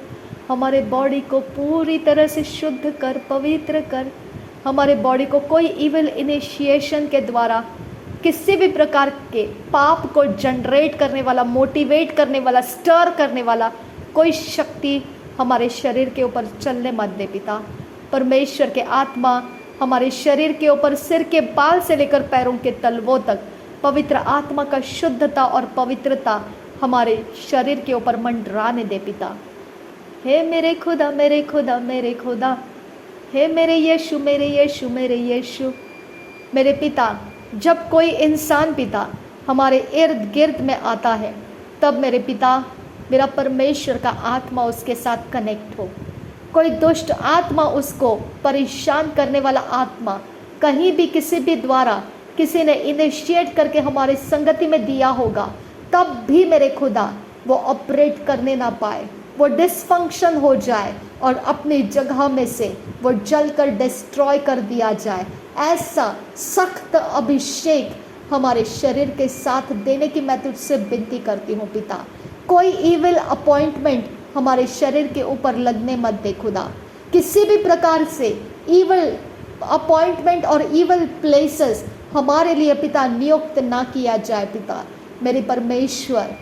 हमारे बॉडी को पूरी तरह से शुद्ध कर, पवित्र कर। हमारे बॉडी को कोई इविल इनिशिएशन के द्वारा किसी भी प्रकार के पाप को जनरेट करने वाला, मोटिवेट करने वाला, स्टर करने वाला कोई शक्ति हमारे शरीर के ऊपर चलने मत दे पिता। परमेश्वर के आत्मा हमारे शरीर के ऊपर, सिर के बाल से लेकर पैरों के तलवों तक पवित्र आत्मा का शुद्धता और पवित्रता हमारे शरीर के ऊपर मंडराने दे पिता। हे मेरे खुदा, मेरे खुदा, मेरे खुदा, हे मेरे यीशु, मेरे यीशु, मेरे यीशु, मेरे पिता। जब कोई इंसान पिता हमारे इर्द गिर्द में आता है, तब मेरे पिता, मेरा परमेश्वर का आत्मा उसके साथ कनेक्ट हो। कोई दुष्ट आत्मा, उसको परेशान करने वाला आत्मा कहीं भी किसी भी द्वारा किसी ने इनिशिएट करके हमारी संगति में दिया होगा, तब भी मेरे खुदा वो ऑपरेट करने ना पाए, वो डिसफंक्शन हो जाए और अपनी जगह में से वो जलकर डिस्ट्रॉय कर दिया जाए। ऐसा सख्त अभिषेक हमारे शरीर के साथ देने की मैं तुझसे विनती करती हूँ पिता। कोई इविल अपॉइंटमेंट हमारे शरीर के ऊपर लगने मत दे खुदा। किसी भी प्रकार से इविल अपॉइंटमेंट और इविल प्लेसेस हमारे लिए पिता नियुक्त ना किया जाए पिता। मेरे परमेश्वर,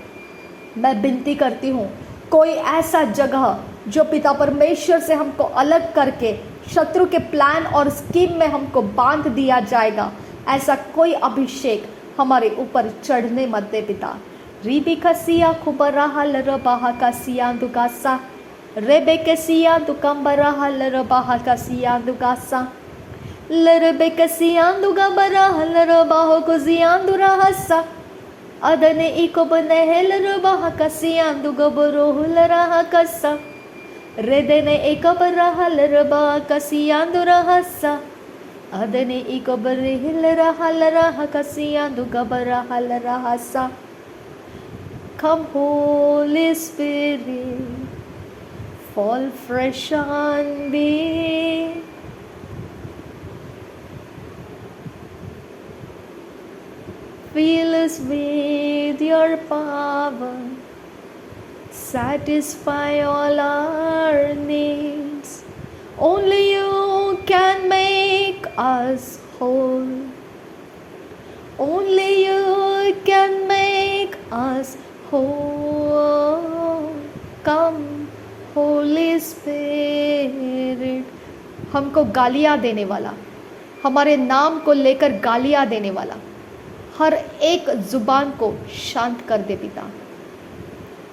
मैं विनती करती हूँ, कोई ऐसा जगह जो पिता परमेश्वर से हमको अलग करके शत्रु के प्लान और स्कीम में हमको बांध दिया जाएगा, ऐसा कोई अभिषेक हमारे ऊपर चढ़ने मत दे पिता। रीबी कसिया खुबरा हल रबाहा कसिया दुकासा, रेबे कसिया दुकम्बरा हल रबाहा कसिया दुकासा, लरबे कसिया दुगबरा हल रबाहो कुजिया दुराहसा, अदने इको बने हेल रबाहा कसिया दुगबरो हुलराहा कसा, रेदने इको बरा हल रबाहा कसिया दुराहसा, अदने इको बरे हिल रहा लराहा कसिया दुगबरा हल राहसा। Come Holy Spirit, fall fresh on me. Fill us with your power, satisfy all our needs. Only you can make us whole. Only you can make us whole. Come Holy Spirit. हमको गालियाँ देने वाला, हमारे नाम को लेकर गालियाँ देने वाला हर एक जुबान को शांत कर दे पिता।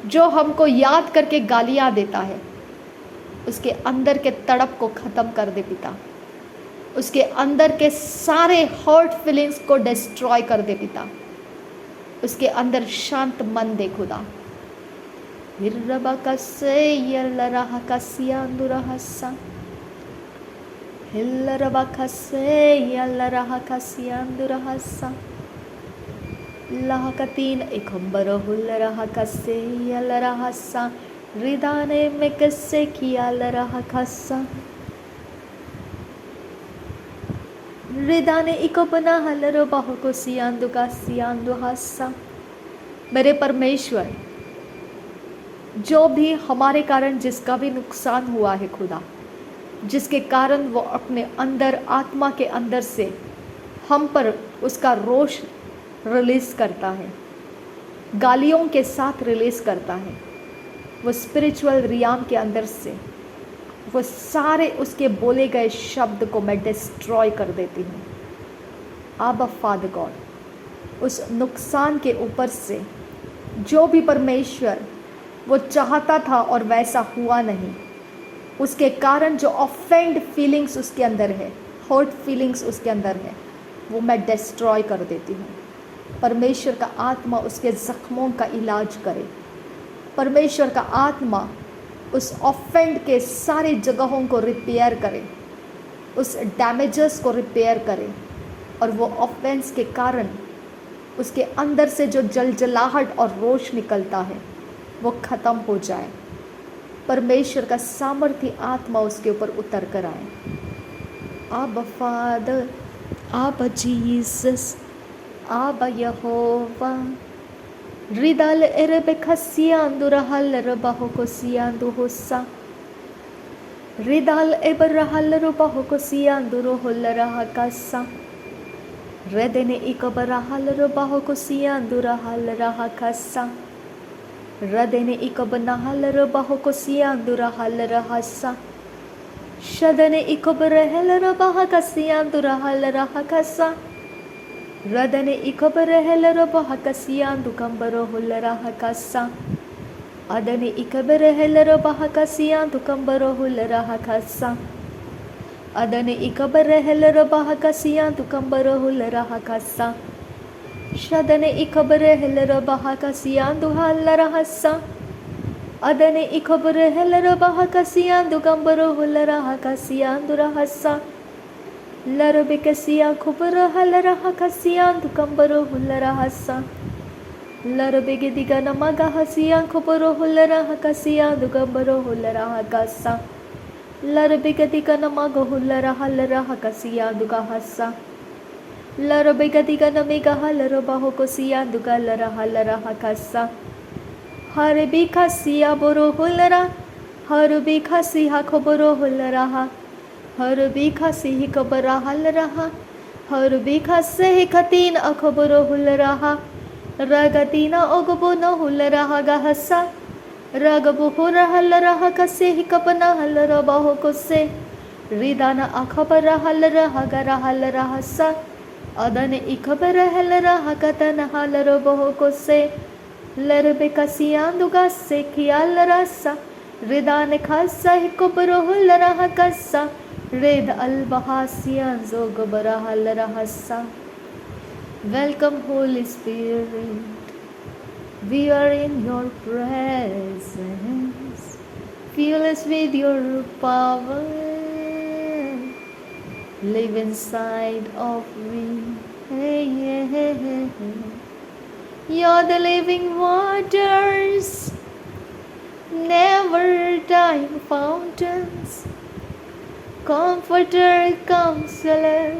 जो हमको याद करके गालियाँ देता है, उसके अंदर के तड़प को ख़त्म कर दे पिता। उसके अंदर के सारे हर्ट फीलिंग्स को डिस्ट्रॉय कर दे पिता। उसके अंदर शांत मन दे खुदा। हिर्रबा कसे यल्लरहा कसियांदुरहसा, हिल्लरबा कसे यल्लरहा कसियांदुरहसा, लहकतीन एकंबर हुल्लरहा कसे यल्लरहसा, रिदाने में कसे किया लरहा कसा, रिदाने इको बना हलरो बाहो को सियांदु का सियांदु हसा। मेरे परमेश्वर, जो भी हमारे कारण जिसका भी नुकसान हुआ है खुदा, जिसके कारण वो अपने अंदर आत्मा के अंदर से हम पर उसका रोष रिलीज़ करता है, गालियों के साथ रिलीज़ करता है, वो स्पिरिचुअल रियाम के अंदर से वो सारे उसके बोले गए शब्द को मैं डिस्ट्रॉय कर देती हूँ। आबा फादर गॉड, उस नुकसान के ऊपर से जो भी परमेश्वर वो चाहता था और वैसा हुआ नहीं, उसके कारण जो ऑफेंड फीलिंग्स उसके अंदर है, हर्ट फीलिंग्स उसके अंदर है, वो मैं डिस्ट्रॉय कर देती हूँ। परमेश्वर का आत्मा उसके ज़ख्मों का इलाज करे। परमेश्वर का आत्मा उस ऑफेंड के सारी जगहों को रिपेयर करे, उस डैमेजेस को रिपेयर करे, और वो ऑफेंस के कारण उसके अंदर से जो जलजलाहट और रोष निकलता है वो ख़त्म हो जाए। परमेश्वर का सामर्थ्य आत्मा उसके ऊपर उतर कर आए। आबा फादर, आबा जीसस, आबा यहोवा, Ridal erebe kasiandu rahal rabaho kosiandu hossa. Ridal eberahal rabaho kosiandu rohol rahakasa. Redene ikabarahal rabaho kosiandu rahal rahakasa. Radene ikabanahal rabaho kosiandu rahal rahasa. Shadane ikabarahal rabaha kasiandu rahal rahakasa. Radane ikabarahal rabaha kasiandu kambaro hul rahakasa. Adane ikabarahal rabaha kasiandu kambaro hul rahakasa. Adane ikabarahal rabaha kasiandu kambaro hul rahakasa. Shadane ikabarahal rabaha kasiandu hal rahasa. Adane ikabarahal rabaha kasiandu kambaro hul rahakasiandu rahasa. Larabe kasiya kubarahal rahakasiandu kambaro hul rahasa. Larabe gedigana magahasiyan kubaro hul rahakasiandu kambaro hul rahakasa. Larabe gedigana magahul rahakasiandu kahasa. Larabe gedigana megahal rabaho kosiandu galarahal rahakasa. Harbi khasiya boro hulara. Harbi khasiha kubaro hul raha. Harbi khasihi kubarahal raha. Harbi khasihi khatin akubaro hul raha. Ragatina ogobona hul raha gahasa. Ragabu hurahal raha kasihi kapana hal rabaho kose. Ridana akhabarahal raha garahal rahasa. Adane ikabarahal raha katana hal rabaho kose. Larbe kasiandu gasse kiyal rasa. Ridane khasa hikubaro hul raha kasa. Red al-bahasiyan zogabarahal rahasa. Welcome Holy Spirit. We are in your presence. Fill us with your power. Live inside of me. Hey, hey, hey, hey, hey. You're the living waters, never dying fountains. Comforter, counselor,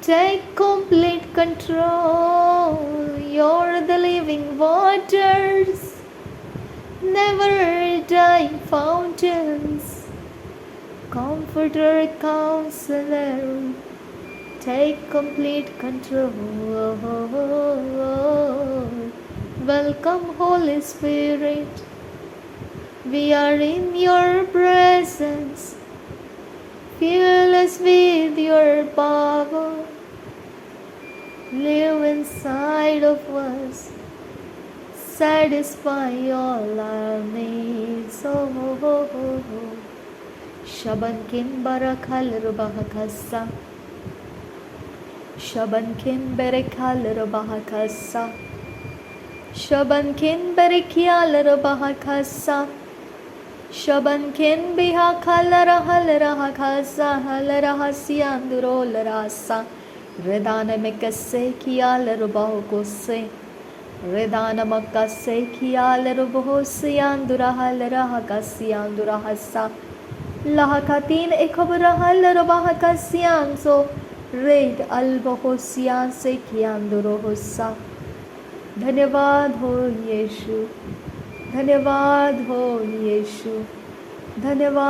take complete control. You're the living waters, never dying fountains. Comforter, counselor, take complete control. Welcome Holy Spirit. We are in your presence. Fill us with your power. Live inside of us. Satisfy all our needs. Shaban kim barakal rubahakasa. Shaban kim berekal rubahakasa. Shaban kin berikyal rubahakasa. Shaban kin biha kalarahal rahakasa halarahasianduro larasa. Redana mekase kiyal rubaho kose. Redana makase kiyal rubaho siandurahal rahakasiandurahasa. Lahakatin ekabarahal rubahakasianso. Red albahosian se kiandurohosa. धन्यवाद हो यीशु. धन्यवाद हो यीशु. धन्यवाद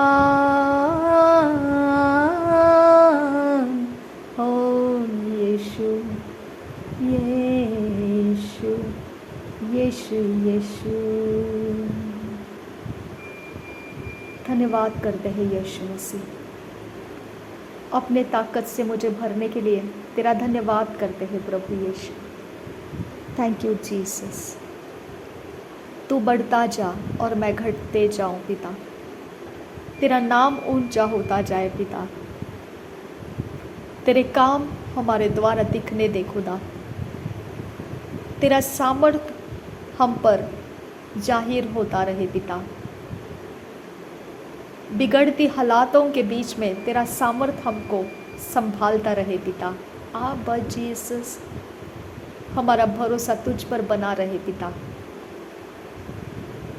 हो यीशु. यीशु यीशु यीशु. धन्यवाद करते हैं यीशु मसीह. अपने ताकत से मुझे भरने के लिए तेरा धन्यवाद करते हैं प्रभु यीशु. Thank you Jesus. तू बढ़ता जा और मैं घटते जाऊं पिता. तेरा नाम ऊंचा होता जाए पिता. तेरे काम हमारे द्वारा दिखने दे खुदा. तेरा सामर्थ हम पर जाहिर होता रहे पिता. बिगड़ती हालातों के बीच में तेरा सामर्थ हमको संभालता रहे पिता. आबा जीसस, हमारा भरोसा तुझ पर बना रहे पिता.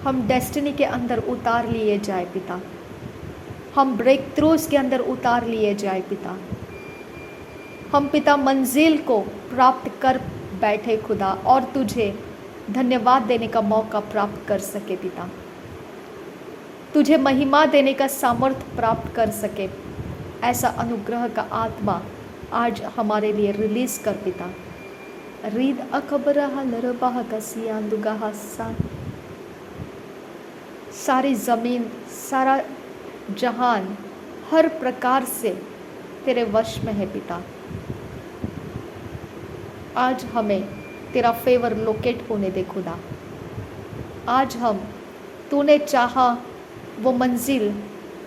हम डेस्टिनी के अंदर उतार लिए जाए पिता. हम ब्रेक थ्रूज के अंदर उतार लिए जाए पिता. हम पिता मंजिल को प्राप्त कर बैठे खुदा और तुझे धन्यवाद देने का मौका प्राप्त कर सके पिता, तुझे महिमा देने का सामर्थ्य प्राप्त कर सके, ऐसा अनुग्रह का आत्मा आज हमारे लिए रिलीज कर पिता। रीद अकबरहा लरबाह कसियांदुगाहा सा, सारी ज़मीन, सारा जहान हर प्रकार से तेरे वश में है पिता। आज हमें तेरा फेवर लोकेट होने दे खुदा। आज हम तूने चाहा वो मंजिल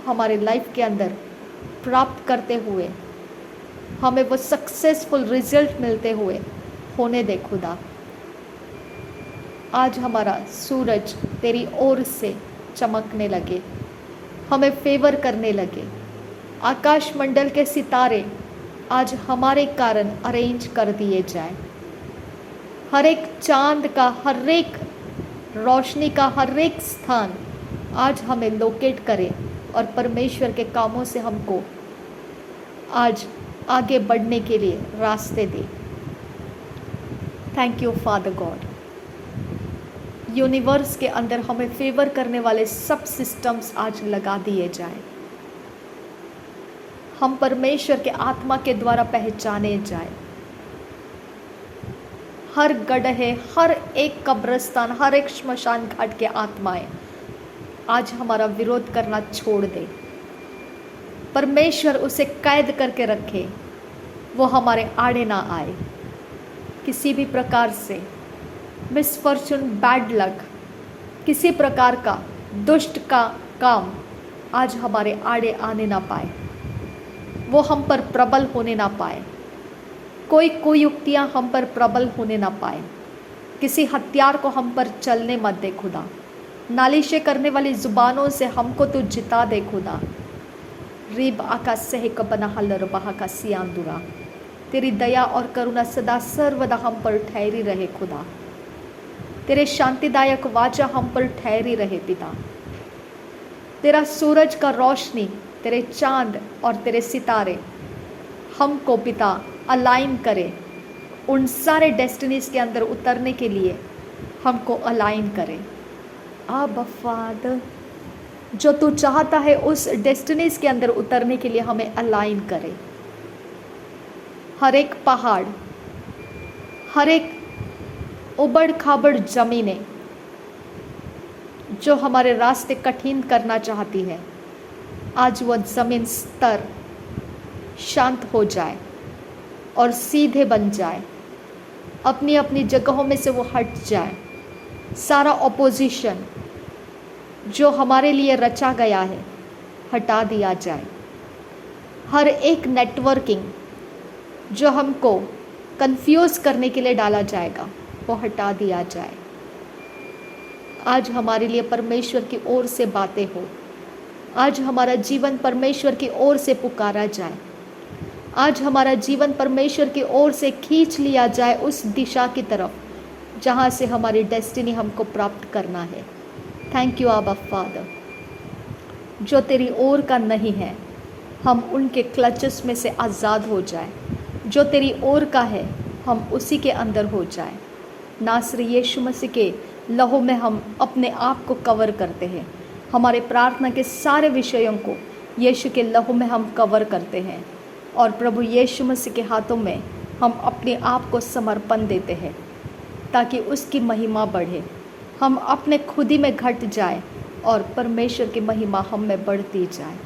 हमारे लाइफ के अंदर प्राप्त करते हुए, हमें वो सक्सेसफुल रिजल्ट मिलते हुए होने दे खुदा। आज हमारा सूरज तेरी ओर से चमकने लगे, हमें फेवर करने लगे। आकाश मंडल के सितारे आज हमारे कारण अरेंज कर दिए जाए। हर एक चांद का, हर एक रोशनी का हर एक स्थान आज हमें लोकेट करे और परमेश्वर के कामों से हमको आज आगे बढ़ने के लिए रास्ते दे। Thank you father God. Universe के अंदर हमें फेवर करने वाले सब सिस्टम्स आज लगा दिए जाए। हम परमेश्वर के आत्मा के द्वारा पहचाने जाए। हर गड्ढे, हर एक कब्रिस्तान, हर एक श्मशान घाट के आत्माएं आज हमारा विरोध करना छोड़ दे। परमेश्वर उसे कैद करके रखे, वो हमारे आड़े ना आए। किसी भी प्रकार से मिसफॉर्चून, बैड लक, किसी प्रकार का दुष्ट का काम आज हमारे आड़े आने ना पाए, वो हम पर प्रबल होने ना पाए। कोई कुयुक्तियाँ हम पर प्रबल होने ना पाए। किसी हथियार को हम पर चलने मत दे खुदा। नालिशें करने वाली ज़ुबानों से हमको तू जिता दे खुदा। रीब आकाश से कबना हल्लर बहा का सियांदुरा, तेरी दया और करुणा सदा सर्वदा हम पर ठहरी रहे खुदा। तेरे शांतिदायक वाचा हम पर ठहरी रहे पिता। तेरा सूरज का रोशनी, तेरे चांद और तेरे सितारे हमको पिता अलाइन करे, उन सारे डेस्टिनीज के अंदर उतरने के लिए हमको अलाइन करे। आबा फादर, जो तू चाहता है उस डेस्टिनीज के अंदर उतरने के लिए हमें अलाइन करे। हर एक पहाड़, हर एक उबड़ खाबड़ ज़मीनें जो हमारे रास्ते कठिन करना चाहती है, आज वह ज़मीन स्तर शांत हो जाए और सीधे बन जाए। अपनी अपनी जगहों में से वो हट जाए। सारा ऑपोजिशन जो हमारे लिए रचा गया है हटा दिया जाए। हर एक नेटवर्किंग जो हमको कंफ्यूज करने के लिए डाला जाएगा वो हटा दिया जाए। आज हमारे लिए परमेश्वर की ओर से बातें हो। आज हमारा जीवन परमेश्वर की ओर से पुकारा जाए। आज हमारा जीवन परमेश्वर की ओर से खींच लिया जाए उस दिशा की तरफ जहाँ से हमारी डेस्टिनी हमको प्राप्त करना है। थैंक यू आबा फादर। जो तेरी ओर का नहीं है हम उनके क्लचेस में से आज़ाद हो जाए। जो तेरी ओर का है हम उसी के अंदर हो जाए। नासरी यीशु मसीह के लहू में हम अपने आप को कवर करते हैं। हमारे प्रार्थना के सारे विषयों को यीशु के लहू में हम कवर करते हैं और प्रभु यीशु मसीह के हाथों में हम अपने आप को समर्पण देते हैं ताकि उसकी महिमा बढ़े। हम अपने खुद ही में घट जाए और परमेश्वर की महिमा हम में बढ़ती जाए।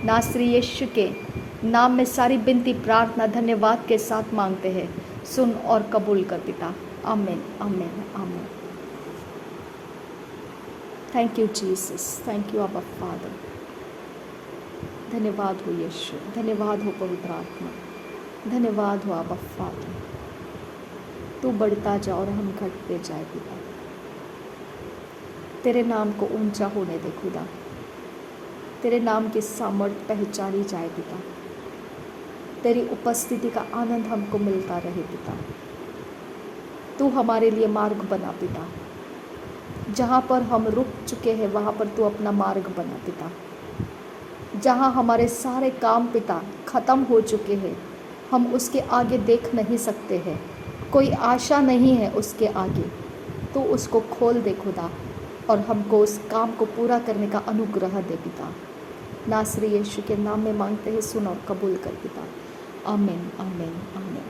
नासरी यीशु के नाम में सारी बिनती प्रार्थना धन्यवाद के साथ मांगते हैं। सुन और कबूल कर पिता। आमीन, आमीन, आमीन। Thank you Jesus, thank you आबा फादर। धन्यवाद हो यीशु, धन्यवाद हो पवित्र आत्मा, धन्यवाद हो आबा फादर। तू बढ़ता जा और हम घटते जाए पिता। तेरे नाम को ऊंचा होने दे खुदा। तेरे नाम की सामर्थ पहचानी जाए पिता। तेरी उपस्थिति का आनंद हमको मिलता रहे पिता। तू हमारे लिए मार्ग बना पिता। जहाँ पर हम रुक चुके हैं वहाँ पर तू अपना मार्ग बना पिता। जहाँ हमारे सारे काम पिता ख़त्म हो चुके हैं, हम उसके आगे देख नहीं सकते हैं, कोई आशा नहीं है उसके आगे, तो उसको खोल दे खुदा, और हमको उस काम को पूरा करने का अनुग्रह दे पिता। नासरी यीशु के नाम में मांगते हैं, सुन और कबूल कर पिता। आमीन, आमीन, आमीन।